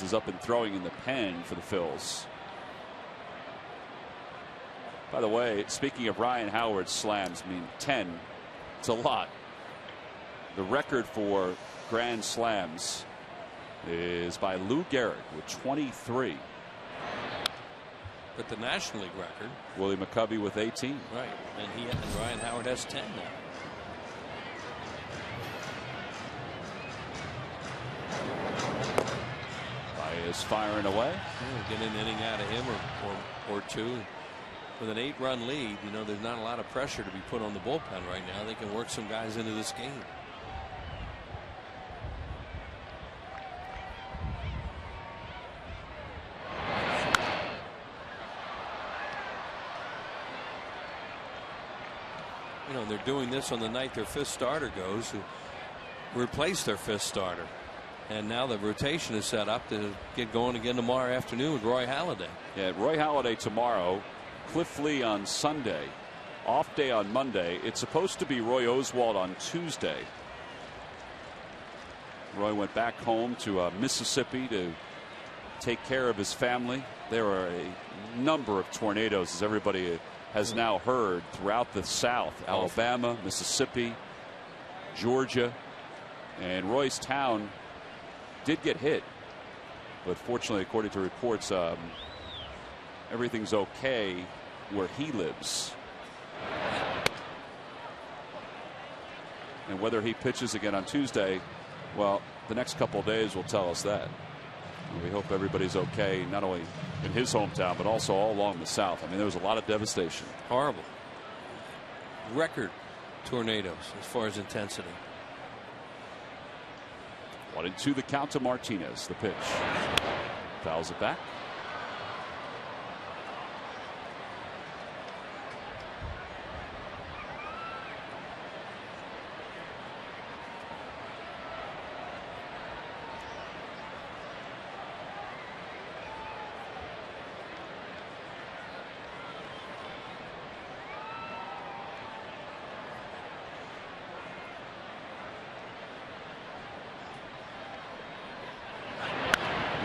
is up and throwing in the pen for the Phils. By the way, speaking of Ryan Howard's slams, I mean 10, it's a lot. The record for grand slams is by Lou Gehrig with 23. But the National League record, Willie McCovey with 18. Right, and Ryan Howard has 10 now. Baez firing away. Get an inning out of him or 2. With an 8-run lead, you know, there's not a lot of pressure to be put on the bullpen right now. They can work some guys into this game. You know, they're doing this on the night their 5th starter goes, who replaced their 5th starter. And now the rotation is set up to get going again tomorrow afternoon with Roy Halladay. Yeah, Roy Halladay tomorrow, Cliff Lee on Sunday, off day on Monday. It's supposed to be Roy Oswalt on Tuesday. Roy went back home to Mississippi to take care of his family. There are a number of tornadoes, as everybody has now heard, throughout the South. Alabama, Mississippi, Georgia, and Roy's town did get hit. But fortunately, according to reports, everything's okay where he lives. And whether he pitches again on Tuesday, well, the next couple of days will tell us that. And we hope everybody's okay, not only in his hometown, but also all along the South. I mean, there was a lot of devastation. Horrible. Record tornadoes as far as intensity. 1-2 the count to Martinez. The pitch. Fouls it back.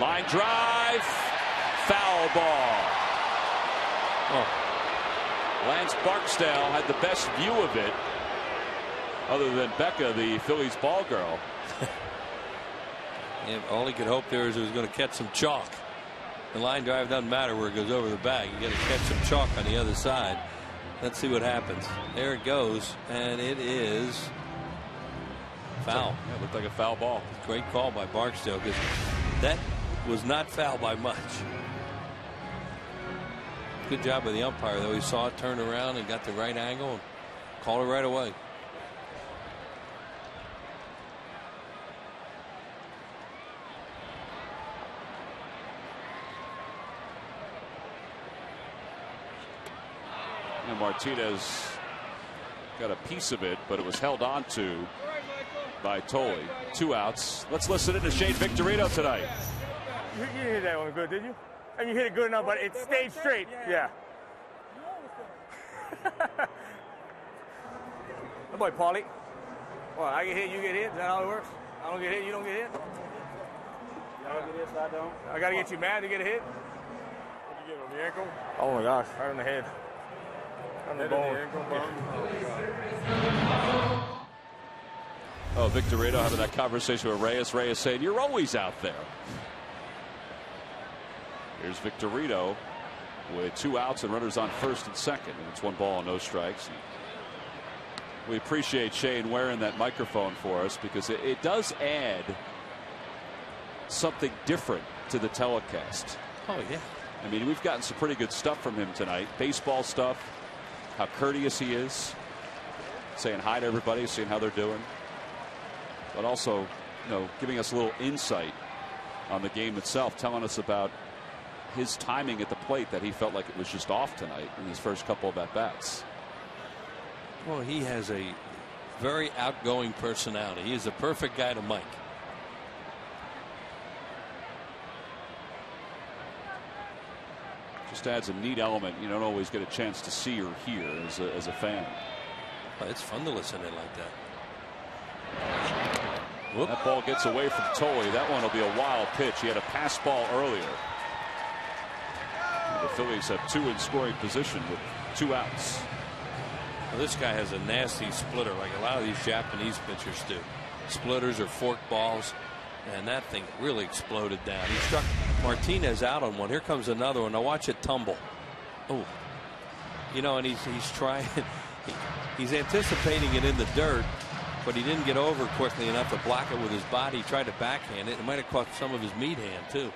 Line drive, foul ball. Lance Barksdale had the best view of it, other than Becca, the Phillies ball girl. Yeah, all he could hope there is it was going to catch some chalk. The line drive doesn't matter where it goes over the bag. You got to catch some chalk on the other side. Let's see what happens. There it goes, and it is foul. Yeah, it looked like a foul ball. Great call by Barksdale, because that was not foul by much. Good job by the umpire, though. He saw it, turned around, and got the right angle and called it right away. And Martinez got a piece of it, but it was held on to by THOLE. 2 outs. Let's listen in to Shane Victorino tonight. You hit that one good, did you? And you hit it good enough, but it stayed straight. Yeah. Good boy, Paulie. Well, I get hit, you get hit. Is that how it works? I don't get hit, you don't get hit? I don't get hit, so I don't. I got to get you mad to get a hit? What did you get, on the ankle? Oh, my gosh, right on the head. On the bone. Oh, Victorino having that conversation with Reyes. Reyes saying, "You're always out there." Here's Victorino with 2 outs and runners on first and second. And it's 1 ball and no strikes. We appreciate Shane wearing that microphone for us, because it does add something different to the telecast. Oh, yeah. I mean, we've gotten some pretty good stuff from him tonight. Baseball stuff, how courteous he is, saying hi to everybody, seeing how they're doing. But also, you know, giving us a little insight on the game itself, telling us about his timing at the plate, that he felt like it was just off tonight in his first couple of at-bats. Well, he has a very outgoing personality. He is the perfect guy to mic. Just adds a neat element you don't always get a chance to see or hear as a fan. Well, it's fun to listen in like that. Whoop. That ball gets away from THOLE. That one will be a wild pitch. He had a pass ball earlier. The Phillies have 2 in scoring position with 2 outs. Well, this guy has a nasty splitter, like a lot of these Japanese pitchers do. Splitters or fork balls, and that thing really exploded down. He struck Martinez out on one. Here comes another one. Now watch it tumble. Oh, you know, and he's trying. He's anticipating it in the dirt, but he didn't get over quickly enough to block it with his body. He tried to backhand it. It might have caught some of his meat hand too.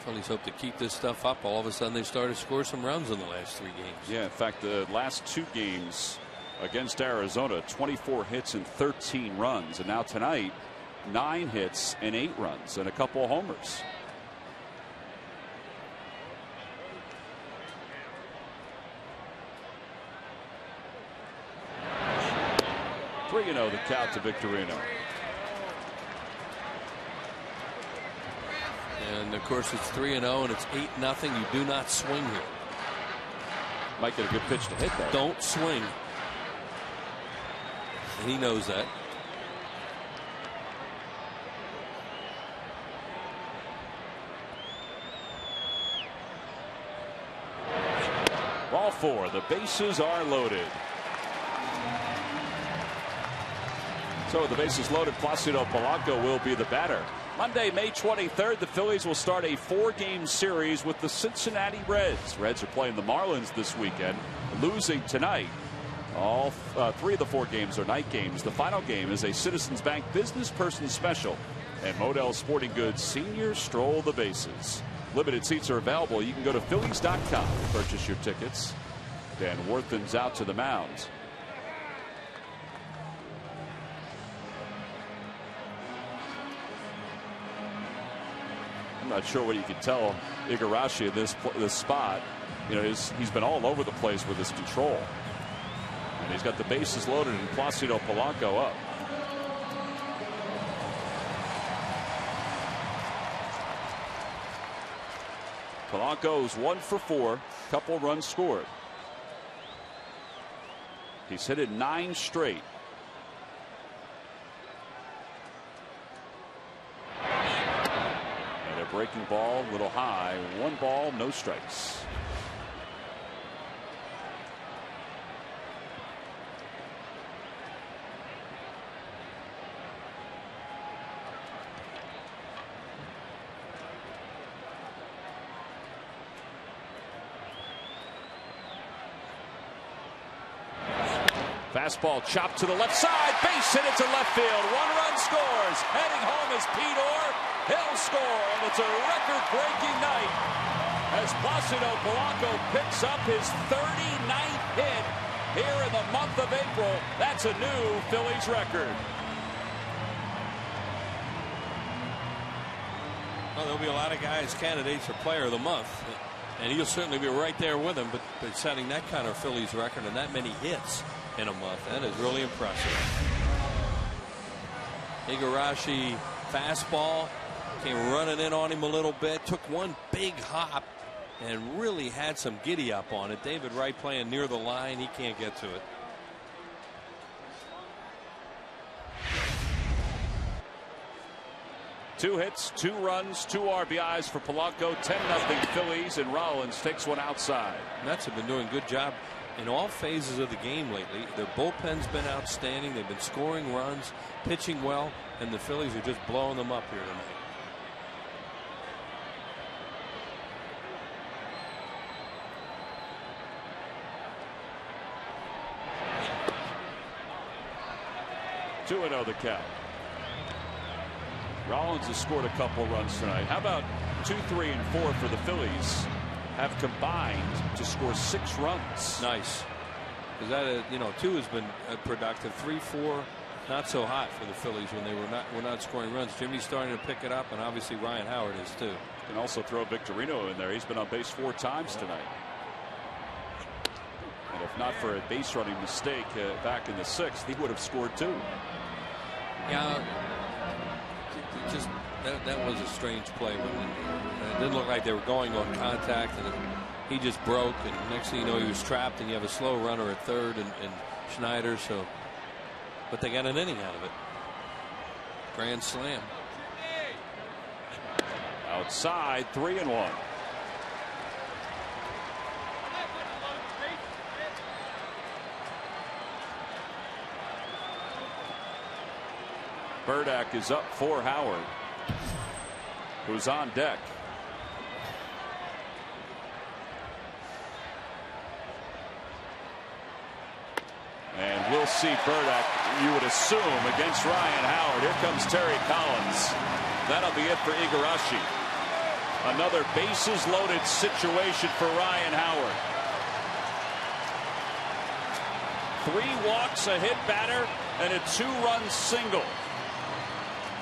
Phillies hope to keep this stuff up. All of a sudden they started to score some runs in the last 3 games. Yeah, in fact, the last 2 games against Arizona, 24 hits and 13 runs. And now tonight, 9 hits and 8 runs and a couple of homers. Three-0 the count to Victorino. And of course it's 3-0 and it's 8-0. You do not swing here. Might get a good pitch to hit that. Don't swing. And he knows that. Ball 4. The bases are loaded. So the bases loaded. Placido Polanco will be the batter. Monday, May 23rd, the Phillies will start a 4-game series with the Cincinnati Reds. Reds are playing the Marlins this weekend, losing tonight. All 3 of the 4 games are night games. The final game is a Citizens Bank Business Person Special and Modell Sporting Goods Senior Stroll the Bases. Limited seats are available. You can go to Phillies.com to purchase your tickets. Dan Worthen's out to the mound. I'm not sure what you can tell Igarashi in this spot. You know, he's been all over the place with his control. And he's got the bases loaded and Placido Polanco up. Polanco's 1 for 4, couple runs scored. He's hit it 9 straight. And a breaking ball, little high. 1 ball, no strikes. Fastball chopped to the left side. Base hit it to left field. 1 run scores. Heading home is Pete Orr. He'll score, and it's a record-breaking night as Placido Polanco picks up his 39th hit here in the month of April. That's a new Phillies record. Well, there'll be a lot of guys candidates for Player of the Month, and he'll certainly be right there with them. But setting that kind of Phillies record and that many hits in a month, that is really impressive. Igarashi fastball came running in on him a little bit, took 1 big hop and really had some giddy up on it. David Wright playing near the line, he can't get to it. Two hits, 2 runs, 2 RBIs for Polanco. 10-0 Phillies, and Rollins takes one outside. Mets have been doing a good job in all phases of the game lately. Their bullpen's been outstanding. They've been scoring runs, pitching well, and the Phillies are just blowing them up here tonight. Two 2-0 the count. Rollins has scored a couple runs tonight. How about 2, 3, and 4 for the Phillies? Have combined to score 6 runs. Nice. Because that 2 has been productive. 3, 4, not so hot for the Phillies when they were not scoring runs. Jimmy's starting to pick it up, and obviously Ryan Howard is too. Can also throw Victorino in there. He's been on base 4 times tonight. And if not for a base running mistake back in the 6th, he would have scored 2. Yeah, just that was a strange play. It didn't look like they were going on contact, and he just broke. And next thing you know, he was trapped, and you have a slow runner at third and Schneider. So, but they got an inning out of it. Grand slam. Outside, 3-1. Burdack is up for Howard, who's on deck. And we'll see Burdack, you would assume, against Ryan Howard. Here comes Terry Collins. That'll be it for Igarashi. Another bases loaded situation for Ryan Howard. 3 walks, a hit batter, and a 2-run single.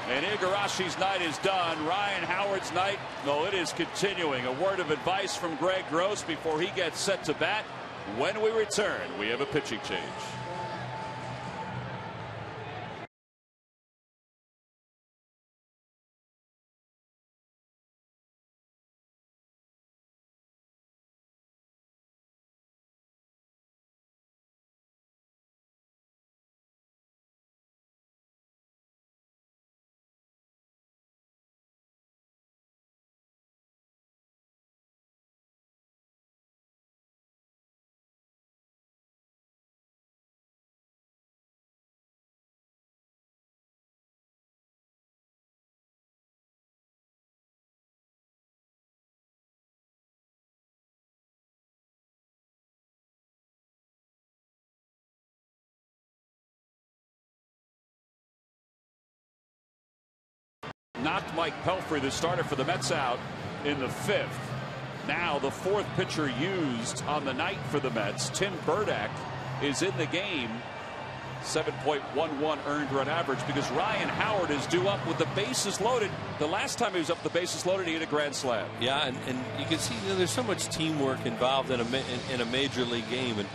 And Igarashi's night is done. Ryan Howard's night, no, it is continuing. A word of advice from Greg Gross before he gets set to bat. When we return, we have a pitching change. knocked Mike Pelfrey, the starter for the Mets, out in the 5th. Now the 4th pitcher used on the night for the Mets, Tim Burdack, is in the game. 7.11 earned run average because Ryan Howard is due up with the bases loaded. The last time he was up with the bases loaded, he hit a grand slam. Yeah, and you can see there's so much teamwork involved in a major league game. And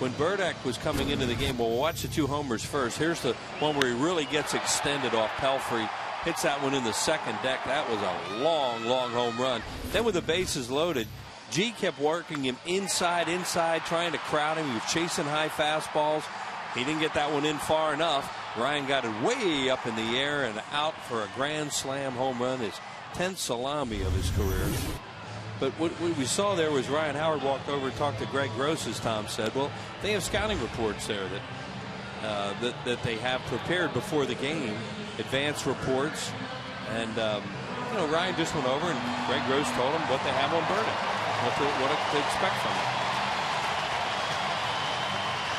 when Burdack was coming into the game, well, we'll watch the 2 homers first. Here's the one where he really gets extended off Pelfrey. Hits that one in the 2nd deck. That was a long, long home run. Then with the bases loaded, G kept working him inside, trying to crowd him. He was chasing high fastballs. He didn't get that one in far enough. Ryan got it way up in the air and out for a grand slam home run, his 10th salami of his career. But what we saw there was Ryan Howard walked over and talked to Greg Gross, as Tom said. Well, they have scouting reports there that they have prepared before the game, advanced reports, and Ryan just went over and Greg Gross told him what they have on Burdack, what to expect from him.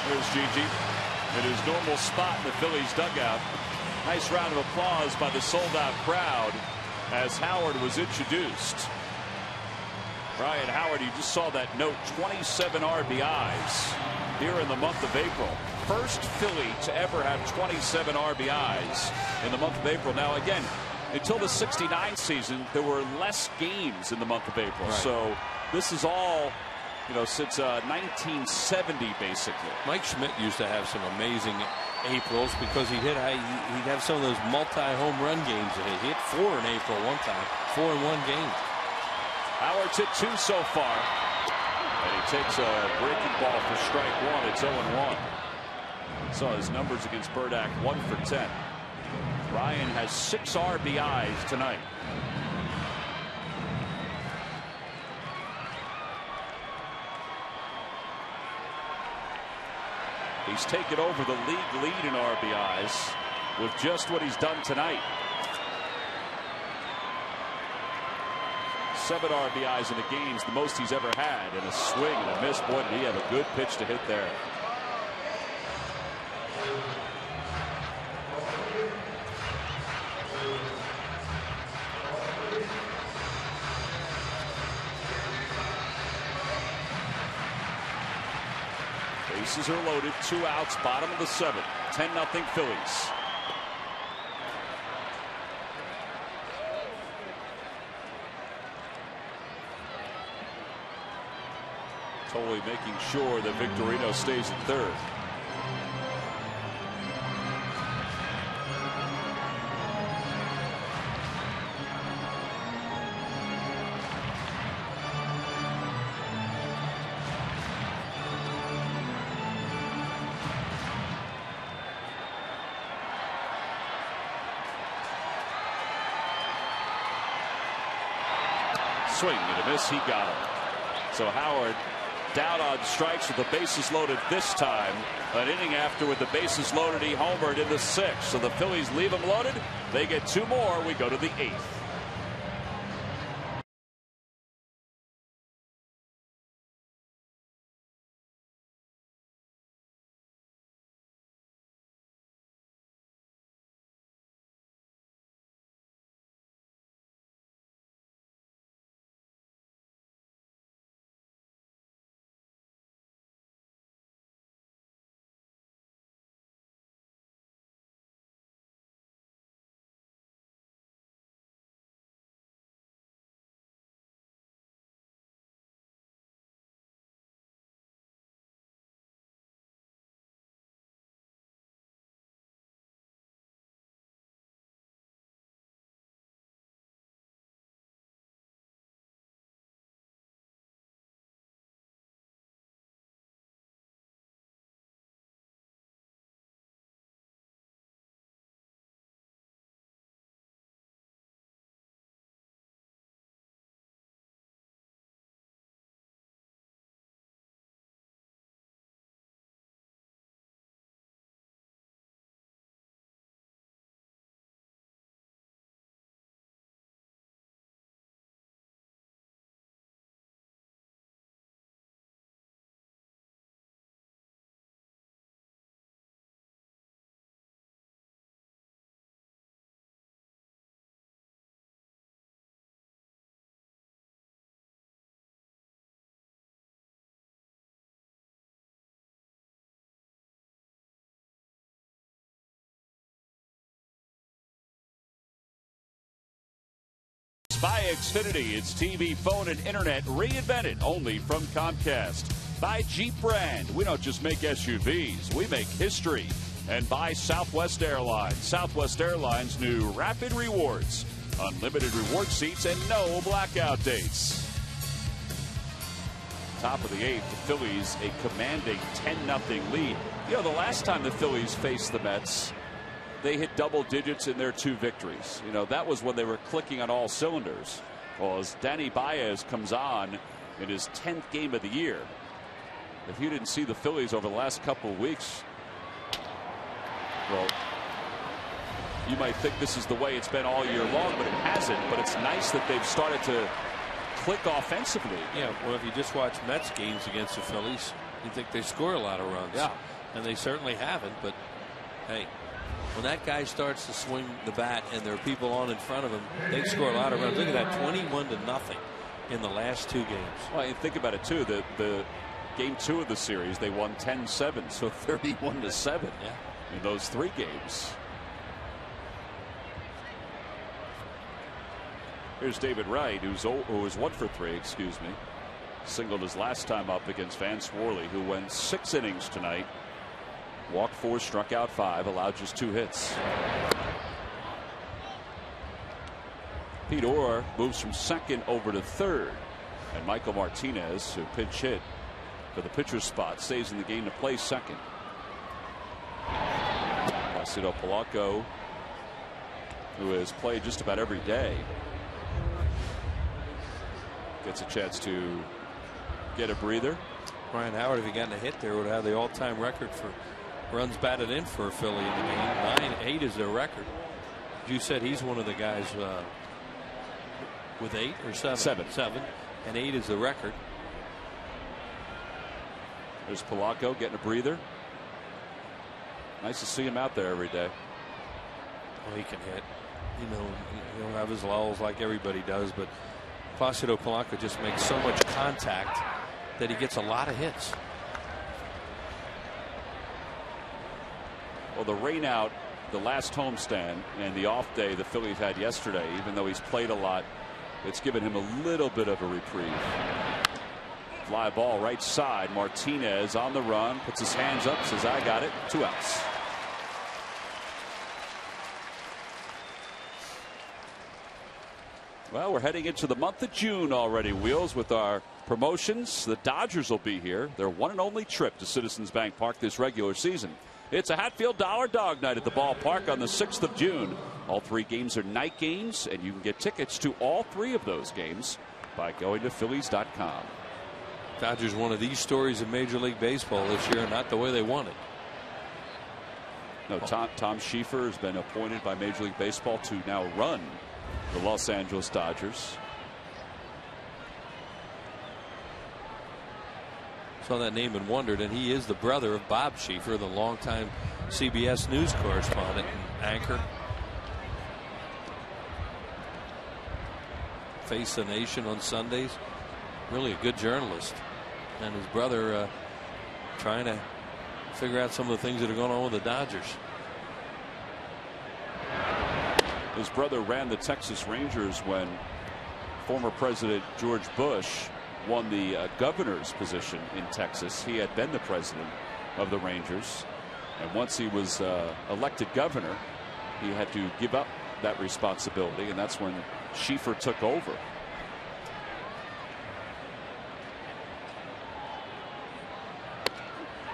There's Gigi in his normal spot in the Phillies dugout. Nice round of applause by the sold-out crowd as Howard was introduced. Ryan Howard, you just saw that note, 27 RBIs here in the month of April. First Philly to ever have 27 RBIs in the month of April. Now, again, until the '69 season, there were less games in the month of April. Right. So this is all, since 1970, basically. Mike Schmidt used to have some amazing Aprils because he'd have some of those multi-home run games. He hit 4 in April one time, 4 in one game. Howard's hit 2 so far, and he takes a breaking ball for strike 1. It's 0-1. Saw his numbers against Burdack, 1 for 10. Ryan has 6 RBIs tonight. He's taken over the league lead in RBIs with just what he's done tonight. 7 RBIs in the games, the most he's ever had. And a swing and a miss. Boy, did he have a good pitch to hit there. Bases are loaded, 2 outs, bottom of the 7th. 10-0 Phillies. Thole making sure that Victorino stays at 3rd. Swing and a miss. He got him. So Howard down on strikes with the bases loaded this time. An inning after with the bases loaded, he homered in the 6th. So the Phillies leave him loaded. They get 2 more. We go to the 8th. By Xfinity, it's TV, phone, and internet reinvented only from Comcast. By Jeep Brand, we don't just make SUVs, we make history. And by Southwest Airlines. Southwest Airlines' new Rapid Rewards. Unlimited reward seats and no blackout dates. Top of the 8th, the Phillies a commanding 10-0 lead. You know, the last time the Phillies faced the Mets, they hit double digits in their 2 victories. You know, that was when they were clicking on all cylinders. Well, as Danny Baez comes on in his 10th game of the year, if you didn't see the Phillies over the last couple of weeks, well, you might think this is the way it's been all year long, but it hasn't. But it's nice that they've started to click offensively. Yeah, well, if you just watch Mets games against the Phillies, you think they score a lot of runs. Yeah. And they certainly haven't, but hey, when that guy starts to swing the bat and there are people on in front of him, they score a lot of runs. Look at that, 21-0 in the last 2 games. Well, you think about it too. The game 2 of the series, they won 10-7, so 31-7 in those 3 games. Here's David Wright, who was 1 for 3, excuse me. Singled his last time up against Van Swarley, who went 6 innings tonight. Walked 4, struck out 5, allowed just 2 hits. Pete Orr moves from 2nd over to 3rd. And Michael Martinez, who pinch hit for the pitcher's spot, stays in the game to play 2nd. Placido Polanco, who has played just about every day, gets a chance to get a breather. Ryan Howard, if he gotten a hit there, would have the all-time record for runs batted in for a Philly in the game. 9-8 is their record. You said he's one of the guys with 8 or 7? 7. And 8 is the record. There's Polanco getting a breather. Nice to see him out there every day. Well, he can hit. You know, he'll have his lulls like everybody does, but Placido Polanco just makes so much contact that he gets a lot of hits. Well, the rain out, the last homestand, and the off day the Phillies had yesterday, even though he's played a lot, it's given him a little bit of a reprieve. Fly ball right side. Martinez on the run, puts his hands up, says, I got it. 2 outs. Well, we're heading into the month of June already, Wheels, with our promotions. The Dodgers will be here. Their one and only trip to Citizens Bank Park this regular season. It's a Hatfield Dollar Dog Night at the ballpark on the 6th of June. All 3 games are night games, and you can get tickets to all 3 of those games by going to Phillies.com. Dodgers, one of these stories in Major League Baseball this year, not the way they wanted. No, Tom Schieffer has been appointed by Major League Baseball to now run the Los Angeles Dodgers. Saw that name and wondered, and he is the brother of Bob Schieffer, the longtime CBS News correspondent and anchor. Face the Nation on Sundays. Really a good journalist. And his brother trying to figure out some of the things that are going on with the Dodgers. His brother ran the Texas Rangers when former President George Bush won the governor's position in Texas. He had been the president of the Rangers, and once he was elected governor, he had to give up that responsibility, and that's when Schieffer took over.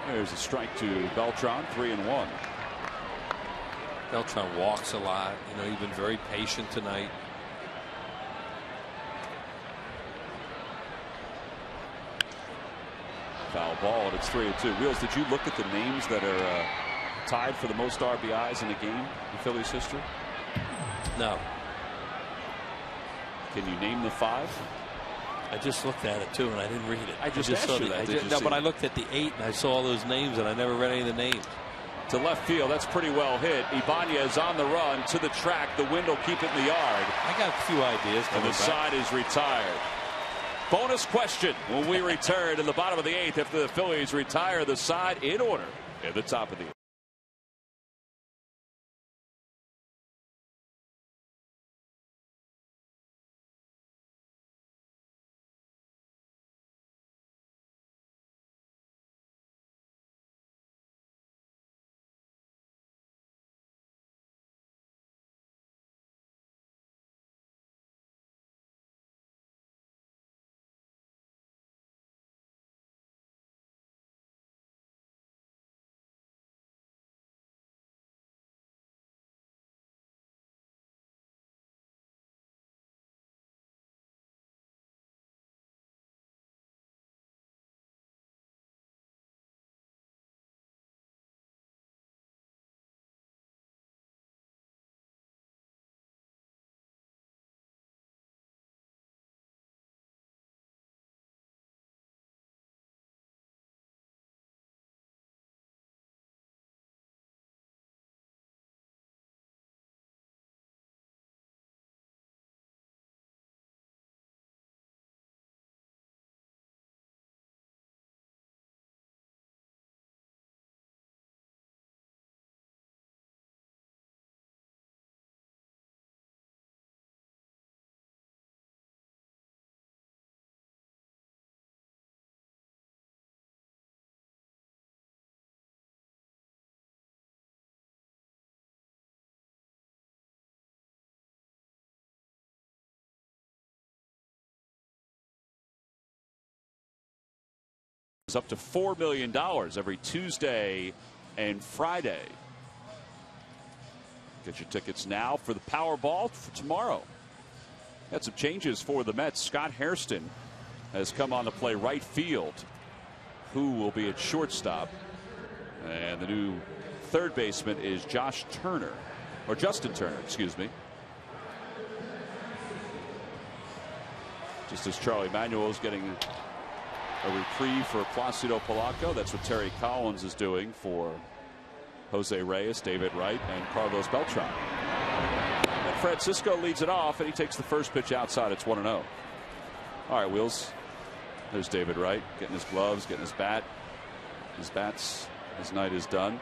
There's a strike to Beltran, 3-1. Beltran walks a lot. You know, he's been very patient tonight. Foul ball, and it's 3-2. Wheels, did you look at the names that are tied for the most RBIs in a game in Phillies history? No. Can you name the 5? I just looked at it too, and I didn't read it. I just saw that. No, but I looked at the 8, and I saw all those names, and I never read any of the names. To left field, that's pretty well hit. Ibanez on the run to the track. The wind will keep it in the yard. I got a few ideas. And the side is retired. Bonus question when we return in the bottom of the 8th. If the Phillies retire the side in order at the top of the 8th. It's up to $4 million every Tuesday and Friday. Get your tickets now for the Powerball for tomorrow. Got some changes for the Mets. Scott Hairston has come on to play right field. Who will be at shortstop? And the new third baseman is Justin Turner, excuse me. Just as Charlie Manuel is getting a reprieve for Placido Polanco. That's what Terry Collins is doing for Jose Reyes, David Wright, and Carlos Beltran. And Francisco leads it off, and he takes the first pitch outside. It's 1-0. All right, Wheels. There's David Wright getting his gloves, getting his bat. His night is done.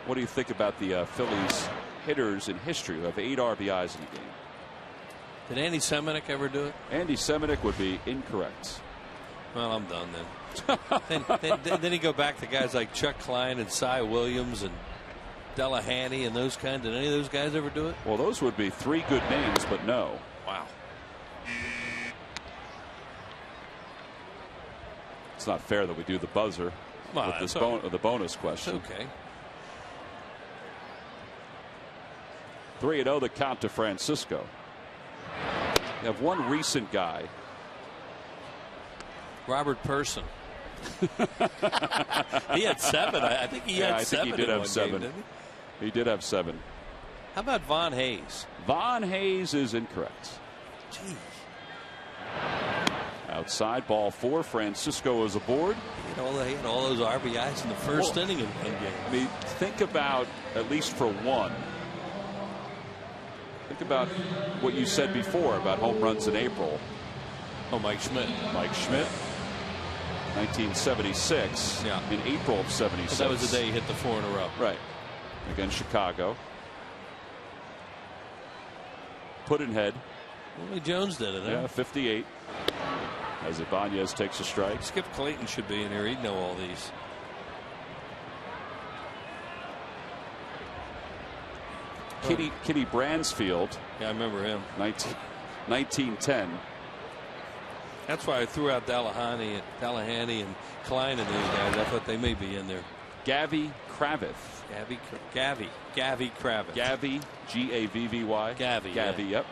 What do you think about the Phillies hitters in history who have 8 RBIs in a game? Did Andy Semenick ever do it? Andy Semenick would be incorrect. Well, I'm done then. then you go back to guys like Chuck Klein and Cy Williams and Delahanty and those kinds. Did any of those guys ever do it? Well, those would be 3 good names, but no. Wow. It's not fair that we do the buzzer with this the bonus question. It's okay. 3-0 the count to Francisco. You have one recent guy. Robert Person. He had 7. I think he had 7. I think he did have 7. Game, didn't he? He did have 7. How about Von Hayes? Von Hayes is incorrect. Gee. Outside, ball 4. Francisco is aboard. He had all those RBIs in the first inning of one game. I mean, think about, at least for one, think about what you said before about home runs in April. Oh, Mike Schmidt. Mike Schmidt, 1976. Yeah. In April of 76. But that was the day he hit the 4 in a row. Right. Against Chicago. Pudd'nhead. Willie Jones did it. Yeah, 58. As Ibanez takes a strike. Skip Clayton should be in here. He'd know all these. Kitty Bransfield. Yeah, I remember him. 1910. That's why I threw out Delahanty and Klein and those guys. I thought they may be in there. Gavy Kravitz. Gavy Kravitz. Gavy, G-A-V-V-Y. Gavy. Yep. Yeah.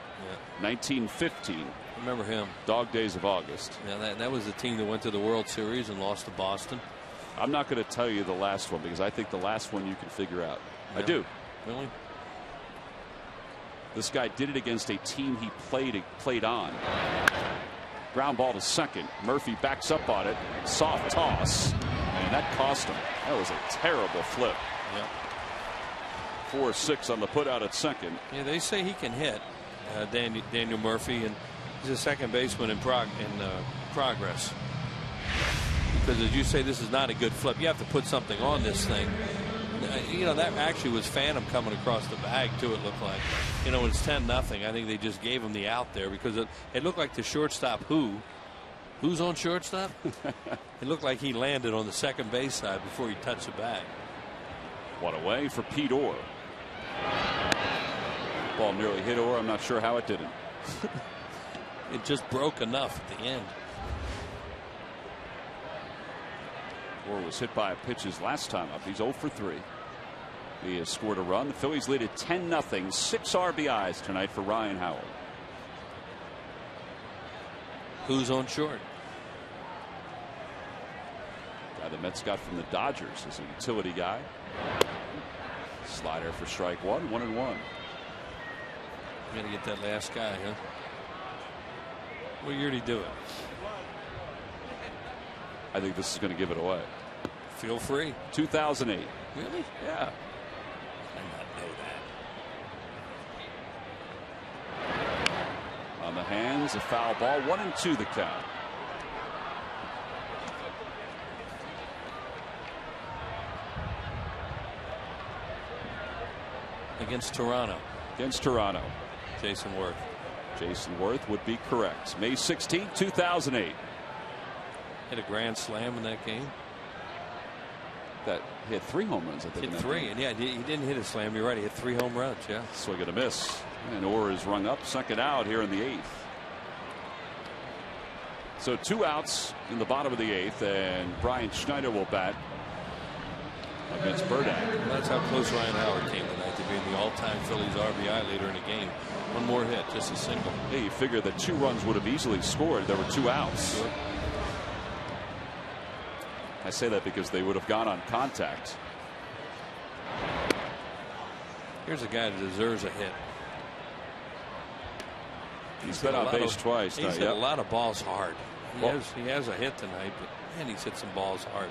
1915. I remember him. Dog Days of August. Yeah, that was the team that went to the World Series and lost to Boston. I'm not going to tell you the last one because I think the last one you can figure out. Yeah. I do. Really? This guy did it against a team he played on. Ground ball to second. Murphy backs up on it. Soft toss. And that cost him. That was a terrible flip. Yeah. 4-6 on the put out at second. Yeah, they say he can hit, Daniel Murphy, and he's a second baseman in progress. Because as you say, this is not a good flip. You have to put something on this thing. You know, that actually was Phantom coming across the bag too, it looked like. You know, when it's 10-0, I think they just gave him the out there because it looked like the shortstop who's on shortstop? It looked like he landed on the second base side before he touched the bag. One away for Pete Orr. Ball nearly hit Orr. I'm not sure how it didn't. It just broke enough at the end. Orr was hit by pitches last time up. He's 0 for 3. He has scored a run. The Phillies lead at 10-0. 6 RBIs tonight for Ryan Howell. Who's on short? Guy the Mets got from the Dodgers is a utility guy. Slider for strike 1. 1-1. Got to get that last guy, huh? What year did he do it? I think this is going to give it away. Feel free. 2008. Really? Yeah. I did not know that. On the hands, a foul ball. 1-2 the count. Against Toronto. Against Toronto. Jason Worth. Jason Worth would be correct. May 16, 2008. Hit a grand slam in that game. That hit 3 home runs, I think. Hit 3, and yeah, he didn't hit a slam. You're right. He hit 3 home runs. Yeah. Swing and a miss. And Orr is rung up, second out here in the 8th. So 2 outs in the bottom of the 8th, and Brian Schneider will bat against Burdack. That's how close Ryan Howard came tonight to being the all-time Phillies RBI leader in a game. One more hit, just a single. Yeah, you figure that 2 runs would have easily scored. There were 2 outs. Sure. I say that because they would have gone on contact. Here's a guy that deserves a hit. He's been on base twice. He's hit a lot of balls hard. He has a hit tonight, but man, he's hit some balls hard.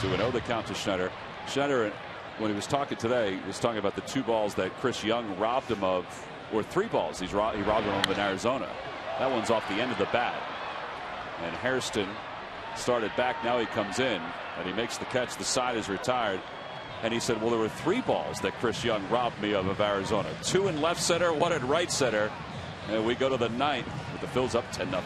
We know the count to Schneider. Schneider, when he was talking today, he was talking about the 2 balls that Chris Young robbed him of, or 3 balls he robbed him of in Arizona. That one's off the end of the bat. And Hairston started back. Now he comes in and he makes the catch. The side is retired. And he said, well, there were 3 balls that Chris Young robbed me of Arizona. 2 in left center, 1 in right center. And we go to the 9th with the Phils up 10-0.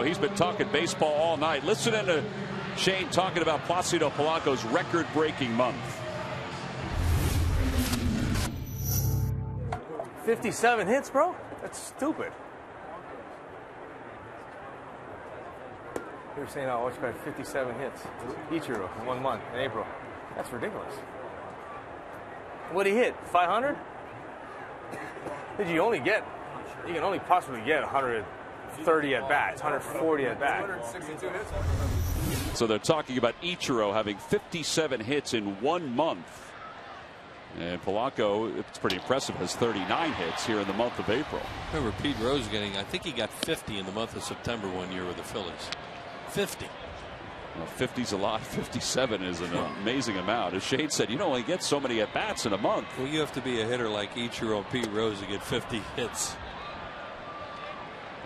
He's been talking baseball all night. Listen to Shane talking about Placido Polanco's record-breaking month. 57 hits, bro? That's stupid. You were saying, oh, it's got 57 hits. Ichiro in 1 month in April. That's ridiculous. What did he hit? 500? Did you only get? You can only possibly get 130 at bats, 140 at bats. 162 hits. So they're talking about Ichiro having 57 hits in 1 month. And Polanco, it's pretty impressive, has 39 hits here in the month of April. Remember Pete Rose getting, I think he got 50 in the month of September 1 year with the Phillies. 50. Well, 50's a lot. 57 is an amazing amount. As Shane said, you don't only get so many at-bats in a month. Well, you have to be a hitter like Ichiro and Pete Rose to get 50 hits.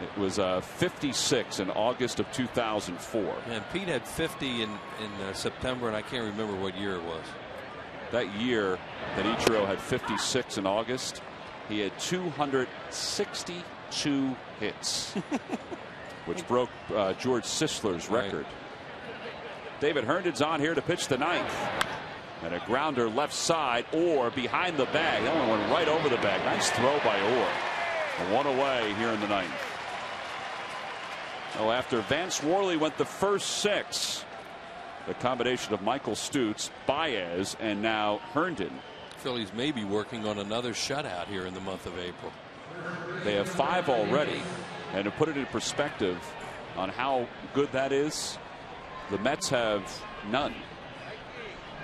It was 56 in August of 2004. And Pete had 50 in September, and I can't remember what year it was. That year that Ichiro had 56 in August, he had 262 hits, which broke George Sisler's record. Right. David Herndon's on here to pitch the 9th. And a grounder left side, Orr behind the bag. That one went right over the bag. Nice throw by Orr. 1 away here in the 9th. Oh, after Vance Worley went the first 6. The combination of Michael Stutz, Baez, and now Herndon. Phillies may be working on another shutout here in the month of April. They have 5 already. And to put it in perspective on how good that is, the Mets have none.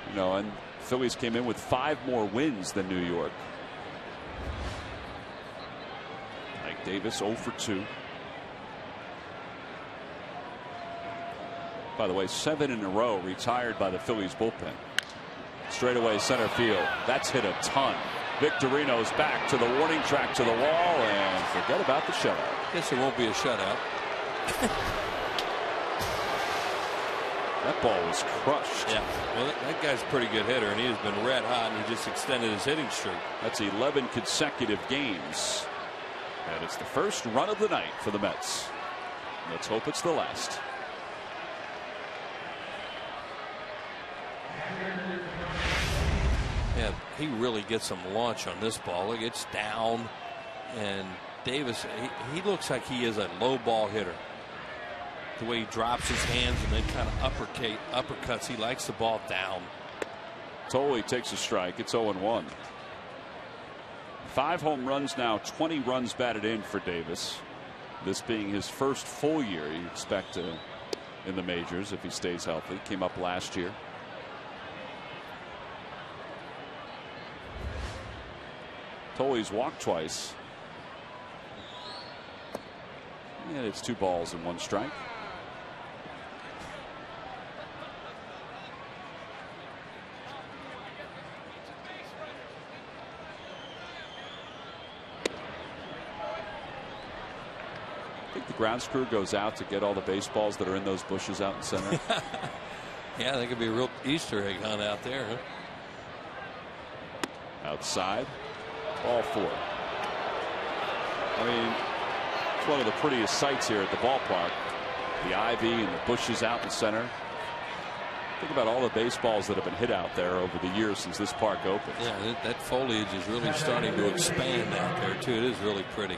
You know, and Phillies came in with 5 more wins than New York. Mike Davis 0 for 2. By the way, 7 in a row retired by the Phillies bullpen. Straightaway center field. That's hit a ton. Victorino's back to the warning track to the wall, and forget about the shutout. Guess there won't be a shutout. That ball was crushed. Yeah, well, that guy's a pretty good hitter, and he has been red hot, and he just extended his hitting streak. That's 11 consecutive games, and it's the first run of the night for the Mets. Let's hope it's the last. Yeah, he really gets some launch on this ball. Look, it's down, and Davis, he looks like he is a low ball hitter. The way he drops his hands and then kind of uppercuts, he likes the ball down. THOLE takes a strike. It's 0-1. 5 home runs now, 20 runs batted in for Davis. This being his first full year, you expect in the majors if he stays healthy. Came up last year. THOLE's walked twice. And it's 2 balls and 1 strike. I think the grounds crew goes out to get all the baseballs that are in those bushes out in center. Yeah, that could be a real Easter egg hunt out there. Huh? Outside. Ball 4. I mean, it's one of the prettiest sights here at the ballpark. The ivy and the bushes out in center. Think about all the baseballs that have been hit out there over the years since this park opened. Yeah, that foliage is really starting to expand out there, too. It is really pretty.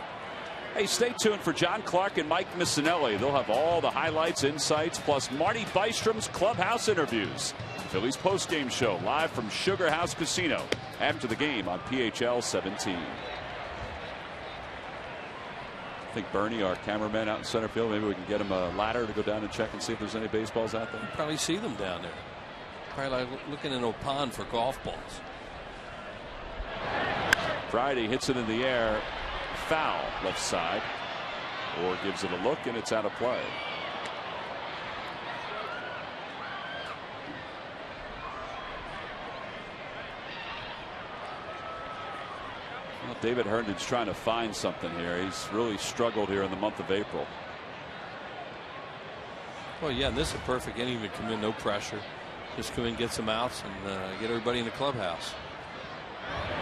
Hey, stay tuned for John Clark and Mike Missinelli. They'll have all the highlights, insights, plus Marty Bystrom's clubhouse interviews. Phillies postgame show live from Sugar House Casino after the game on PHL 17. I think Bernie, our cameraman out in center field, maybe we can get him a ladder to go down and check and see if there's any baseballs out there. You probably see them down there. Probably like looking in a pond for golf balls. Friday hits it in the air. Foul left side. Or gives it a look, and it's out of play. Well, David Herndon's trying to find something here. He's really struggled here in the month of April. Well, yeah, and this is a perfect inning to come in, no pressure. Just come in, get some outs, and get everybody in the clubhouse.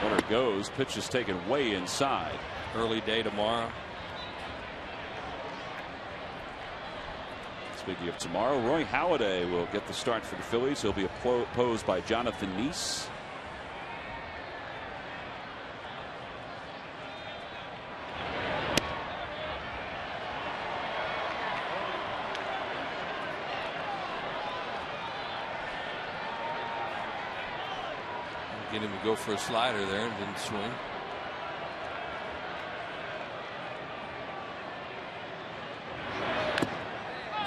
Runner goes. Pitch is taken way inside. Early day tomorrow. Speaking of tomorrow, Roy Halladay will get the start for the Phillies. He'll be opposed by Jonathan Neese. Get him to go for a slider there and didn't swing.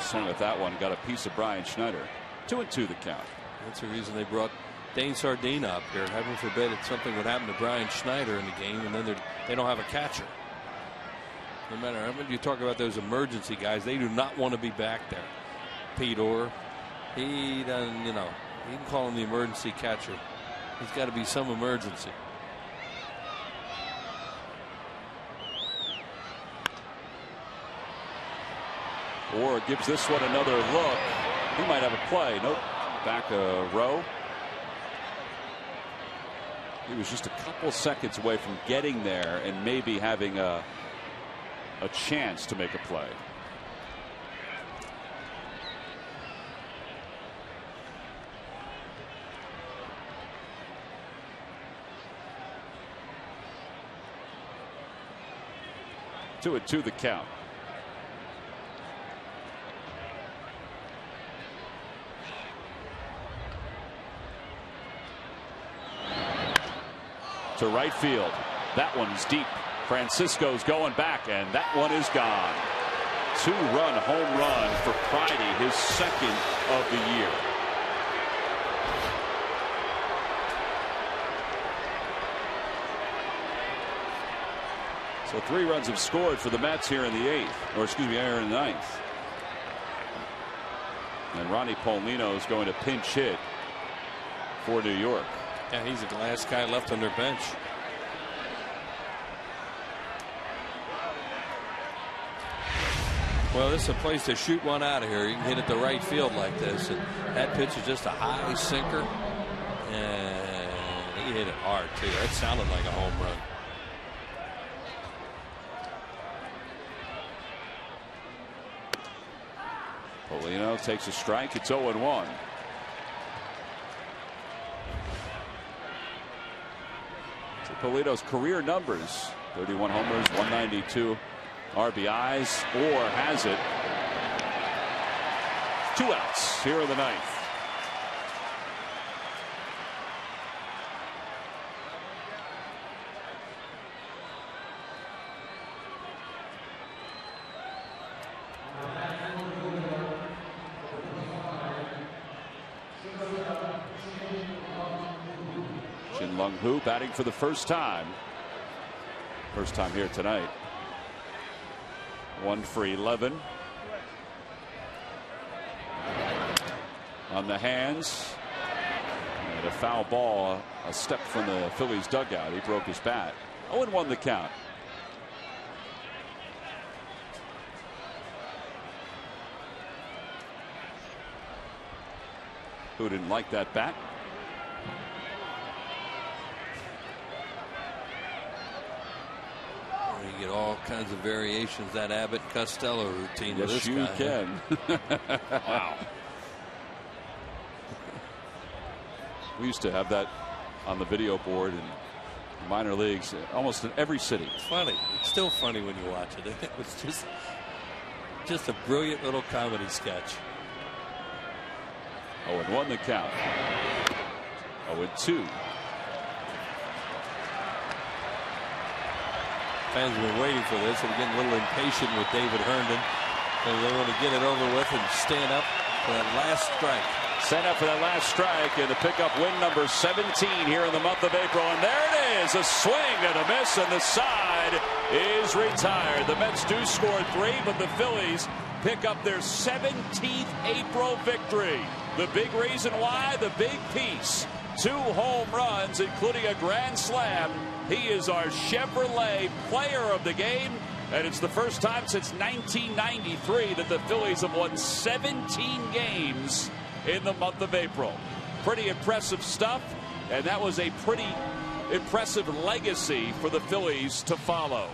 Swung at that one, got a piece of Brian Schneider. 2-2 the count. That's the reason they brought Dane Sardina up here. Heaven forbid if something would happen to Brian Schneider in the game, and then they don't have a catcher. No matter how much you talk about those emergency guys, they do not want to be back there. Pete Orr, he doesn't, you know, you can call him the emergency catcher. There's got to be some emergency. Orr gives this one another look. He might have a play. Nope. Back a row. He was just a couple seconds away from getting there and maybe having a chance to make a play. To the count. To right field. That one's deep. Francisco's going back, and that one is gone. 2-run home run for Friday, his second of the year. So 3 runs have scored for the Mets here in the 8th, or excuse me, here in the 9th. And Ronnie Paulino is going to pinch hit for New York. Yeah, he's the last guy left on their bench. Well, this is a place to shoot one out of here. You can hit it to right field like this. And that pitch is just a high sinker. And he hit it hard, too. That sounded like a home run. Paulino takes a strike. It's 0-1. So Paulino's career numbers: 31 homers, 192 RBIs, or has it 2 outs here in the 9th. Jin-Lung Hu batting for the first time. First time here tonight. 1 for 11. On the hands. And a foul ball, a step from the Phillies dugout. He broke his bat. 0-1 the count. Who didn't like that bat? You get all kinds of variations, that Abbott Costello routine. Yes, with this you guy. can. Wow. We used to have that on the video board in minor leagues, almost in every city. It's funny. It's still funny when you watch it. It was just a brilliant little comedy sketch. 0-1 the count. 0-2. Fans have been waiting for this. They're getting a little impatient with David Herndon. They want to get it over with and stand up for that last strike. Stand up for that last strike and to pick up win number 17 here in the month of April. And there it is, a swing and a miss, and the side is retired. The Mets do score 3, but the Phillies pick up their 17th April victory. The big reason why, the big piece. 2 home runs, including a grand slam. He is our Chevrolet player of the game, and it's the first time since 1993 that the Phillies have won 17 games in the month of April. Pretty impressive stuff, and that was a pretty impressive legacy for the Phillies to follow.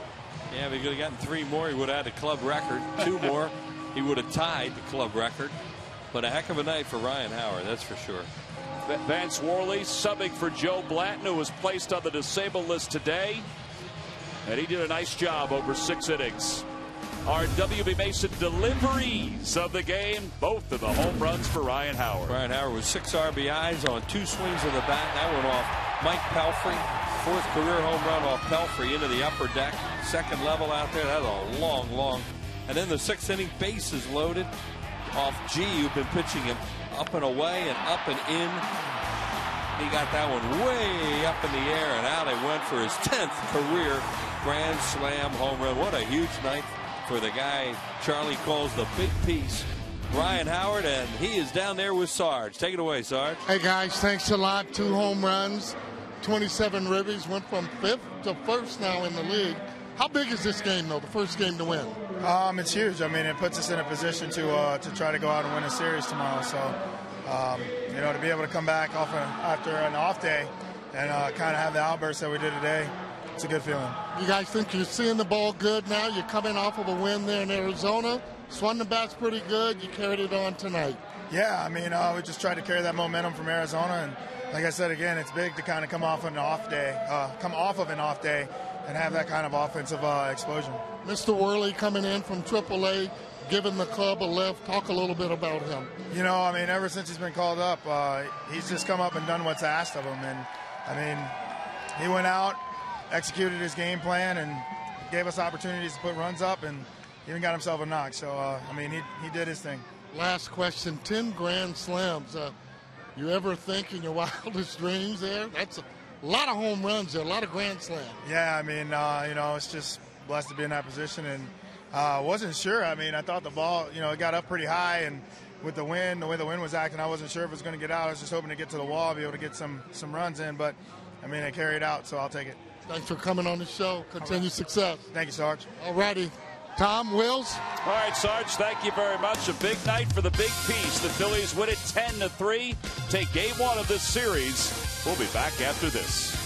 Yeah, if he could have gotten 3 more, he would have had a club record. 2 more, he would have tied the club record. But a heck of a night for Ryan Howard, that's for sure. Vance Worley subbing for Joe Blanton, who was placed on the disabled list today. And he did a nice job over 6 innings. Our W.B. Mason deliveries of the game, both of the home runs for Ryan Howard. Ryan Howard with 6 RBIs on 2 swings of the bat. That one off Mike Pelfrey. 4th career home run off Pelfrey into the upper deck. 2nd level out there. That's a long. And then the 6th inning, bases loaded off G, who've been pitching him up and away and up and in. He got that one way up in the air and out. It went for his 10th career grand slam home run. What a huge night for the guy Charlie calls the big piece, Ryan Howard, and he is down there with Sarge. Take it away, Sarge. Hey guys, thanks a lot. 2 home runs, 27 ribbies, went from 5th to 1st now in the league. How big is this game, though, the first game to win? It's huge. I mean, it puts us in a position to try to go out and win a series tomorrow. So, to be able to come back after an off day and kind of have the outburst that we did today, it's a good feeling. You guys think you're seeing the ball good now? You're coming off of a win there in Arizona. Swung the bat's pretty good. You carried it on tonight. Yeah, I mean, we just tried to carry that momentum from Arizona. And like I said, again, it's big to kind of come off of an off day and have that kind of offensive explosion. Mr. Worley coming in from AAA, giving the club a lift. Talk a little bit about him. I mean, ever since he's been called up, he's just come up and done what's asked of him. And, I mean, he went out, executed his game plan, and gave us opportunities to put runs up, and even got himself a knock. So, I mean, he did his thing. Last question, 10 grand slams. You ever think in your wildest dreams there? That's a lot of home runs there, a lot of grand slams. Yeah, I mean, you know, it's just blessed to be in that position, and wasn't sure. I mean, I thought the ball, you know, it got up pretty high, and with the wind, the way the wind was acting, I wasn't sure if it was going to get out. I was just hoping to get to the wall, be able to get some runs in, but, I mean, it carried out, so I'll take it. Thanks for coming on the show. Continued success. Thank you, Sarge. All righty. Tom, Wills? All right, Sarge, thank you very much. A big night for the big piece. The Phillies win it 10-3. Take game one of this series. We'll be back after this.